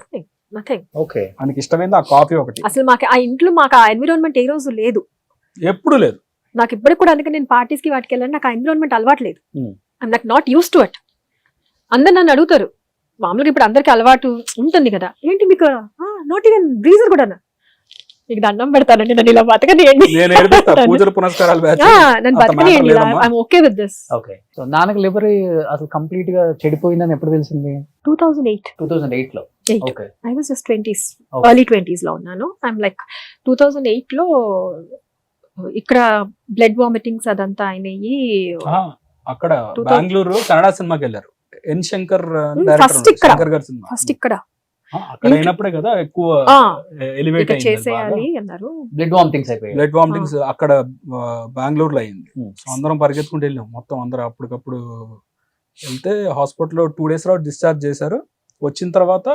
ఓకే, ఆయనకి ఇష్టమైంది ఆ కాఫీ ఒకటి. అసలు మాకు ఆ ఇంట్లో మాకు ఆ ఎన్విరాన్మెంట్ ఏ రోజు లేదు, ఎప్పుడు లేదు. నాకు ఇప్పటికి కూడా. అందుకే నేను పార్టీస్ కి వాటికి వెళ్ళాను, నాకు ఆ ఎన్విరాన్మెంట్ అలవాటు లేదు. ఐఎమ్ నాకు నాట్ యూస్ టు ఇట్. అందరు నన్ను అడుగుతారు మామూలుగా, ఇప్పుడు అందరికి అలవాటు ఉంటుంది కదా, ఏంటి మీకు నాట్ ఈవెన్ బ్రీజర్ కూడా మీకు దండం పెడతానండి, నన్ను ఇలా బతకనియండి, నన్ను బతకనియండి, I'm okay with this. Okay, so నాన్నకి లివర్ అసలు కంప్లీట్ గా చెడిపోయిందని ఎప్పుడు తెలిసింది? 2008 లో. Okay, I was just 20s, early 20s లో ఉన్నాను. ఐఎమ్ లైక్ 2008 లో ఇక్కడ బ్లడ్ వామిటింగ్స్ అదంతా అయినాయి. అక్కడ బెంగళూరు కన్నడ సినిమాకి వెళ్ళారు. ఎన్ శంకర్ ఫస్ట్ ఇక్కడ అక్కడ అయినప్పుడే కదా ఎక్కువ ఎలివేట్ చేసేయాలి అన్నారు. బ్లడ్ వామిటింగ్స్ అక్కడ బెంగళూరులో అయింది. సో అందరం పరిగెత్తుకుంటూ వెళ్ళాం మొత్తం. అందరం అప్పటికప్పుడు వెళ్తే హాస్పిటల్లో 2 days డిశ్చార్జ్ చేశారు. వచ్చిన తర్వాత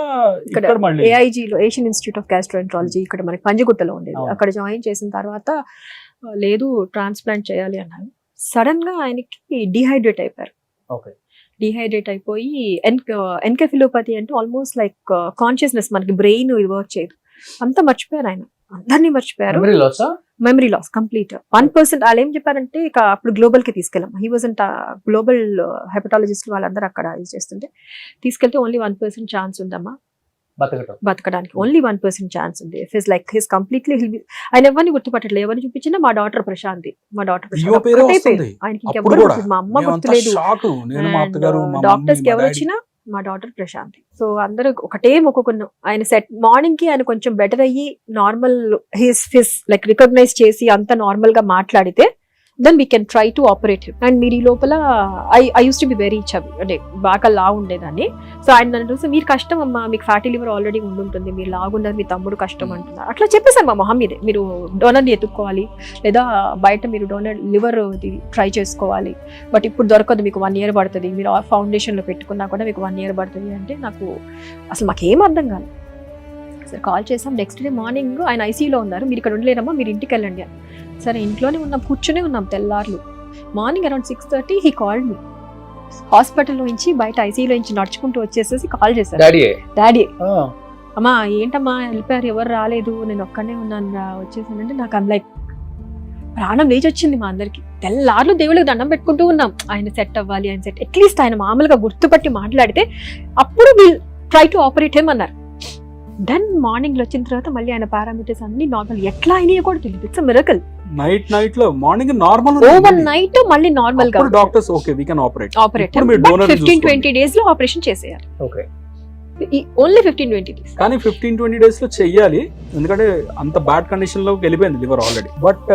ఇక్కడ మళ్ళీ AIG లో, ఏషియన్ ఇన్స్టిట్యూట్ ఆఫ్ గ్యాస్ట్రోఎంట్రాలజీ, ఇక్కడ మనకి పంజగుట్టలో ఉండేది. అక్కడ జాయిన్ చేసిన తర్వాత లేదు ట్రాన్స్ప్లాంట్ చేయాలి అన్నారు. సడన్ గా ఆయనకి డిహైడ్రేట్ అయిపోయారు. ఓకే, డిహైడ్రేట్ అయిపోయి ఎన్కెఫిలోపతి అంటే ఆల్మోస్ట్ లైక్ కాన్షియస్నెస్, మనకి బ్రెయిన్ వర్క్ చేయదు, అంతా మర్చిపోయారు ఆయన, అందరినీ మర్చిపోయారు. Memory loss complete. 1% వాళ్ళు ఏం చెప్పారంటే ఇక అప్పుడు గ్లోబల్ కి తీసుకెళ్ళాం. హీ వాజ్ అంట గ్లోబల్ హెపటాలజిస్ట్ వాళ్ళందరూ అక్కడ ఇది చేస్తుంటే తీసుకెళ్తే ఓన్లీ 1% ఛాన్స్ ఉందమ్మా బతకడానికి, ఓన్లీ 1% ఛాన్స్ ఉంది. ఇఫ్ లైక్ హిస్ కంప్లీట్లీ ఆయన ఎవరిని గుర్తుపట్టట్లేదు. ఎవరిని చూపించినా మా డాటర్ ప్రశాంతి, మా డాటర్ ప్రశాంతి, ఆయనకి ఇంకెవ్వరు, మా అమ్మ గుర్తులేదు, డాక్టర్స్ కి ఎవరు వచ్చినా మా డాటర్ ప్రశాంతి. సో అందరూ ఒకటే మొక్కుకున్నాం. ఆయన సెట్ మార్నింగ్ కి ఆయన కొంచెం బెటర్ అయ్యి నార్మల్ హిస్ లైక్ రికగ్నైజ్ చేసి అంత నార్మల్ గా మాట్లాడితే then we can try to operate him. And మీరు ఈ లోపల I use to be very chubby, అంటే బాగా లావు ఉండేదాన్ని. సో ఆయన నన్ను చూసి మీరు కష్టం అమ్మా, మీకు ఫ్యాటీ లివర్ ఆల్రెడీ ఉండుంటుంది, మీరు లాగున్నారు, మీ తమ్ముడు కష్టం అంటున్నారు. అట్లా చెప్పేసాను మా మొహం మీదే, మీరు డోనర్ని ఎత్తుక్కోవాలి, లేదా బయట మీరు డోనర్ లివర్ ట్రై చేసుకోవాలి, బట్ ఇప్పుడు దొరకదు, మీకు 1 year పడుతుంది, మీరు ఫౌండేషన్లో పెట్టుకున్నా కూడా మీకు 1 year పడుతుంది అంటే నాకు అసలు మాకేం అర్థం కాదు. సరే కాల్ చేసాం. నెక్స్ట్ డే మార్నింగ్ ఆయన ఐసీయూలో ఉన్నారు, మీరు ఇక్కడ ఉండలేరమ్మా, మీరు ఇంటికి వెళ్ళండి అని. సరే ఇంట్లోనే ఉన్నాం, కూర్చునే ఉన్నాం తెల్లార్లు. Morning around 6:30 he called me. హాస్పిటల్లో నుంచి బయట ఐసీయూలో నుంచి నడుచుకుంటూ వచ్చేసేసి కాల్ చేశారు. డాడీ అమ్మా ఏంటమ్మా వెళ్ళిపోయారు, ఎవరు రాలేదు, నేను ఒక్కనే ఉన్నాను వచ్చేసానంటే నాకు లైక్ ప్రాణం లేచి వచ్చింది మా అందరికి. తెల్లార్లు దేవుళ్ళకి దండం పెట్టుకుంటూ ఉన్నాం, ఆయన సెట్ అవ్వాలి, ఆయన సెట్, అట్లీస్ట్ ఆయన మామూలుగా గుర్తుపట్టి మాట్లాడితే అప్పుడు will try to operate him అన్నారు. దెన్ మార్నింగ్ లో వచ్చిన తర్వాత మళ్ళీ ఆయన పారామీటర్స్ అన్ని నార్మల్, ఎట్లా అయినాయో కూడా తెలియదు. It's miracle. నైట్ లో మార్నింగ్ నార్మల్, ఓవర్ నైట్ మళ్ళీ నార్మల్ గా doctors okay we can operate 15-20 days లో ఆపరేషన్ చేసేయాలి. Okay, only 15-20 days. కానీ 15-20 days లో చెయ్యాలి, ఎందుకంటే అంత బ్యాడ్ కండిషన్ లోకి వెళ్ళిపోయింది లివర్ ఆల్రెడీ. బట్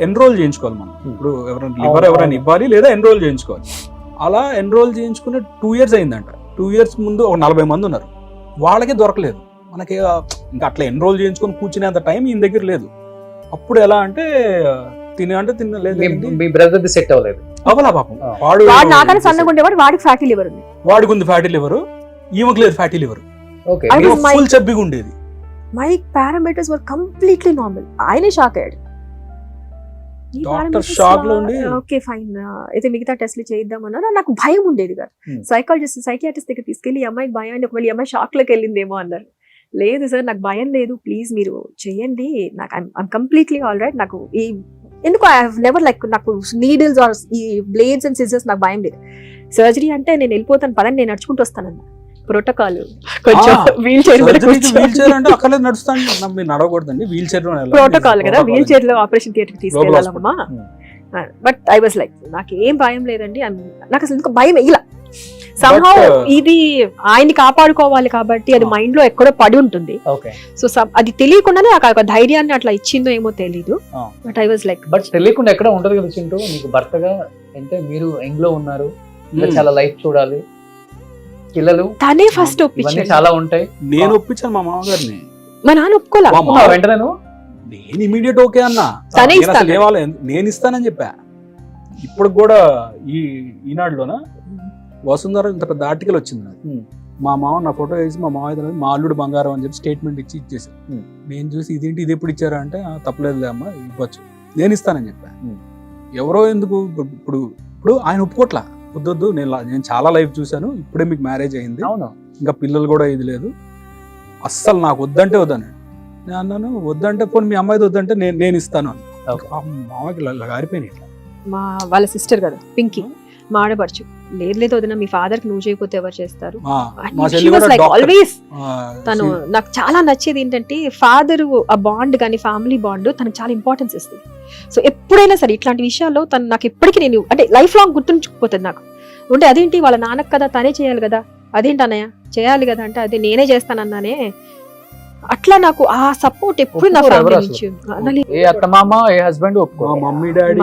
ఎన్రోల్ చేయించుకోవాలి మనం. ఇప్పుడు ఎవరైనా ఇవ్వాలి లేదా ఎన్రోల్ చేయించుకోవాలి. అలా ఎన్రోల్ చేయించుకుని 2 years అయిందంట. 2 years ముందు ఒక 40 మంది ఉన్నారు, వాళ్ళకే దొరకలేదు. మనకి ఇంకా అట్లా ఎన్రోల్ చేయించుకొని కూర్చునేంత టైం ఈయన దగ్గర లేదు. అప్పుడు ఎలా అంటే తినలేదు, మీ బ్రదర్ సెట్ అవ్వలేదు, అవ్వలా పాపం. వాడు నాకన్నా సన్నగా ఉండేవాడు, వాడికి ఫ్యాటీ లివర్ ఉంది, వాడికి ఉంది ఫ్యాటీ లివర్, ఈమెకు లేదు ఫ్యాటీ లివర్, ఫుల్ చబ్బిగా ఉండేది. My parameters were completely normal. ఆయనే షాక్ అయ్యాడు. డాక్టర్ షాక్ లో ఉండి ఓకే ఫైన్ అయితే మిగతా టెస్ట్లు చేద్దామన్నారు. నాకు భయం ఉండేది కాదు. సైకియాట్రిస్ట్ దగ్గర తీసుకెళ్లి ఈ అమ్మాయికి భయం అండి, ఒకవేళ ఈ అమ్మాయి షాక్ లోకి వెళ్ళిందేమో అన్నారు. లేదు సార్ నాకు భయం లేదు, ప్లీజ్ మీరు చెయ్యండి, నాకు ఐమ్ కంప్లీట్లీ ఆల్ రైట్. నాకు ఈ ఎందుకు ఐ హావ్ నెవర్ లైక్ నాకు నీడిల్స్ ఆర్ ఈ బ్లేడ్స్ అండ్ సిజర్స్ నాకు భయం లేదు. సర్జరీ అంటే నేను వెళ్ళిపోతాను పదండి, నేను నడుచుకుంటూ వస్తానన్న ప్రోటోకాల్. కొంచెం వీల్ చైర్ అంటే అక్కడ నడుస్తాను, మీరు నడవకూడదండి, వీల్ చైర్ ప్రోటోకాల్ కదా, వీల్ చైర్ లో ఆపరేషన్ థియేటర్ తీసుకెళ్ళాలమ్మా. బట్ ఐ వాజ్ లైక్ నాకు ఏం భయం లేదండి, నాకు అసలు ఎందుకు భయం ఇలా సంహౌ ఇది ఆయన్ని కాపాడుకోవాలి కాబట్టి అది మైండ్ లో ఎక్కడో పడి ఉంటుంది. సో అది తెలియకుండానే నాకు ఒక ధైర్యాన్ని అట్లా ఇచ్చిందో ఏమో తెలీదు. But I was like but తెలియకుండా ఎక్కడ ఉంటది కదా చింటూ, మీకు భర్తగా అంటే మీరు యంగ్ లో ఉన్నారు, చాలా లైఫ్ చూడాలి, పిల్లలు తనే ఫస్ట్ ఒప్పించాడు. చాలా ఉంటాయి. నేను ఒప్పించాను మా మామగారిని, మా నాన్న ఒప్పుకోలే. వెంటనే నేను ఇమీడియట్ ఓకే అన్నా, నేను ఇస్తానని చెప్పా. ఇప్పుడు కూడా ఈనాడులోనా వసుంధర ఇంత పెద్ద ఆర్టికల్ వచ్చింది నాకు. మా మామ నా ఫోటో వేసి మా మామ మా అల్లుడు బంగారం అని చెప్పి స్టేట్మెంట్ ఇచ్చేసాను. నేను చూసి ఇదేంటి ఇది ఎప్పుడు ఇచ్చారా అంటే తప్పలేదులే అమ్మ ఇవ్వచ్చు, నేను ఇస్తానని చెప్పా. ఎవరో ఎందుకు ఇప్పుడు ఇప్పుడు ఆయన ఒప్పుకోట్లా, వద్దొద్దు నేను చాలా లైఫ్ చూశాను, ఇప్పుడే మీకు మ్యారేజ్ అయింది, ఇంకా పిల్లలు కూడా ఇది లేదు, అస్సలు నాకు వద్దంటే వద్దని నేను అన్నాను. వద్దంటే పోనీ మీ అమ్మాయిది వద్దంటే నేను ఇస్తాను అని. మామకి గారిపోయినాయి. మా వాళ్ళ సిస్టర్ కదా పింకీ, మా ఆడపడుచు, లేదు వదిన మీ ఫాదర్ కి నువ్వు చేయకపోతే ఎవరు చేస్తారు. ఆల్వేస్ తను నాకు చాలా నచ్చేది ఏంటంటే ఫాదర్ ఆ బాండ్ కానీ ఫ్యామిలీ బాండ్ తనకు చాలా ఇంపార్టెన్స్ ఇస్తుంది. సో ఎప్పుడైనా సరే ఇట్లాంటి విషయాల్లో తను నాకు ఎప్పటికీ నేను అంటే లైఫ్ లాంగ్ గుర్తుంచుకుపోతుంది నాకు. అంటే అదేంటి వాళ్ళ నాన్నకు కదా తనే చేయాలి కదా, అదేంటి అన్నయ్య చేయాలి కదా అంటే అదే నేనే చేస్తానన్నానే. అట్లా నాకు ఆ సపోర్ట్ ఎప్పుడు నా ఫ్యామిలీ నుంచి. మమ్మీ డాడీ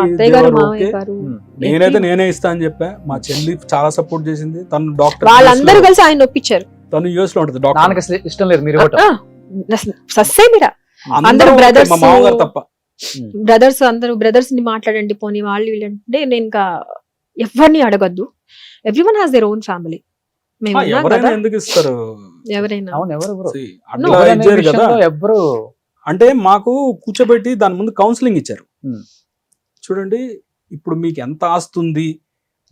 నేనే ఇస్తా అని చెప్పా. మా చెల్లి చాలా సపోర్ట్ చేసింది, తను డాక్టర్, వాళ్ళందరూ కలిసి ఆయన ఒప్పించారు. తను యూఎస్ లో ఉంటుంది, డాక్టర్ ఇష్టం లేదు మీరు అందరూ బ్రదర్స్ అందరూ బ్రదర్స్ ని మాట్లాడండి పోనీ వాళ్ళు వీళ్ళంటే నేను ఇంకా ఎవరిని అడగద్దు, everyone has their own family. ఎందుకు ఇస్తారు ఎవరైనా ఎవరు అంటే మాకు కూర్చోబెట్టి దాని ముందు కౌన్సిలింగ్ ఇచ్చారు. చూడండి ఇప్పుడు మీకు ఎంత ఆస్తుంది,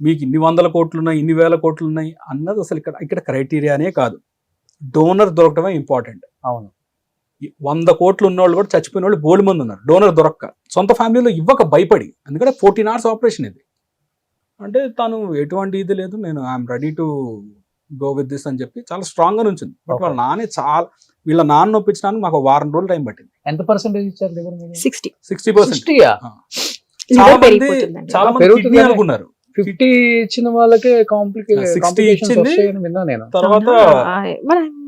మీకు ఇన్ని 100 కోట్లు ఉన్నాయి, ఇన్ని 1000 కోట్లు ఉన్నాయి అన్నది అసలు ఇక్కడ క్రైటీరియానే కాదు. డోనర్ దొరకడమే ఇంపార్టెంట్. అవును, 100 కోట్లు ఉన్న వాళ్ళు కూడా చచ్చిపోయిన వాళ్ళు బోల్డ్ మంది ఉన్నారు డోనర్ దొరక్క, సొంత ఫ్యామిలీలో ఇవ్వక భయపడి. ఎందుకంటే 14 hours ఆపరేషన్ ఇది. అంటే తను ఎటువంటి ఇది లేదు, నేను I'm ready to go with this అని చెప్పి చాలా స్ట్రాంగ్ గా ఉంచింది. బట్ వాళ్ళ నాన్నే చాలా వీళ్ళ నాన్న ఒప్పించడానికి మాకు 1 వారం రోజులు టైం పట్టింది. ఎంత పర్సెంటేజ్ ఇచ్చారు? 60%. చాలా మంది అనుకున్నారు 50 ఇచ్చిన వాళ్ళకే కాంప్లికేషన్ విన్నా నేను. తర్వాత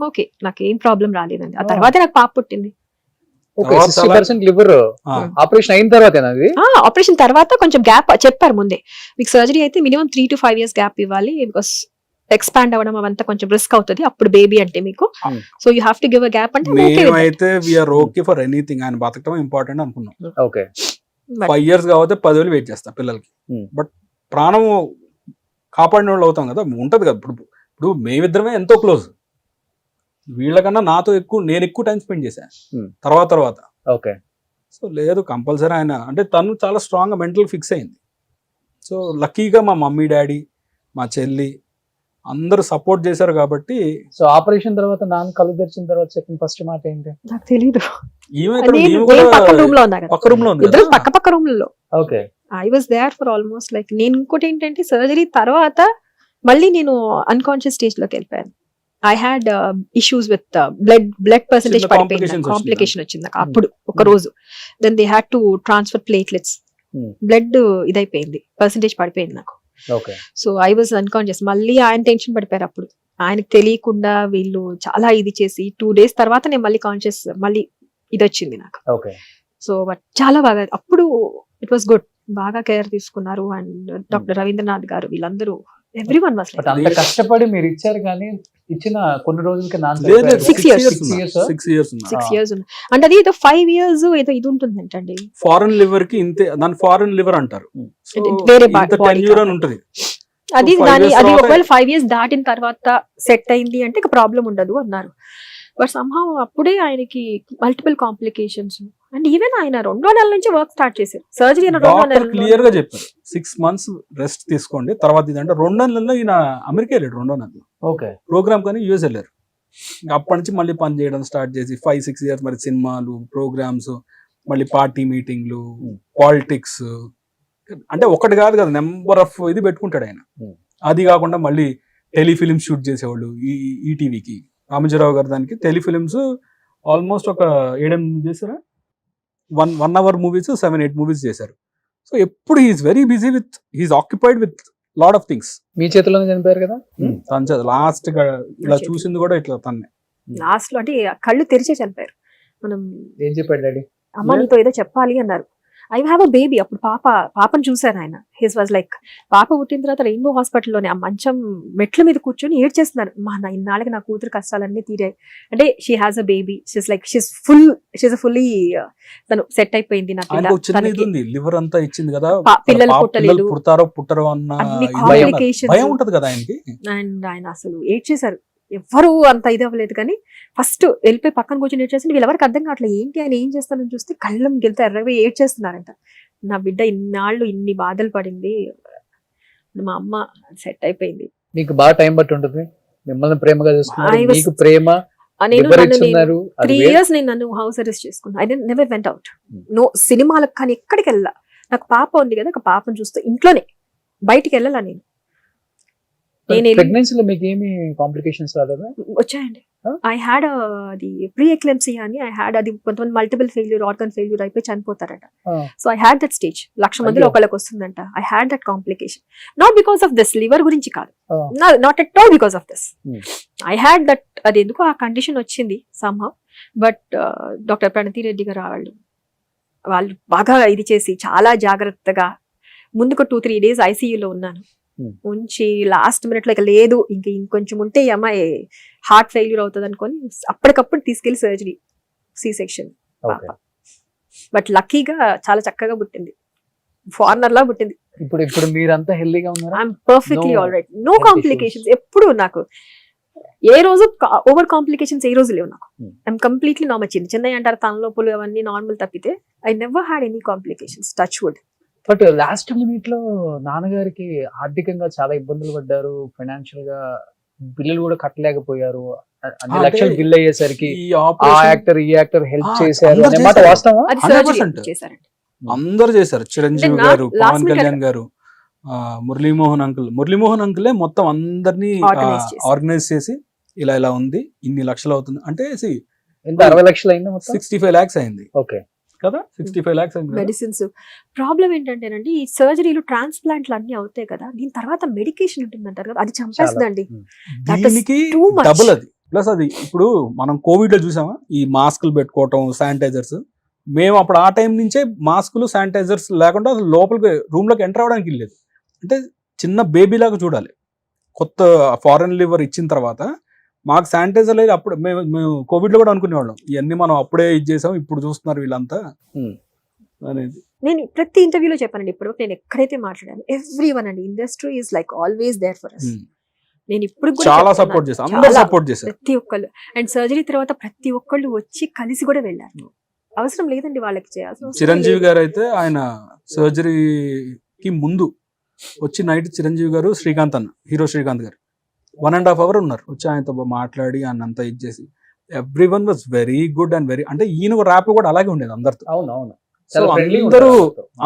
ఓకే నాకు ఏం ప్రాబ్లం రాలేదండి. ఆ తర్వాత నాకు పాప పుట్టింది. 60% లివర్ ఆపరేషన్ అయిన తర్వాత ఆపరేషన్ తర్వాత కొంచెం గ్యాప్ చెప్పారు ముందే, మీకు సర్జరీ అయితే మినిమం 3 to 5 years గ్యాప్ ఇవ్వాలి, బికాస్ ఎక్స్పాండ్ అవ్వడం అవంతా కొంచెం రిస్క్ అవుతుంది అప్పుడు బేబీ అంటే మీకు. So you have to give a gap అంటే మేమైతే we are okay for anything. ఆయన బతకడం ఇంపార్టెంట్ అనుకున్నాం. ఓకే 5 years కాబట్టి 10,000 వెయిట్ చేస్తా పిల్లలకి. బట్ ప్రాణం కాపాడిన వాళ్ళు అవుతాం కదా, ఉంటది కదా. ఇప్పుడు మేమిద్దరమే ఎంతో క్లోజ్, వీళ్ళకన్నా నాతో నేను ఎక్కువ టైం స్పెండ్ చేశాను తర్వాత. ఓకే సో లేదు కంపల్సరీ ఆయన అంటే తను చాలా స్ట్రాంగ్ గా మెంటల్ ఫిక్స్ అయింది. సో లక్కీగా మా మమ్మీ డాడీ మా చెల్లి అందరూ సపోర్ట్ చేశారు కాబట్టి. సో ఆపరేషన్ తర్వాత నాన్న కళ్ళు తెరిచిన తర్వాత చెప్పిన ఫస్ట్ మాట ఏంటి? నాకు తెలీదు. పక్క రూమ్ లో ఉంది, పక్క రూమ్ లో. Okay I was there for almost like. నేను ఇంకోటి ఏంటంటే సర్జరీ తర్వాత మళ్ళీ నేను అన్కాన్షియస్ స్టేజ్ లోకి వెళ్ళిపోయాను. I had issues with blood percentage పడిపోయింది, కాంప్లికేషన్ వచ్చింది నాకు అప్పుడు ఒక రోజు. Then they had to transfer platelets, blood ఇదైపోయింది, పర్సెంటేజ్ పడిపోయింది నాకు. So I was unconscious. మళ్ళీ ఆయన టెన్షన్ పడిపోయారు అప్పుడు, ఆయనకు తెలియకుండా వీళ్ళు చాలా ఇది చేసి 2 days తర్వాత నేను మళ్ళీ కాన్షియస్, మళ్ళీ ఇది వచ్చింది నాకు. సో బట్ చాలా బాగా అప్పుడు ఇట్ వాస్ గుడ్, బాగా కేర్ తీసుకున్నారు. అండ్ డాక్టర్ రవీంద్రనాథ్ గారు వీళ్ళందరూ ఎవ్రీవన్ వాస్ లైక్. అంత కష్టపడి మీరు ఇచ్చారు కానీ ఇచ్చిన కొన్ని రోజులకి 6 years అంటే అది ఏదో 5 years ఏదో ఇది ఉంటుంది అంటండి. ఫారెన్ లివర్ కి ఇంతే, దాని ఫారెన్ లివర్ అంటారు. వేరే ఉంటుంది అది. దాని అది ఒకవేళ 5 years దాటిన తర్వాత సెట్ అయింది అంటే ఇక ప్రాబ్లం ఉండదు అన్నారు. బట్ సంహౌ అప్పుడే ఆయనకి మల్టిపుల్ కాంప్లికేషన్స్, అండ్ ఈవెన్ ఆయన 2 నెలల నుంచి వర్క్ స్టార్ట్ చేశారు. సర్జరీ అయిన 2 డాక్టర్ నెలలు క్లియర్ గా చెప్పారు 6 months రెస్ట్ తీసుకోండి, తర్వాత ఇదంటే 2 నెలల్లో ఈయన అమెరికా వెళ్ళాడు. 2 నెలలు ఓకే. ప్రోగ్రామ్ కానీ యూఎస్ వెళ్ళారు. ఇంకా అప్పటి నుంచి మళ్ళీ పని చేయడం స్టార్ట్ చేసి 5-6 years మరి సినిమాలు, ప్రోగ్రామ్స్, మళ్ళీ పార్టీ మీటింగ్లు, పాలిటిక్స్, అంటే ఒకటి కాదు కదా, నెంబర్ ఆఫ్ ఇది పెట్టుకుంటాడు ఆయన. అది కాకుండా మళ్ళీ టెలిఫిలిమ్స్ షూట్ చేసేవాళ్ళు ఈటీవీకి. రామజీరావు గారు దానికి టెలిఫిలిమ్స్ ఆల్మోస్ట్ ఒక 7-8 చేశారా, 1 hour మూవీస్ 7-8 movies చేశారు. సో ఎప్పుడు he's very busy with, he's occupied with lot of things. మీ చేతిలోనే చనిపోయారు కదా. లాస్ట్ గా ఇలా చూసింది కూడా ఇట్లా తన్నే. లాస్ట్ లో అంటే కళ్ళు తెరిచే చనిపోయారు. మనం ఏం చెప్పాడు డాడీ? అమ్మ నీతో ఏదో చెప్పాలి అన్నారు. I have a baby. అప్పుడు పాపను చూశాను ఆయన. హిస్ వాజ్ లైక్, పాప పుట్టిన తర్వాత రెయిన్బో హాస్పిటల్లోనే ఆ మంచం మెట్ల మీద కూర్చొని ఏడ్చేస్తున్నారు. ఇన్నాళ్ళకి నా కూతురు కష్టాలన్నీ తీరాయి అంటే. She has a baby, she's like she's fully తను సెట్ అయిపోయింది. నా లివర్ అంతా ఇచ్చింది కదా, పిల్లలు పుట్టలేదు, పుట్టరో అన్న కాంప్లికేషన్స్ భయం ఉంటది కదా ఆయనకి. అండ్ ఆయన అసలు ఏడ్చేశారు. ఎవ్వరు అంత ఇది అవ్వలేదు, కానీ ఫస్ట్ వెళ్ళిపోయి పక్కన కూర్చొని ఏడ్చేసి వీళ్ళెవరికి అర్థం కావట్లేదు ఏంటి ఆయన ఏం చేస్తానని చూస్తే కళ్ళం గెలితే ఎర్రగా ఏడ్చేస్తున్నారంట. నా బిడ్డ ఇన్నాళ్ళు ఇన్ని బాధలు పడింది, మా అమ్మ సెట్ అయిపోయింది. మీకు బాగా టైం బట్టి ఉంటుంది, మిమ్మల్ని ప్రేమగా చూస్తున్నారు, I was- మీకు ప్రేమ నేను వివరిస్తున్నారు. 3 years నేను నన్ను హౌస్ అరెస్ట్ చేసుకున్నా. I never went out. No సినిమాలకు కానీ ఎక్కడికి వెళ్ళా. నాకు పాప ఉంది కదా, ఒక పాపను చూస్తే ఇంట్లోనే, బయటికి వెళ్ళాలా నేను. ప్రెగ్నెన్సీలో మీకు ఏమి కాంప్లికేషన్స్ రాలేదా? వచ్చాయండి. ఐ హ్యాడ్ అది ప్రీ ఎక్లెంప్సీ అని. ఐ హ్యాడ్ అది కొంతమంది మల్టిపుల్ ఫెయిల్యూర్, ఆర్గన్ ఫెయిల్యూర్ అయిపోయి చనిపోతారట. So I had that stage. 1,00,000 మందిలో ఒకళ్ళకి వస్తుందంట. I had that complication. Not because of this, liver గురించి కాదు, not at all because of this. I had that, అది ఎందుకు ఆ కండిషన్ వచ్చింది somehow. But doctor Pranathi Reddy garu వాళ్ళు బాగా ఇది చేసి చాలా జాగ్రత్తగా ముందుకు 2-3 days ఐసీయూలో ఉన్నాను. ఉంచి లాస్ట్ మినిట్ లో ఇక లేదు, ఇంకొంచెం ఉంటే ఈ అమ్మాయి హార్ట్ ఫెయిల్యూర్ అవుతుంది అనుకొని అప్పటికప్పుడు తీసుకెళ్లి సర్జరీ, సి సెక్షన్. బట్ లక్కీగా చాలా చక్కగా పుట్టింది, ఫారినర్ లా పుట్టింది. ఇప్పుడు మీరంతా హెల్దీగా ఉన్నారా? I'm perfectly all right, no complications. ఎప్పుడు నాకు ఏ రోజు ఓవర్ కాంప్లికేషన్స్ ఏ రోజు లేవు నాకు. I'm completely normal. చిన్న అంటారు తలనొప్పులు అవన్నీ నార్మల్ తప్పితే I never had any complications, touch wood. But last minute లో నాన్నగారికి ఆర్థికంగా చాలా ఇబ్బందులు పడ్డారు, ఫైనాన్షియల్ గా బిల్లులు కూడా కట్టలేకపోయారు. అన్ని లక్షలు బిల్ అయ్యేసరికి ఆ యాక్టర్ ఈ యాక్టర్ హెల్ప్ చేశారు అన్నమాట. వాస్తవం అది సర్జరీ చేశారండి, అందరూ చేశారు. చిరంజీవి గారు, పవన్ కళ్యాణ్ గారు, మురళీమోహన్ అంకులే మొత్తం అందరినీ ఆర్గనైజ్ చేసి ఇలా ఉంది, ఇన్ని లక్షలు అవుతుంది అంటే 60 లక్షలు అయింది, 65 lakhs అయింది. ఓకే కదా, 65 lakhs అయింది. మెడిసిన్స్ ప్రాబ్లం ఏంటంటేనండి, ఈ సర్జరీలు ట్రాన్స్ప్లాంట్లు అన్ని అవుతాయి కదా, దీని తర్వాత మెడికేషన్ ఉంటుందంటారు కదా, అది చంపేస్తుందండి. దీనికి డబుల్ అది. ప్లస్ అది ఇప్పుడు మనం కోవిడ్ లో చూసామా, ఈ మాస్కులు పెట్టుకోవటం, శానిటైజర్స్. మేము అప్పుడు ఆ టైం నుంచే మాస్కులు, శానిటైజర్స్ లేకుండా లోపలికి రూమ్ లోకి ఎంటర్ అవడానికి లేదు. అంటే చిన్న బేబీ లాగా చూడాలి. కొత్త ఫారెన్ లివర్ ఇచ్చిన తర్వాత మాకు శానిటైజర్ లేదు. అప్పుడు మేము కోవిడ్ లో కూడా అనుకునేవాళ్ళం, ఇవన్నీ మనం అప్పుడే ఇది చేసాం, ఇప్పుడు చూస్తున్నారు వీళ్ళంతా అనేది. నేను ప్రతి ఇంటర్వ్యూలో చెప్పానండి, ఇప్పుడు నేను ఎక్కడైతే మాట్లాడాను, ఎవ్రీవన్ అండి, industry is like always there for us. నేను ఇప్పుడు చాలా సపోర్ట్ చేశాను, అందరూ సపోర్ట్ చేశారు, ప్రతి ఒక్కళ్ళు. అండ్ సర్జరీ తర్వాత ప్రతి ఒక్కళ్ళు వచ్చి కలిసి కూడా వెళ్ళారు. అవసరం లేదండి వాళ్ళకి చేయాల్సిన. చిరంజీవి గారు అయితే ఆయన సర్జరీకి ముందు వచ్చి నైట్ చిరంజీవి గారు, శ్రీకాంత్ అన్న, హీరో శ్రీకాంత్ గారు 1.5 hours ఉన్నారు. వచ్చి ఆయనతో మాట్లాడి ఆయన అంతా ఇది చేసి, everyone was very good and very, అంటే ఈయన ర్యాప్ కూడా అలాగే ఉండేది అందరితో. అవునవును,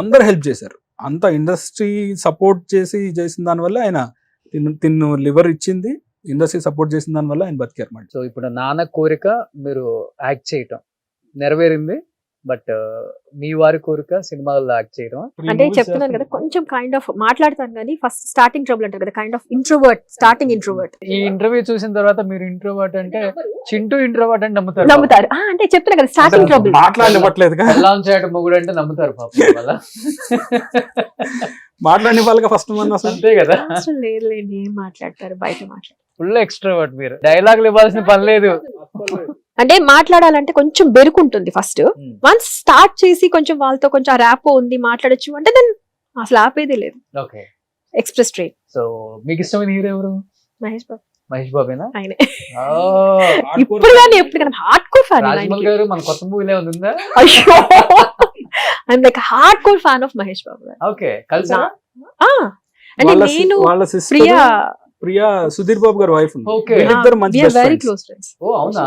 అందరూ హెల్ప్ చేశారు. అంత ఇండస్ట్రీ సపోర్ట్ చేసిన దానివల్ల ఆయన తిన్ను లివర్ ఇచ్చింది, ఇండస్ట్రీ సపోర్ట్ చేసిన దానివల్ల ఆయన బతికారు. సో ఇప్పుడు నాన్న కోరిక మీరు యాక్ట్ చేయటం నెరవేరింది, బట్ మీ వారి కోరిక సినిమాల్లో యాక్ట్ చేయడం. అంటే చెప్తున్నాను కదా, కొంచెం కైండ్ ఆఫ్ మాట్లాడతాను కానీ ఫస్ట్ స్టార్టింగ్ ట్రబుల్ అంటారు కదా, kind of introvert, starting introvert. ఈ ఇంటర్వ్యూ చూసిన తర్వాత మీరు ఇంట్రోవర్ట్ అంటే చింటూ ఇంట్రోవర్ట్ అంటే నమ్ముతారు. అంటే చెప్తున్నా కదా, స్టార్టింగ్ ట్రబుల్. మాట్లాడలేదు మొగుడు అంటే నమ్ముతారు పాపం వల్ల. మాట్లాడిన వాళ్ళకి ఫస్ట్ అంతే కదా, అసలు లేదులేండి, ఏం మాట్లాడతారు, బయట మాట్లాడతారు. ఫుల్ ఎక్స్ట్రోవర్ట్ మీరు, డైలాగులు ఇవ్వాల్సిన పని లేదు. అంటే మాట్లాడాలంటే కొంచెం బెరుకుంటుంది ఫస్ట్. వన్స్ స్టార్ట్ చేసి కొంచెం వాళ్ళతో కొంచెం ర్యాపో ఉంది, మాట్లాడొచ్చు అంటే దెన్ అసలు ఆపేదే లేదు. Okay, express train. సో మీకు ఇష్టమైన హీరో ఎవరు? మహేష్ బాబు. మహేష్ బాబేనా? ఆయనే. Oh. ఇప్పుడు కానీ ఎప్పుడు కానీ హార్డ్ కోర్ ఫ్యాన్ రాజమౌళి గారు మన కొత్త మూవీలో ఉందా? అయ్యో I'm like hardcore fan of Mahesh Babu garu. Okay, కలిసా? అంటే నేను వాళ్ళ ప్రియా ప్రియా సుధీర్ బాబు గారి వైఫ్ Okay. వీళ్ళిద్దరు మంచి best very friends. Close friends. ఓ అవునా?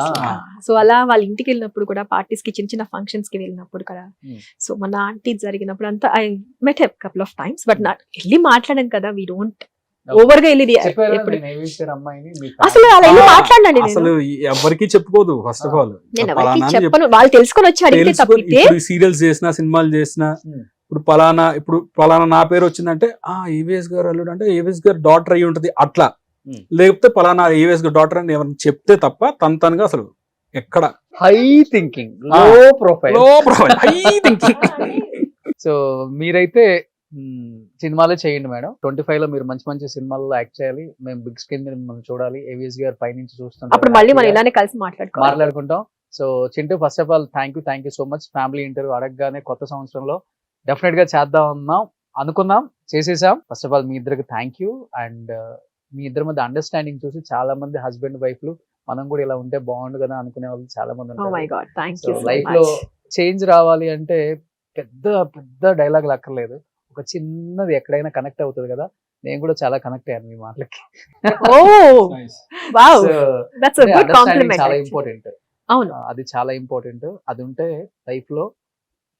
సో అలా వాళ్ళ ఇంటికి వెళ్ళినప్పుడు కూడా పార్టీస్ కి చిన్న చిన్న ఫంక్షన్స్ కి వెళ్ళినప్పుడు కదా Hmm. సో మన ఆంటీ జరిగినప్పుడు అంతా I met have couple of times but నా వెళ్ళి మాట్లాడాను కదా వి డోంట్ Okay. ఓవర్ గా వెళ్ళి చెప్పారా ఎప్పుడు నేను AVS గారి అమ్మాయిని మీ అసలు అలా వెళ్ళి ఆ, మాట్లాడండి అసలు ఎవరికి చెప్పుకోదు ఫస్ట్ ఆఫ్ ఆల్. నేను ఎవరికి చెప్పను, వాళ్ళు తెలుసుకొని వచ్చి అడిగితే తప్పితే ఇప్పుడు సీరియల్స్ చేసినా సినిమాలు చేసినా Hmm. ఇప్పుడు పలానా నా పేరు వచ్చిందంటే ఏవిఎస్ గారు అల్లుడు అంటే ఏవిఎస్ గారు డాటర్ అయ్యి ఉంటది అట్లా. Hmm. లేకపోతే పలానా ఏవిఎస్ గారు డాటర్ అని ఎవరైనా చెప్తే తప్ప తనగా అసలు ఎక్కడ హై థింకింగ్, లో ప్రొఫైల్. సో మీరైతే సినిమాలే చేయండి మేడం. 25 లో మీరు మంచి మంచి సినిమాల్లో యాక్ట్ చేయాలి. మేము బిగ్ స్క్రీన్ మీద మిమ్మల్ని చూడాలి. ఏవిఎస్ గారు పైనుంచి అప్పుడు మళ్ళీ మనం చూస్తాం, ఇలానే కలిసి మాట్లాడుకోవాలి. మాట్లాడుకుంటాం. So Chintu, first of all thank you so much. Family interview అడగగానే కొత్త సంవత్సరంలో డెఫినెట్ గా చేద్దాం అనుకున్నాం, చేసేసాం. ఫస్ట్ ఆఫ్ ఆల్ మీ ఇద్దరికి థ్యాంక్ యూ. అండ్ మీ ఇద్దరి మధ్య అండర్స్టాండింగ్ చూసి చాలా మంది హస్బెండ్ వైఫ్లు మనం కూడా ఇలా ఉంటే బాగుండు కదా అనుకునే వాళ్ళు చాలా మంది Oh my ఉంటారు. God, thank so you so life లో much. చేంజ్ రావాలి అంటే పెద్ద పెద్ద డైలాగులు అక్కర్లేదు, ఒక చిన్నది ఎక్కడైనా కనెక్ట్ అవుతుంది కదా. నేను కూడా చాలా కనెక్ట్ అయ్యాను మీ మాటలకి. Oh, wow, So, that's a good understanding compliment. చాలా actually. ఇంపార్టెంట్. అవును. అది చాలా ఇంపార్టెంట్. అది ఉంటే లైఫ్ లో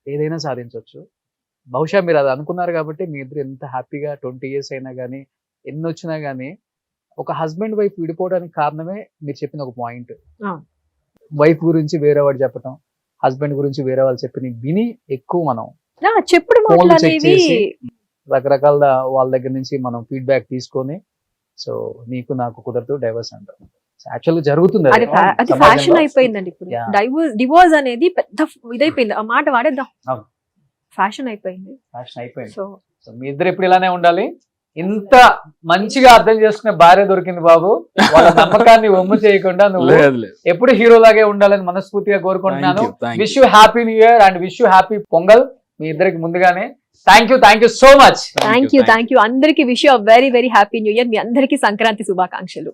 ఏదైనా సాధించవచ్చు. బహుశా మీరు అది అనుకున్నారు కాబట్టి మీ ఇద్దరు ఎంత హ్యాపీగా 20 years అయినా కానీ ఎన్ని వచ్చినా కానీ ఒక హస్బెండ్ వైఫ్ విడిపోవడానికి కారణమే మీరు చెప్పిన ఒక పాయింట్. అవును. వైఫ్ గురించి వేరే వాడు చెప్పటం, హస్బెండ్ గురించి వేరే వాళ్ళు చెప్పి విని ఎక్కువ మనం చెప్పుడు ఫోన్లు చెక్ మాట్లాడేవి చేసి రకరకాల వాళ్ళ దగ్గర నుంచి మనం ఫీడ్బ్యాక్ తీసుకొని సో నీకు నాకు కుదరదు డైవర్స్ అంటాం. యాక్చువల్గా జరుగుతుంది అది అది సమాజంలో. ఫ్యాషన్ అయిపోయిందండి ఇప్పుడు. Yeah. డివోర్స్ అనేది పెద్ద ఇదైపోయింది, ఆ మాట వాడేద్దాం, అవును. ఫ్యాషన్ అయిపోయింది. ఫ్యాషన్ అయిపోయింది. సో సో మీ ఇద్దరు ఎప్పుడు ఇలానే ఉండాలి. ఇంత మంచిగా అర్థం చేసుకునే భార్య దొరికింది బాబు. వాళ్ళ నమ్మకాన్ని ఒమ్ము చేయకుండా నువ్వు లేదు లేదు. ఎప్పుడు హీరో లాగే ఉండాలని మనస్ఫూర్తిగా కోరుకుంటున్నాను. Thank you. Wish you happy new year and wish you happy Pongal మీ ఇద్దరికి ముందుగానే. Thank you so much. Thank you అందరికి wish you very very happy new year. మీ అందరికీ సంక్రాంతి శుభాకాంక్షలు.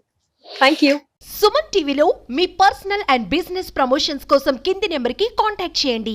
Thank you. సుమన్ టీవీలో మీ పర్సనల్ అండ్ బిజినెస్ ప్రమోషన్స్ కోసం కింది నెంబర్కి కాంటాక్ట్ చేయండి.